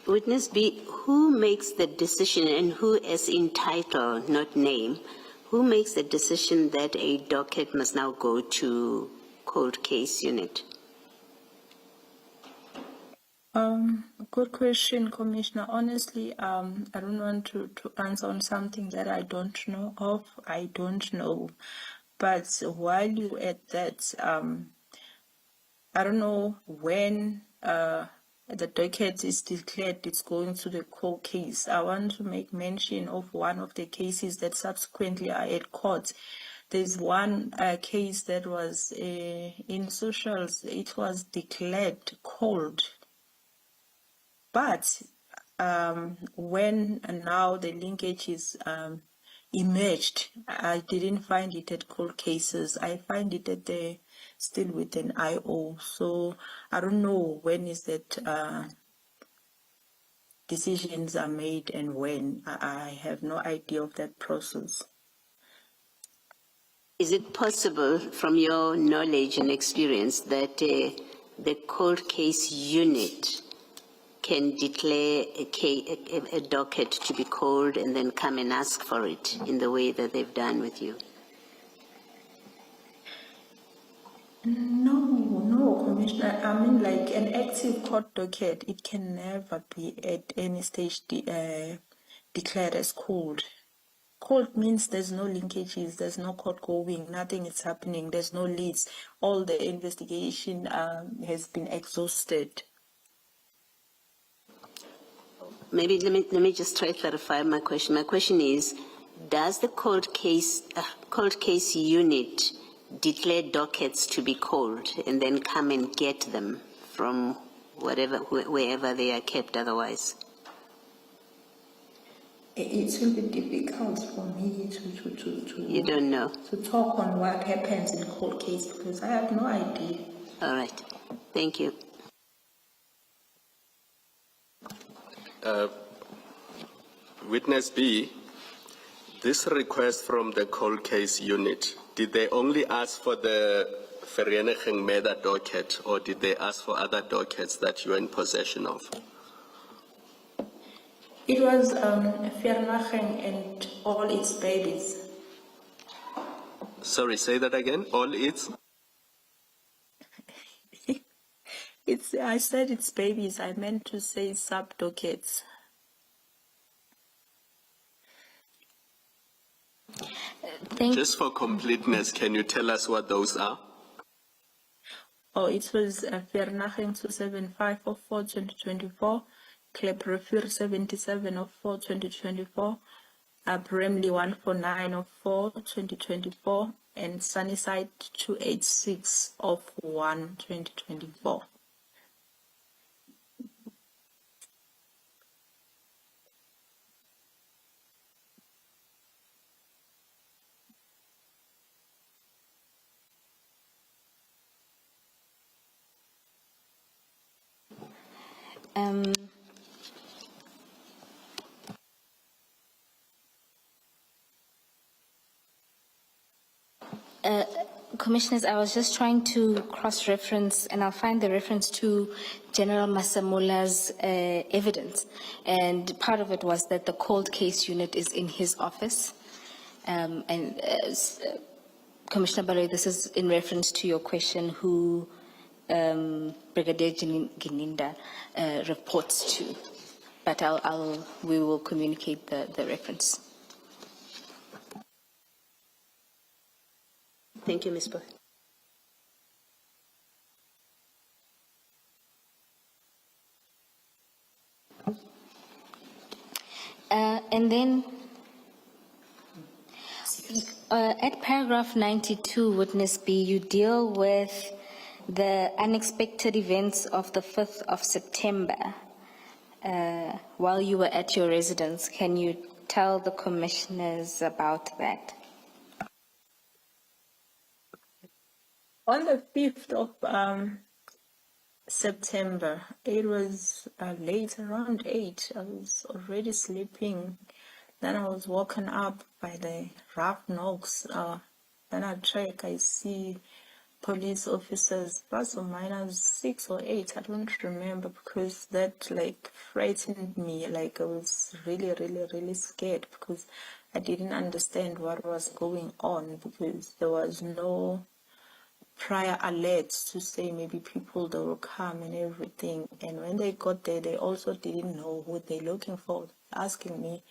Witness B, who makes the decision, and who as in title, not name, who makes the decision that a docket must now go to cold case unit? Good question, Commissioner. Honestly, I don't want to answer on something that I don't know of. I don't know. But while you at that, I don't know when the docket is declared it's going to the cold case. I want to make mention of one of the cases that subsequently are at court. There's one case that was in socials. It was declared cold. But when now the linkages emerged, I didn't find it at cold cases. I find it at the still with an IO. So I don't know when is that decisions are made and when. I have no idea of that process. Is it possible, from your knowledge and experience, that the cold case unit can declare a docket to be called and then come and ask for it in the way that they've done with you? No, Commissioner. I mean, like an active court docket, it can never be at any stage declared as cold. Cold means there's no linkages, there's no court going, nothing is happening, there's no leads. All the investigation has been exhausted. Maybe let me just try to clarify my question. My question is, does the cold case unit declare dockets to be called and then come and get them from wherever they are kept otherwise? It will be difficult for me to You don't know. to talk on what happens in court case because I have no idea. All right. Thank you. Witness B, this request from the cold case unit, did they only ask for the Vereniging Meda docket or did they ask for other dockets that you are in possession of? It was Vereniging and all its babies. Sorry, say that again. All its? I said it's babies. I meant to say sub dockets. Just for completeness, can you tell us what those are? Oh, it was Vereniging 275 of 4 2024, Kleprefur 77 of 4 2024, Bramley 149 of 4 2024, and Sunnyside 286 of 1 2024. Commissioners, I was just trying to cross-reference, and I'll find the reference to General Masamula's evidence. And part of it was that the cold case unit is in his office. Commissioner Baloyi, this is in reference to your question who Brigadier Gininda reports to. But we will communicate the reference. Thank you, Ms. Boy. And then at paragraph 92, witness B, you deal with the unexpected events of the 5th of September while you were at your residence. Can you tell the commissioners about that? On the 5th of September, it was late, around 8. I was already sleeping. Then I was woken up by the rough knocks. Then I check, I see police officers, plus or minus 6 or 8, I don't remember, because that like frightened me. Like I was really scared because I didn't understand what was going on because there was no prior alerts to say maybe people that will come and everything. And when they got there, they also didn't know who they're looking for. Asking me,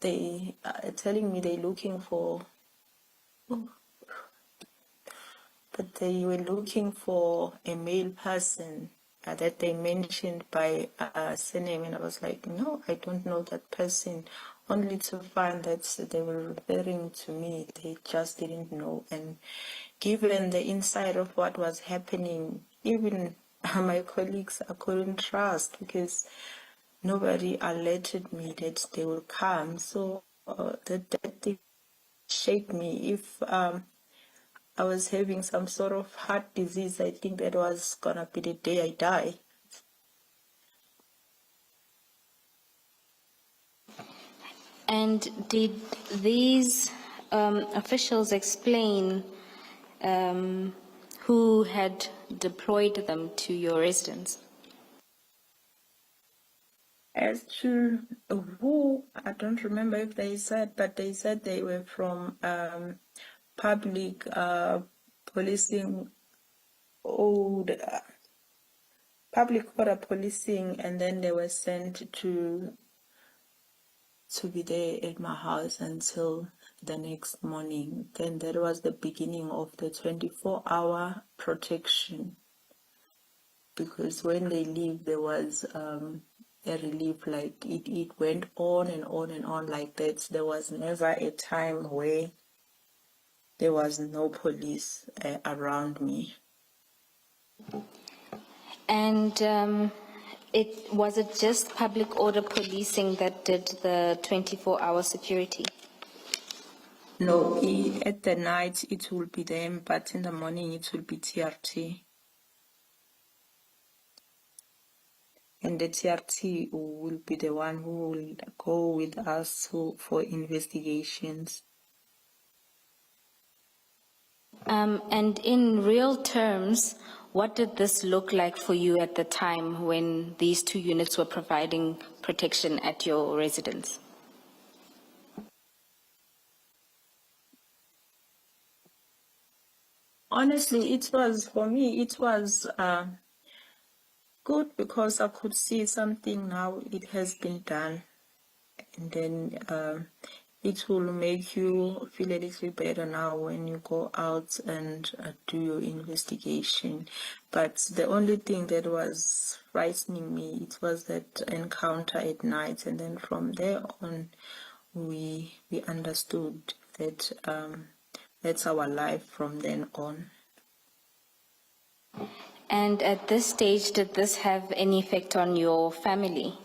they telling me they're looking for, but they were looking for a male person that they mentioned by surname, and I was like, no, I don't know that person. Only to find that they were referring to me. They just didn't know. And given the insight of what was happening, even my colleagues I couldn't trust because nobody alerted me that they will come. So that thing shaped me. If I was having some sort of heart disease. I think that was gonna be the day I die. And did these officials explain who had deployed them to your residence? As to who, I don't remember if they said, but they said they were from public policing, public order policing, and then they were sent to be there at my house until the next morning. Then that was the beginning of the 24-hour protection. Because when they leave, there was a relief, like it went on and on and on like that. There was never a time where there was no police around me. And was it just public order policing that did the 24-hour security? No, at the night it will be them, but in the morning it will be TRT. And the TRT will be the one who will go with us for investigations. And in real terms, what did this look like for you at the time when these two units were providing protection at your residence? Honestly, it was, for me, it was good because I could see something now, it has been done. And then it will make you feel a little better now when you go out and do your investigation. But the only thing that was frightening me, it was that encounter at night. And then from there on, we understood that that's our life from then on. And at this stage, did this have any effect on your family?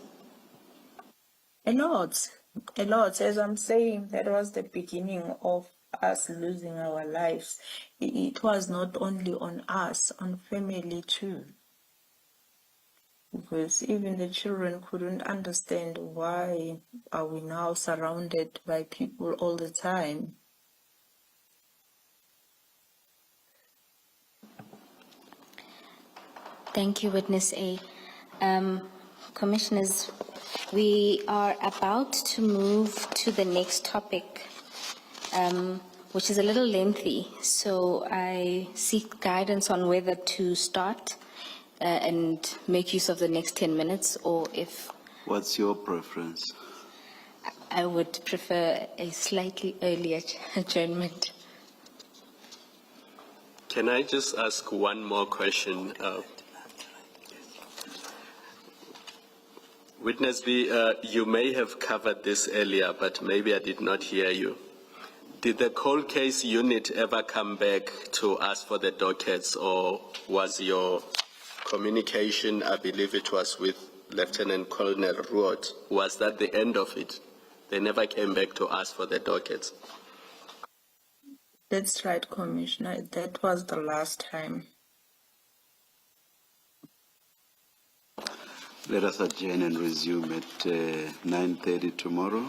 A lot. As I'm saying, that was the beginning of us losing our lives. It was not only on us, on family too. Because even the children couldn't understand why are we now surrounded by people all the time. Thank you, Witness A. Commissioners, we are about to move to the next topic, which is a little lengthy, so I seek guidance on whether to start and make use of the next 10 minutes, or if... What's your preference? I would prefer a slightly earlier adjournment. Can I just ask one more question? Witness B, you may have covered this earlier, but maybe I did not hear you. Did the cold case unit ever come back to ask for the dockets, or was your communication, I believe it was with Lieutenant Colonel Ruot, was that the end of it? They never came back to ask for the dockets? That's right, Commissioner. That was the last time. Let us adjourn and resume at 9:30 tomorrow.